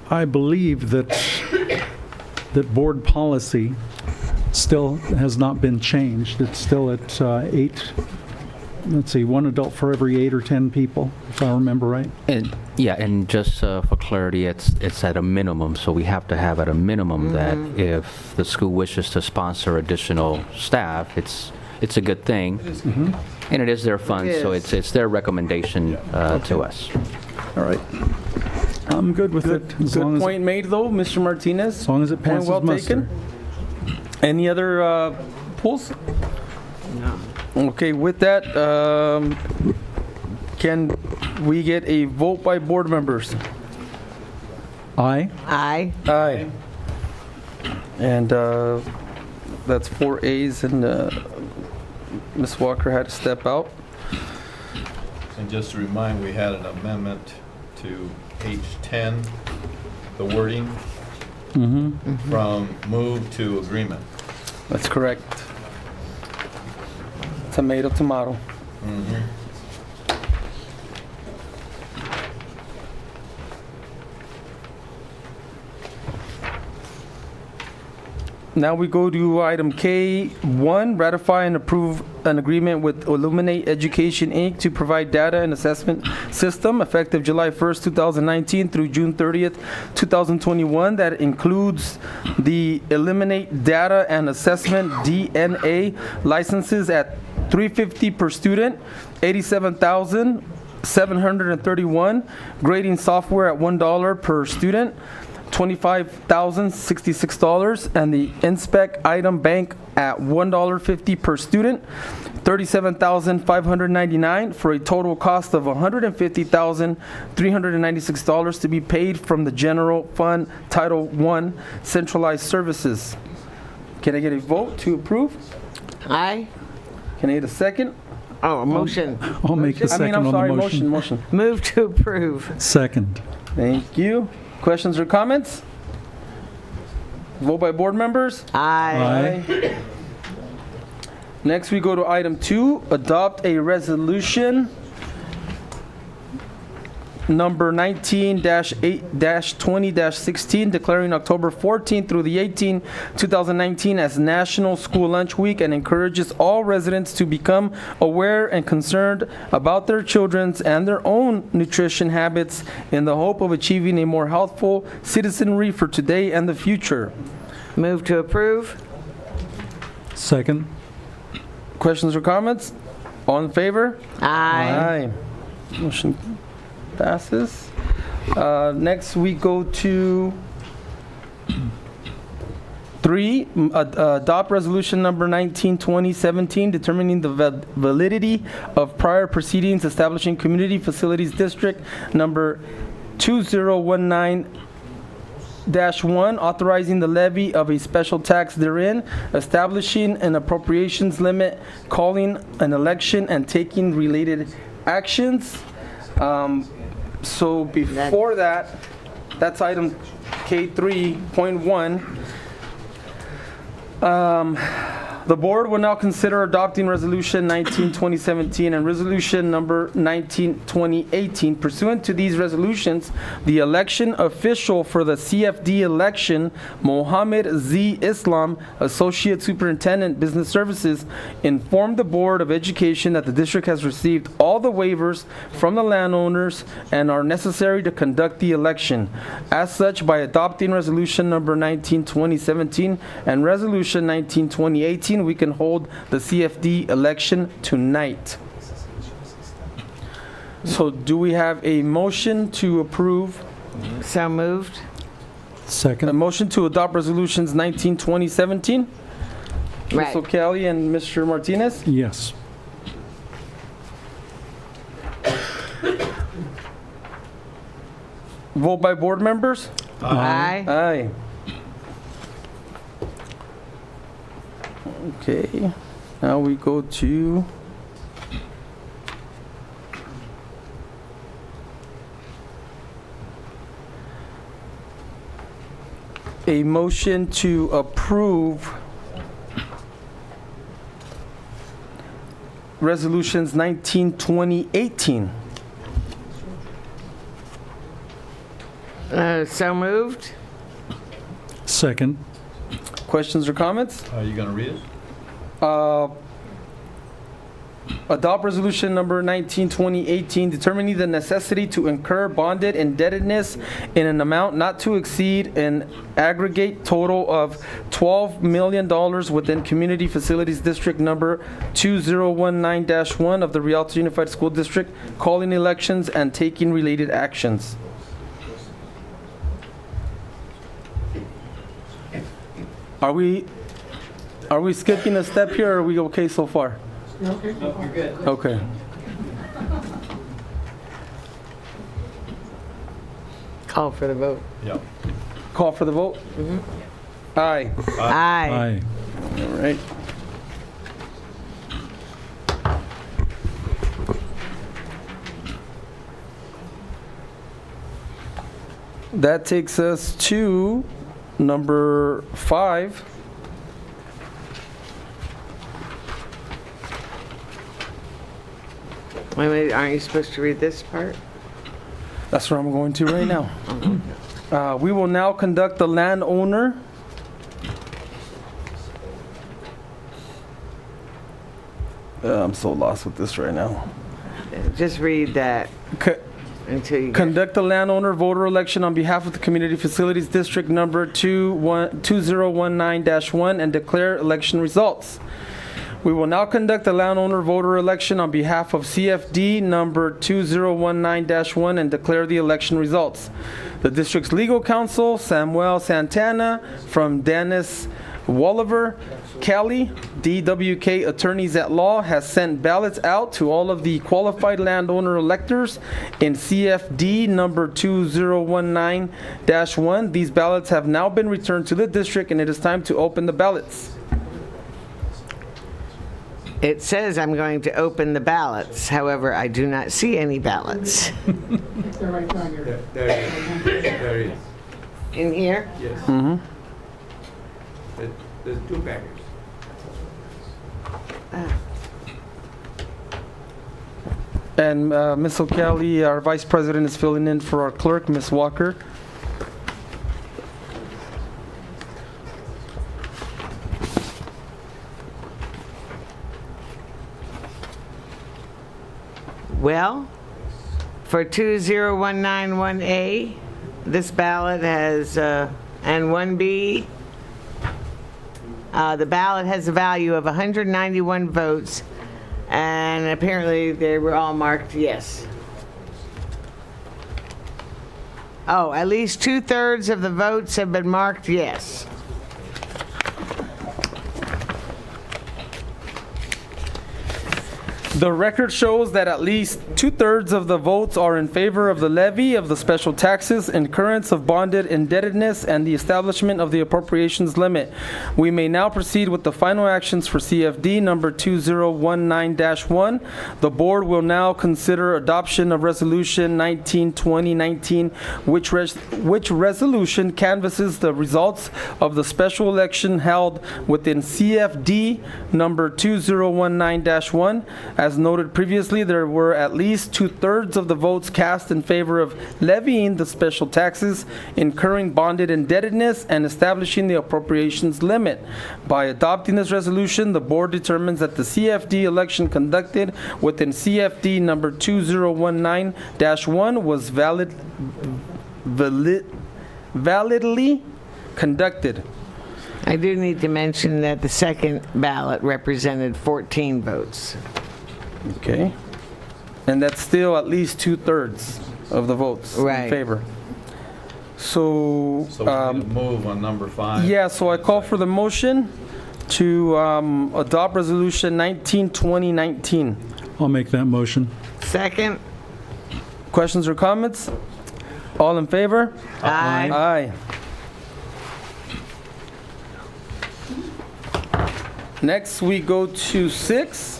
I believe that board policy still has not been changed. It's still at 8, let's see, 1 adult for every 8 or 10 people, if I remember right. And yeah, and just for clarity, it's at a minimum, so we have to have at a minimum that if the school wishes to sponsor additional staff, it's a good thing, and it is their funds, so it's their recommendation to us. All right. I'm good with it. Good point made, though, Mr. Martinez. As long as it passes muster. Any other polls? No. Okay, with that, can we get a vote by board members? Aye. Aye. Aye. And that's 4 ayes, and Ms. Walker had to step out. And just to remind, we had an amendment to H10, the wording, from move to agreement. That's correct. Tomato, tomato. Now we go to item K1, ratify and approve an agreement with Illuminate Education, Inc. to provide data and assessment system effective July 1st, 2019 through June 30th, 2021. That includes the Illuminate Data and Assessment, DNA, licenses at $350 per student, $87,731, grading software at $1 per student, $25,066, and the Inspect Item Bank at $1.50 per student, $37,599, for a total cost of $150,396 to be paid from the General Fund Title I Centralized Services. Can I get a vote to approve? Aye. Can I get a second? Oh, a motion. I'll make the second on the motion. Motion. Move to approve. Second. Thank you. Questions or comments? Vote by board members? Aye. Aye. Next, we go to item 2, adopt a resolution number 19-8-20-16, declaring October 14th through the 18th, 2019 as National School Lunch Week, and encourages all residents to become aware and concerned about their children's and their own nutrition habits in the hope of achieving a more healthful citizenry for today and the future. Move to approve. Second. Questions or comments? All in favor? Aye. Aye. Motion passes. Next, we go to 3, adopt resolution number 19-2017, determining the validity of prior proceedings establishing Community Facilities District number 2019-1, authorizing the levy of a special tax therein, establishing an appropriations limit, calling an election, and taking related actions. So before that, that's item K3.1. The board will now consider adopting Resolution 19-2017 and Resolution number 19-2018. Pursuant to these resolutions, the election official for the CFD election, Mohammed Z. Islam, Associate Superintendent, Business Services, informed the Board of Education that the district has received all the waivers from the landowners and are necessary to conduct the election. As such, by adopting Resolution number 19-2017 and Resolution 19-2018, we can hold the CFD election tonight. So do we have a motion to approve? So moved. Second. A motion to adopt resolutions 19-2017? Right. Ms. O'Kelly and Mr. Martinez? Yes. Vote by board members? Aye. Aye. Okay, now we go to a motion to approve resolutions 19-2018. So moved. Second. Questions or comments? Are you going to read it? Adopt resolution number 19-2018, determining the necessity to incur bonded indebtedness in an amount not to exceed an aggregate total of $12 million within Community Facilities District number 2019-1 of the Rialto Unified School District, calling elections and taking related actions. Are we skipping a step here, or are we okay so far? Okay. No, you're good. Okay. Call for the vote. Yep. Call for the vote? Aye. Aye. All right. That takes us to number 5. Wait, aren't you supposed to read this part? That's where I'm going to right now. We will now conduct the landowner. I'm so lost with this right now. Just read that until you Conduct the landowner voter election on behalf of the Community Facilities District number 2019-1 and declare election results. We will now conduct the landowner voter election on behalf of CFD number 2019-1 and declare the election results. The district's legal counsel, Samuel Santana from Dennis Walliver, Kelly, DWK Attorneys at Law, has sent ballots out to all of the qualified landowner electors in CFD number 2019-1. These ballots have now been returned to the district, and it is time to open the ballots. It says I'm going to open the ballots. However, I do not see any ballots. There it is. In here? Yes. Mm-hmm. There's 2 baggers. And Ms. O'Kelly, our Vice President, is filling in for our clerk, Ms. Walker. Well, for 20191A, this ballot has, and 1B, the ballot has a value of 191 votes, and apparently they were all marked yes. Oh, at least 2/3 of the votes have been marked yes. The record shows that at least 2/3 of the votes are in favor of the levy of the special taxes, incurrence of bonded indebtedness, and the establishment of the appropriations limit. We may now proceed with the final actions for CFD number 2019-1. The board will now consider adoption of Resolution 19-2019, which resolution canvasses the results of the special election held within CFD number 2019-1. As noted previously, there were at least 2/3 of the votes cast in favor of levying the special taxes, incurring bonded indebtedness, and establishing the appropriations limit. By adopting this resolution, the board determines that the CFD election conducted within CFD number 2019-1 was validly conducted. I do need to mention that the second ballot represented 14 votes. Okay. And that's still at least 2/3 of the votes in favor. So, So we need to move on number 5. yeah, so I call for the motion to adopt Resolution 19-2019. I'll make that motion. Second. Questions or comments? All in favor? Aye. Aye. Next, we go to 6.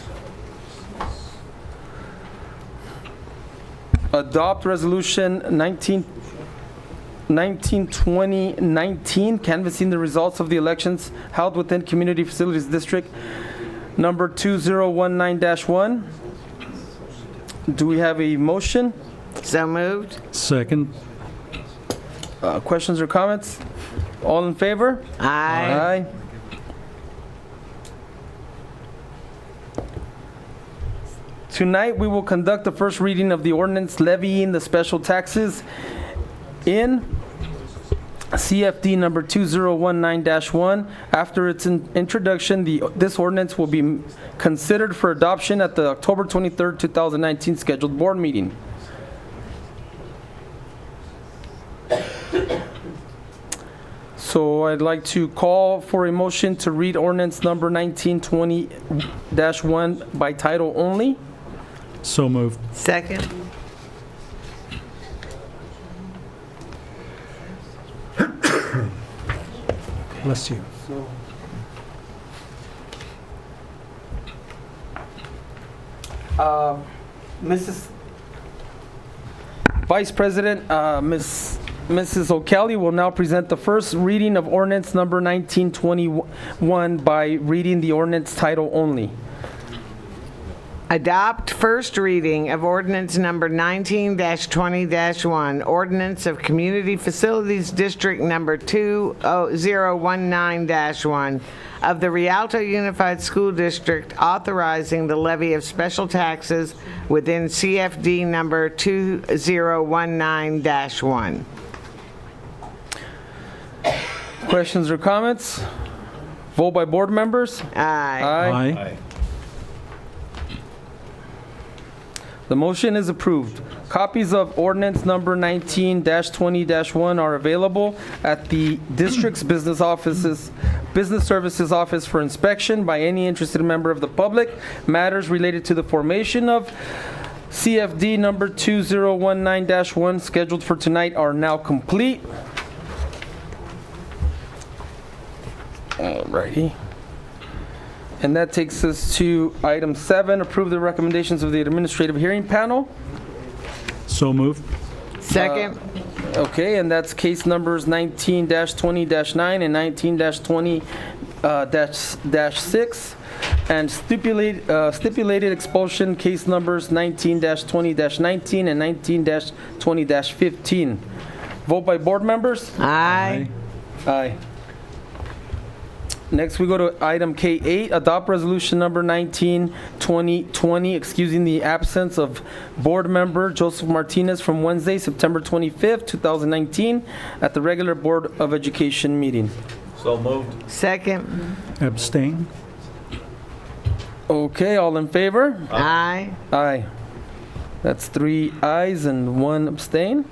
Adopt Resolution 19-2019, canvassing the results of the elections held within Community Facilities District number 2019-1. Do we have a motion? So moved. Second. Questions or comments? All in favor? Aye. Aye. Tonight, we will conduct the first reading of the ordinance levying the special taxes in CFD number 2019-1. After its introduction, this ordinance will be considered for adoption at the October 23rd, 2019 scheduled board meeting. So I'd like to call for a motion to read ordinance number 1920-1 by title only. So moved. Second. Bless you. Mrs. Vice President, Mrs. O'Kelly will now present the first reading of ordinance number 1921 by reading the ordinance title only. Adopt first reading of ordinance number 19-20-1, ordinance of Community Facilities District number 2019-1 of the Rialto Unified School District authorizing the levy of special taxes within CFD number 2019-1. Questions or comments? Vote by board members. Aye. Aye. The motion is approved. Copies of ordinance number 19-20-1 are available at the district's business services office for inspection by any interested member of the public. Matters related to the formation of CFD number 2019-1 scheduled for tonight are now complete. Alrighty. And that takes us to item 7, approve the recommendations of the administrative hearing panel. So moved. Second. Okay, and that's case numbers 19-20-9 and 19-20-6. And stipulated expulsion case numbers 19-20-19 and 19-20-15. Vote by board members. Aye. Aye. Next, we go to item K8, adopt resolution number 19-2020, excusing the absence of board member Joseph Martinez from Wednesday, September 25th, 2019, at the regular Board of Education meeting. So moved. Second. Abstain. Okay, all in favor? Aye. Aye. That's 3 ayes and 1 abstain.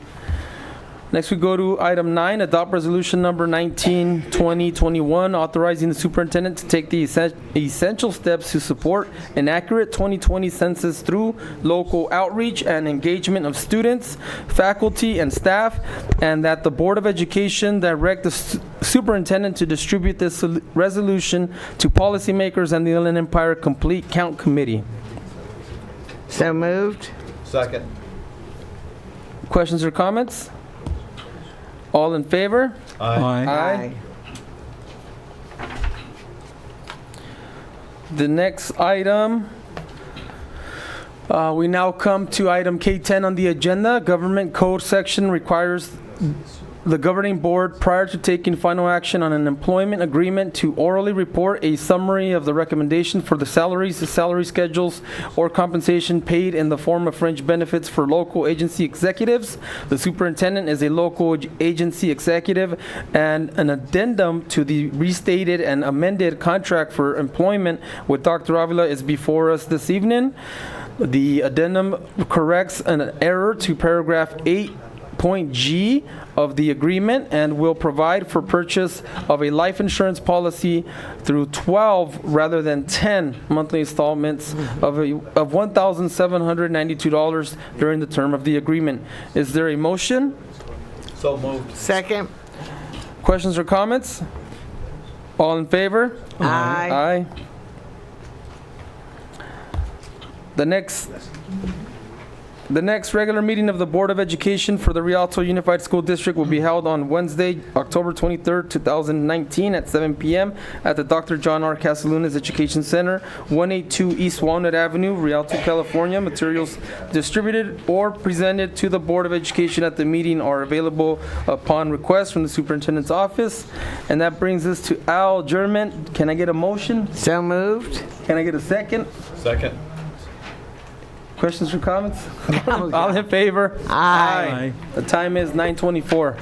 Next, we go to item 9, adopt resolution number 19-2021, authorizing the superintendent to take the essential steps to support an accurate 2020 census through local outreach and engagement of students, faculty, and staff, and that the Board of Education direct the superintendent to distribute this resolution to policymakers and the Inland Empire Complete Count Committee. So moved. Second. Questions or comments? All in favor? Aye. Aye. The next item, we now come to item K10 on the agenda. Government Code section requires the governing board, prior to taking final action on an employment agreement, to orally report a summary of the recommendation for the salaries, the salary schedules, or compensation paid in the form of fringe benefits for local agency executives. The superintendent is a local agency executive, and an addendum to the restated and amended contract for employment with Dr. Avila is before us this evening. The addendum corrects an error to paragraph 8.g of the agreement and will provide for purchase of a life insurance policy through 12 rather than 10 monthly installments of $1,792 during the term of the agreement. Is there a motion? So moved. Second. Questions or comments? All in favor? Aye. Aye. The next regular meeting of the Board of Education for the Rialto Unified School District will be held on Wednesday, October 23rd, 2019 at 7 p.m. at the Dr. John R. Casalunas Education Center, 182 East Walnut Avenue, Rialto, California. Materials distributed or presented to the Board of Education at the meeting are available upon request from the Superintendent's Office. And that brings us to adjournment. Can I get a motion? So moved. Can I get a second? Second. Questions or comments? All in favor? Aye. The time is 9:24.